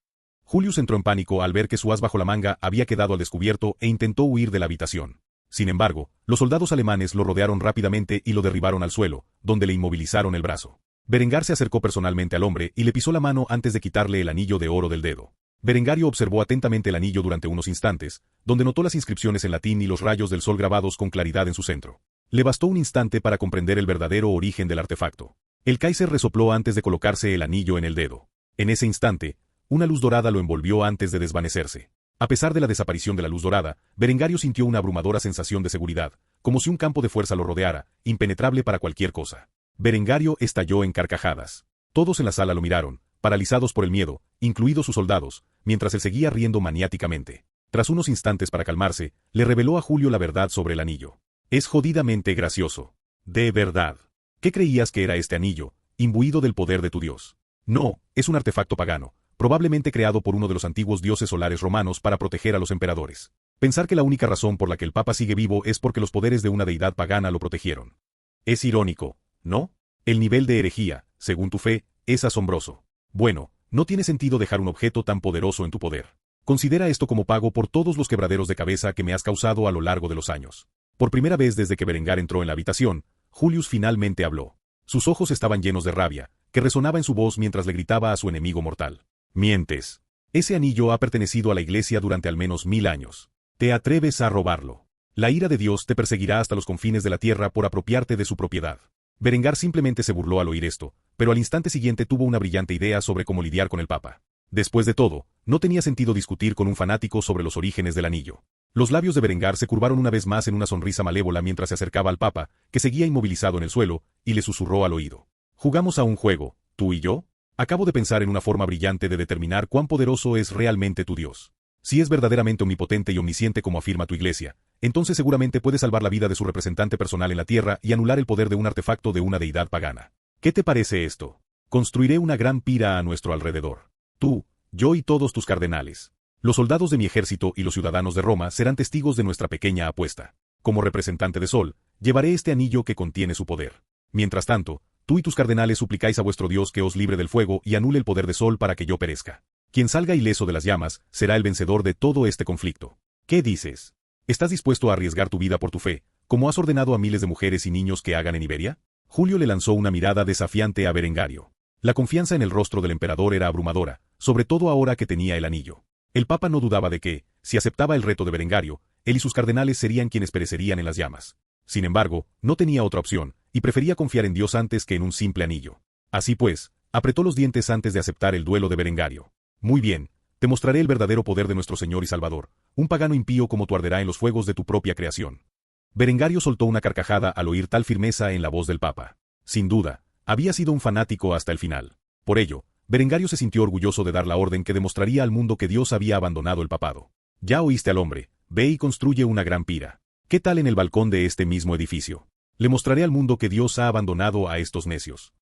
S1: Julius entró en pánico al ver que su as bajo la manga había quedado al descubierto e intentó huir de la habitación. Sin embargo, los soldados alemanes lo rodearon rápidamente y lo derribaron al suelo, donde le inmovilizaron el brazo. Berengar se acercó personalmente al hombre y le pisó la mano antes de quitarle el anillo de oro del dedo. Berengario observó atentamente el anillo durante unos instantes, donde notó las inscripciones en latín y los rayos del sol grabados con claridad en su centro. Le bastó un instante para comprender el verdadero origen del artefacto. El Kaiser resopló antes de colocarse el anillo en el dedo. En ese instante, una luz dorada lo envolvió antes de desvanecerse. A pesar de la desaparición de la luz dorada, Berengario sintió una abrumadora sensación de seguridad, como si un campo de fuerza lo rodeara, impenetrable para cualquier cosa. Berengario estalló en carcajadas. Todos en la sala lo miraron, paralizados por el miedo, incluidos sus soldados, mientras él seguía riendo maniáticamente. Tras unos instantes para calmarse, le reveló a Julio la verdad sobre el anillo. Es jodidamente gracioso. De verdad. ¿Qué creías que era este anillo, imbuido del poder de tu dios? No, es un artefacto pagano, probablemente creado por uno de los antiguos dioses solares romanos para proteger a los emperadores. Pensar que la única razón por la que el Papa sigue vivo es porque los poderes de una deidad pagana lo protegieron. Es irónico, ¿no? El nivel de herejía, según tu fe, es asombroso. Bueno, no tiene sentido dejar un objeto tan poderoso en tu poder. Considera esto como pago por todos los quebraderos de cabeza que me has causado a lo largo de los años. Por primera vez desde que Berengar entró en la habitación, Julius finalmente habló. Sus ojos estaban llenos de rabia, que resonaba en su voz mientras le gritaba a su enemigo mortal. Mientes. Ese anillo ha pertenecido a la Iglesia durante al menos 1000 años. Te atreves a robarlo. La ira de Dios te perseguirá hasta los confines de la tierra por apropiarte de su propiedad. Berengar simplemente se burló al oír esto, pero al instante siguiente tuvo una brillante idea sobre cómo lidiar con el Papa. Después de todo, no tenía sentido discutir con un fanático sobre los orígenes del anillo. Los labios de Berengar se curvaron una vez más en una sonrisa malévola mientras se acercaba al Papa, que seguía inmovilizado en el suelo, y le susurró al oído. ¿Jugamos a un juego, tú y yo? Acabo de pensar en una forma brillante de determinar cuán poderoso es realmente tu Dios. Si es verdaderamente omnipotente y omnisciente como afirma tu Iglesia, entonces seguramente puede salvar la vida de su representante personal en la tierra y anular el poder de un artefacto de una deidad pagana. ¿Qué te parece esto? Construiré una gran pira a nuestro alrededor. Tú, yo y todos tus cardenales. Los soldados de mi ejército y los ciudadanos de Roma serán testigos de nuestra pequeña apuesta. Como representante de Sol, llevaré este anillo que contiene su poder. Mientras tanto, tú y tus cardenales suplicáis a vuestro Dios que os libre del fuego y anule el poder de Sol para que yo perezca. Quien salga ileso de las llamas será el vencedor de todo este conflicto. ¿Qué dices? ¿Estás dispuesto a arriesgar tu vida por tu fe, como has ordenado a miles de mujeres y niños que hagan en Iberia? Julio le lanzó una mirada desafiante a Berengario. La confianza en el rostro del emperador era abrumadora, sobre todo ahora que tenía el anillo. El papa no dudaba de que, si aceptaba el reto de Berengario, él y sus cardenales serían quienes perecerían en las llamas. Sin embargo, no tenía otra opción, y prefería confiar en Dios antes que en un simple anillo. Así pues, apretó los dientes antes de aceptar el duelo de Berengario. Muy bien, te mostraré el verdadero poder de nuestro Señor y Salvador. Un pagano impío como tú arderá en los fuegos de tu propia creación. Berengario soltó una carcajada al oír tal firmeza en la voz del papa. Sin duda, había sido un fanático hasta el final. Por ello, Berengario se sintió orgulloso de dar la orden que demostraría al mundo que Dios había abandonado el papado. Ya oíste al hombre, ve y construye una gran pira. ¿Qué tal en el balcón de este mismo edificio? Le mostraré al mundo que Dios ha abandonado a estos necios.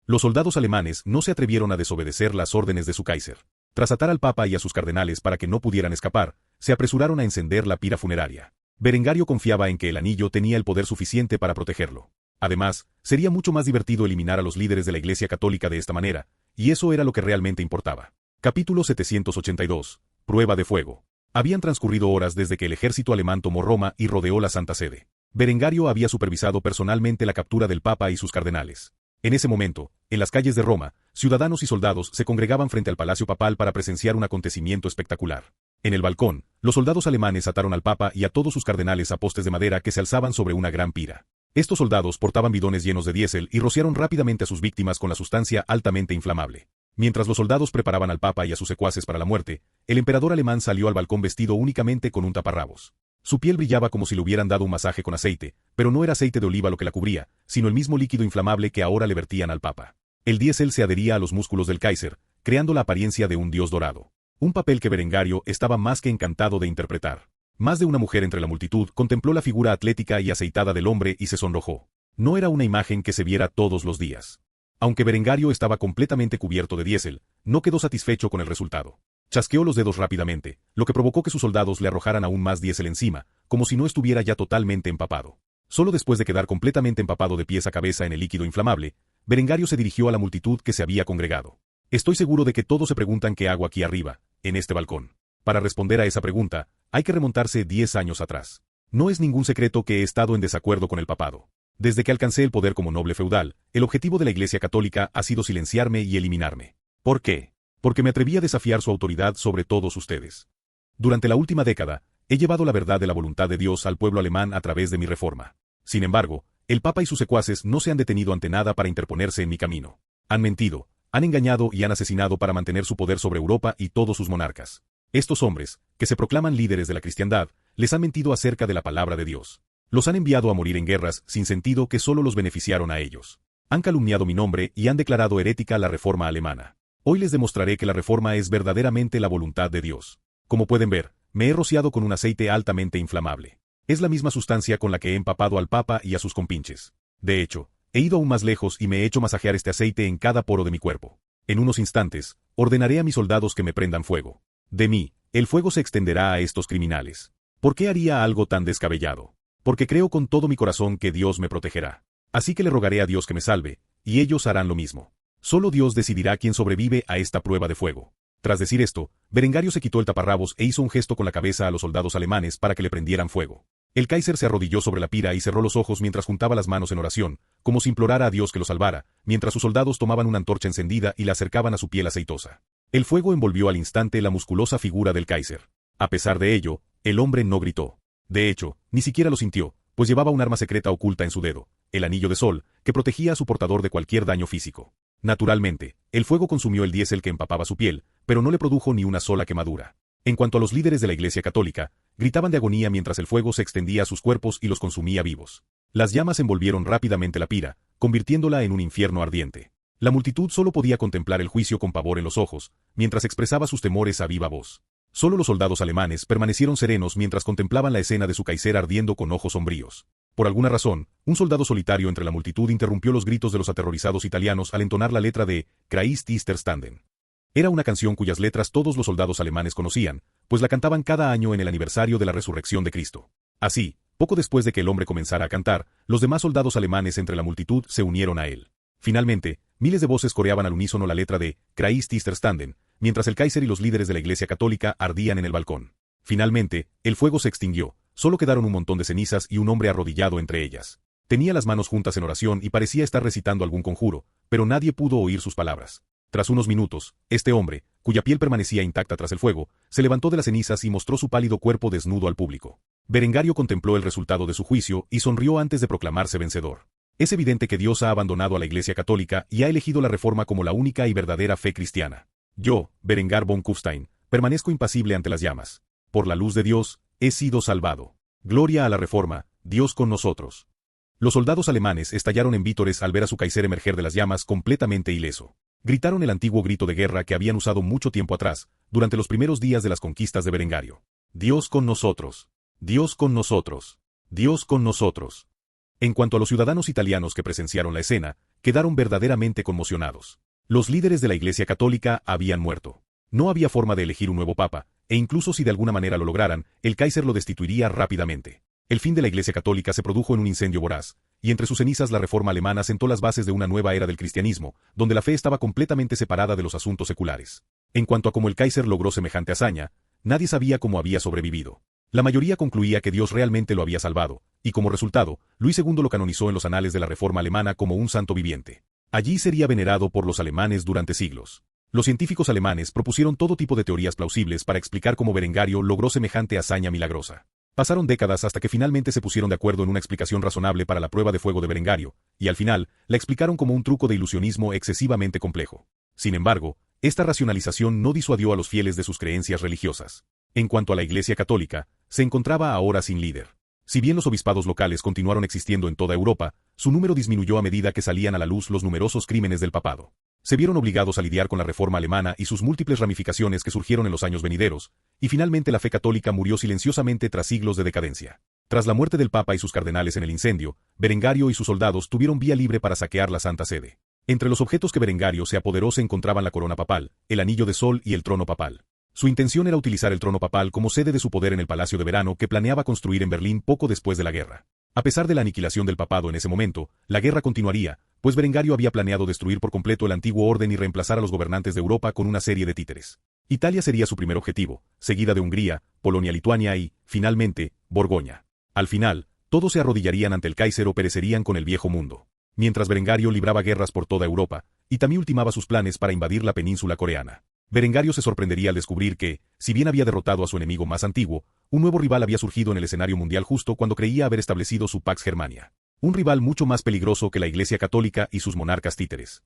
S1: Los soldados alemanes no se atrevieron a desobedecer las órdenes de su Kaiser. Tras atar al papa y a sus cardenales para que no pudieran escapar, se apresuraron a encender la pira funeraria. Berengario confiaba en que el anillo tenía el poder suficiente para protegerlo. Además, sería mucho más divertido eliminar a los líderes de la Iglesia Católica de esta manera, y eso era lo que realmente importaba. Capítulo 782. Prueba de fuego. Habían transcurrido horas desde que el ejército alemán tomó Roma y rodeó la Santa Sede. Berengario había supervisado personalmente la captura del papa y sus cardenales. En ese momento, en las calles de Roma, ciudadanos y soldados se congregaban frente al palacio papal para presenciar un acontecimiento espectacular. En el balcón, los soldados alemanes ataron al papa y a todos sus cardenales a postes de madera que se alzaban sobre una gran pira. Estos soldados portaban bidones llenos de diésel y rociaron rápidamente a sus víctimas con la sustancia altamente inflamable. Mientras los soldados preparaban al papa y a sus secuaces para la muerte, el emperador alemán salió al balcón vestido únicamente con un taparrabos. Su piel brillaba como si le hubieran dado un masaje con aceite, pero no era aceite de oliva lo que la cubría, sino el mismo líquido inflamable que ahora le vertían al papa. El diésel se adhería a los músculos del Kaiser, creando la apariencia de un dios dorado. Un papel que Berengario estaba más que encantado de interpretar. Más de una mujer entre la multitud contempló la figura atlética y aceitada del hombre y se sonrojó. No era una imagen que se viera todos los días. Aunque Berengario estaba completamente cubierto de diésel, no quedó satisfecho con el resultado. Chasqueó los dedos rápidamente, lo que provocó que sus soldados le arrojaran aún más diésel encima, como si no estuviera ya totalmente empapado. Solo después de quedar completamente empapado de pies a cabeza en el líquido inflamable, Berengario se dirigió a la multitud que se había congregado. Estoy seguro de que todos se preguntan qué hago aquí arriba, en este balcón. Para responder a esa pregunta, hay que remontarse 10 años atrás. No es ningún secreto que he estado en desacuerdo con el papado. Desde que alcancé el poder como noble feudal, el objetivo de la Iglesia Católica ha sido silenciarme y eliminarme. ¿Por qué? Porque me atreví a desafiar su autoridad sobre todos ustedes. Durante la última década, he llevado la verdad de la voluntad de Dios al pueblo alemán a través de mi reforma. Sin embargo, el Papa y sus secuaces no se han detenido ante nada para interponerse en mi camino. Han mentido, han engañado y han asesinado para mantener su poder sobre Europa y todos sus monarcas. Estos hombres, que se proclaman líderes de la cristiandad, les han mentido acerca de la palabra de Dios. Los han enviado a morir en guerras sin sentido que solo los beneficiaron a ellos. Han calumniado mi nombre y han declarado herética la reforma alemana. Hoy les demostraré que la reforma es verdaderamente la voluntad de Dios. Como pueden ver, me he rociado con un aceite altamente inflamable. Es la misma sustancia con la que he empapado al Papa y a sus compinches. De hecho, he ido aún más lejos y me he hecho masajear este aceite en cada poro de mi cuerpo. En unos instantes, ordenaré a mis soldados que me prendan fuego. De mí, el fuego se extenderá a estos criminales. ¿Por qué haría algo tan descabellado? Porque creo con todo mi corazón que Dios me protegerá. Así que le rogaré a Dios que me salve, y ellos harán lo mismo. Solo Dios decidirá quién sobrevive a esta prueba de fuego. Tras decir esto, Berengario se quitó el taparrabos e hizo un gesto con la cabeza a los soldados alemanes para que le prendieran fuego. El Kaiser se arrodilló sobre la pira y cerró los ojos mientras juntaba las manos en oración, como si implorara a Dios que lo salvara, mientras sus soldados tomaban una antorcha encendida y la acercaban a su piel aceitosa. El fuego envolvió al instante la musculosa figura del Kaiser. A pesar de ello, el hombre no gritó. De hecho, ni siquiera lo sintió, pues llevaba un arma secreta oculta en su dedo, el anillo de sol, que protegía a su portador de cualquier daño físico. Naturalmente, el fuego consumió el diésel que empapaba su piel, pero no le produjo ni una sola quemadura. En cuanto a los líderes de la Iglesia Católica, gritaban de agonía mientras el fuego se extendía a sus cuerpos y los consumía vivos. Las llamas envolvieron rápidamente la pira, convirtiéndola en un infierno ardiente. La multitud solo podía contemplar el juicio con pavor en los ojos, mientras expresaba sus temores a viva voz. Solo los soldados alemanes permanecieron serenos mientras contemplaban la escena de su Kaiser ardiendo con ojos sombríos. Por alguna razón, un soldado solitario entre la multitud interrumpió los gritos de los aterrorizados italianos al entonar la letra de Christ ist erstanden. Era una canción cuyas letras todos los soldados alemanes conocían, pues la cantaban cada año en el aniversario de la resurrección de Cristo. Así, poco después de que el hombre comenzara a cantar, los demás soldados alemanes entre la multitud se unieron a él. Finalmente, miles de voces coreaban al unísono la letra de Christ ist erstanden, mientras el Kaiser y los líderes de la Iglesia Católica ardían en el balcón. Finalmente, el fuego se extinguió, solo quedaron un montón de cenizas y un hombre arrodillado entre ellas. Tenía las manos juntas en oración y parecía estar recitando algún conjuro, pero nadie pudo oír sus palabras. Tras unos minutos, este hombre, cuya piel permanecía intacta tras el fuego, se levantó de las cenizas y mostró su pálido cuerpo desnudo al público. Berengario contempló el resultado de su juicio y sonrió antes de proclamarse vencedor. Es evidente que Dios ha abandonado a la Iglesia Católica y ha elegido la Reforma como la única y verdadera fe cristiana. Yo, Berengar von Kufstein, permanezco impasible ante las llamas. Por la luz de Dios, he sido salvado. Gloria a la Reforma, Dios con nosotros. Los soldados alemanes estallaron en vítores al ver a su Kaiser emerger de las llamas completamente ileso. Gritaron el antiguo grito de guerra que habían usado mucho tiempo atrás, durante los primeros días de las conquistas de Berengario. Dios con nosotros. Dios con nosotros. Dios con nosotros. En cuanto a los ciudadanos italianos que presenciaron la escena, quedaron verdaderamente conmocionados. Los líderes de la Iglesia Católica habían muerto. No había forma de elegir un nuevo papa, e incluso si de alguna manera lo lograran, el Kaiser lo destituiría rápidamente. El fin de la Iglesia Católica se produjo en un incendio voraz, y entre sus cenizas la Reforma alemana sentó las bases de una nueva era del cristianismo, donde la fe estaba completamente separada de los asuntos seculares. En cuanto a cómo el Kaiser logró semejante hazaña, nadie sabía cómo había sobrevivido. La mayoría concluía que Dios realmente lo había salvado, y como resultado, Luis II lo canonizó en los anales de la Reforma alemana como un santo viviente. Allí sería venerado por los alemanes durante siglos. Los científicos alemanes propusieron todo tipo de teorías plausibles para explicar cómo Berengario logró semejante hazaña milagrosa. Pasaron décadas hasta que finalmente se pusieron de acuerdo en una explicación razonable para la prueba de fuego de Berengario, y al final, la explicaron como un truco de ilusionismo excesivamente complejo. Sin embargo, esta racionalización no disuadió a los fieles de sus creencias religiosas. En cuanto a la Iglesia Católica, se encontraba ahora sin líder. Si bien los obispados locales continuaron existiendo en toda Europa, su número disminuyó a medida que salían a la luz los numerosos crímenes del papado. Se vieron obligados a lidiar con la Reforma alemana y sus múltiples ramificaciones que surgieron en los años venideros, y finalmente la fe católica murió silenciosamente tras siglos de decadencia. Tras la muerte del Papa y sus cardenales en el incendio, Berengario y sus soldados tuvieron vía libre para saquear la Santa Sede. Entre los objetos que Berengario se apoderó se encontraban la corona papal, el anillo de sol y el trono papal. Su intención era utilizar el trono papal como sede de su poder en el Palacio de Verano que planeaba construir en Berlín poco después de la guerra. A pesar de la aniquilación del papado en ese momento, la guerra continuaría, pues Berengario había planeado destruir por completo el antiguo orden y reemplazar a los gobernantes de Europa con una serie de títeres. Italia sería su primer objetivo, seguida de Hungría, Polonia-Lituania y, finalmente, Borgoña. Al final, todos se arrodillarían ante el Kaiser o perecerían con el viejo mundo. Mientras Berengario libraba guerras por toda Europa, y también ultimaba sus planes para invadir la península coreana. Berengario se sorprendería al descubrir que, si bien había derrotado a su enemigo más antiguo, un nuevo rival había surgido en el escenario mundial justo cuando creía haber establecido su Pax Germania. Un rival mucho más peligroso que la Iglesia Católica y sus monarcas títeres.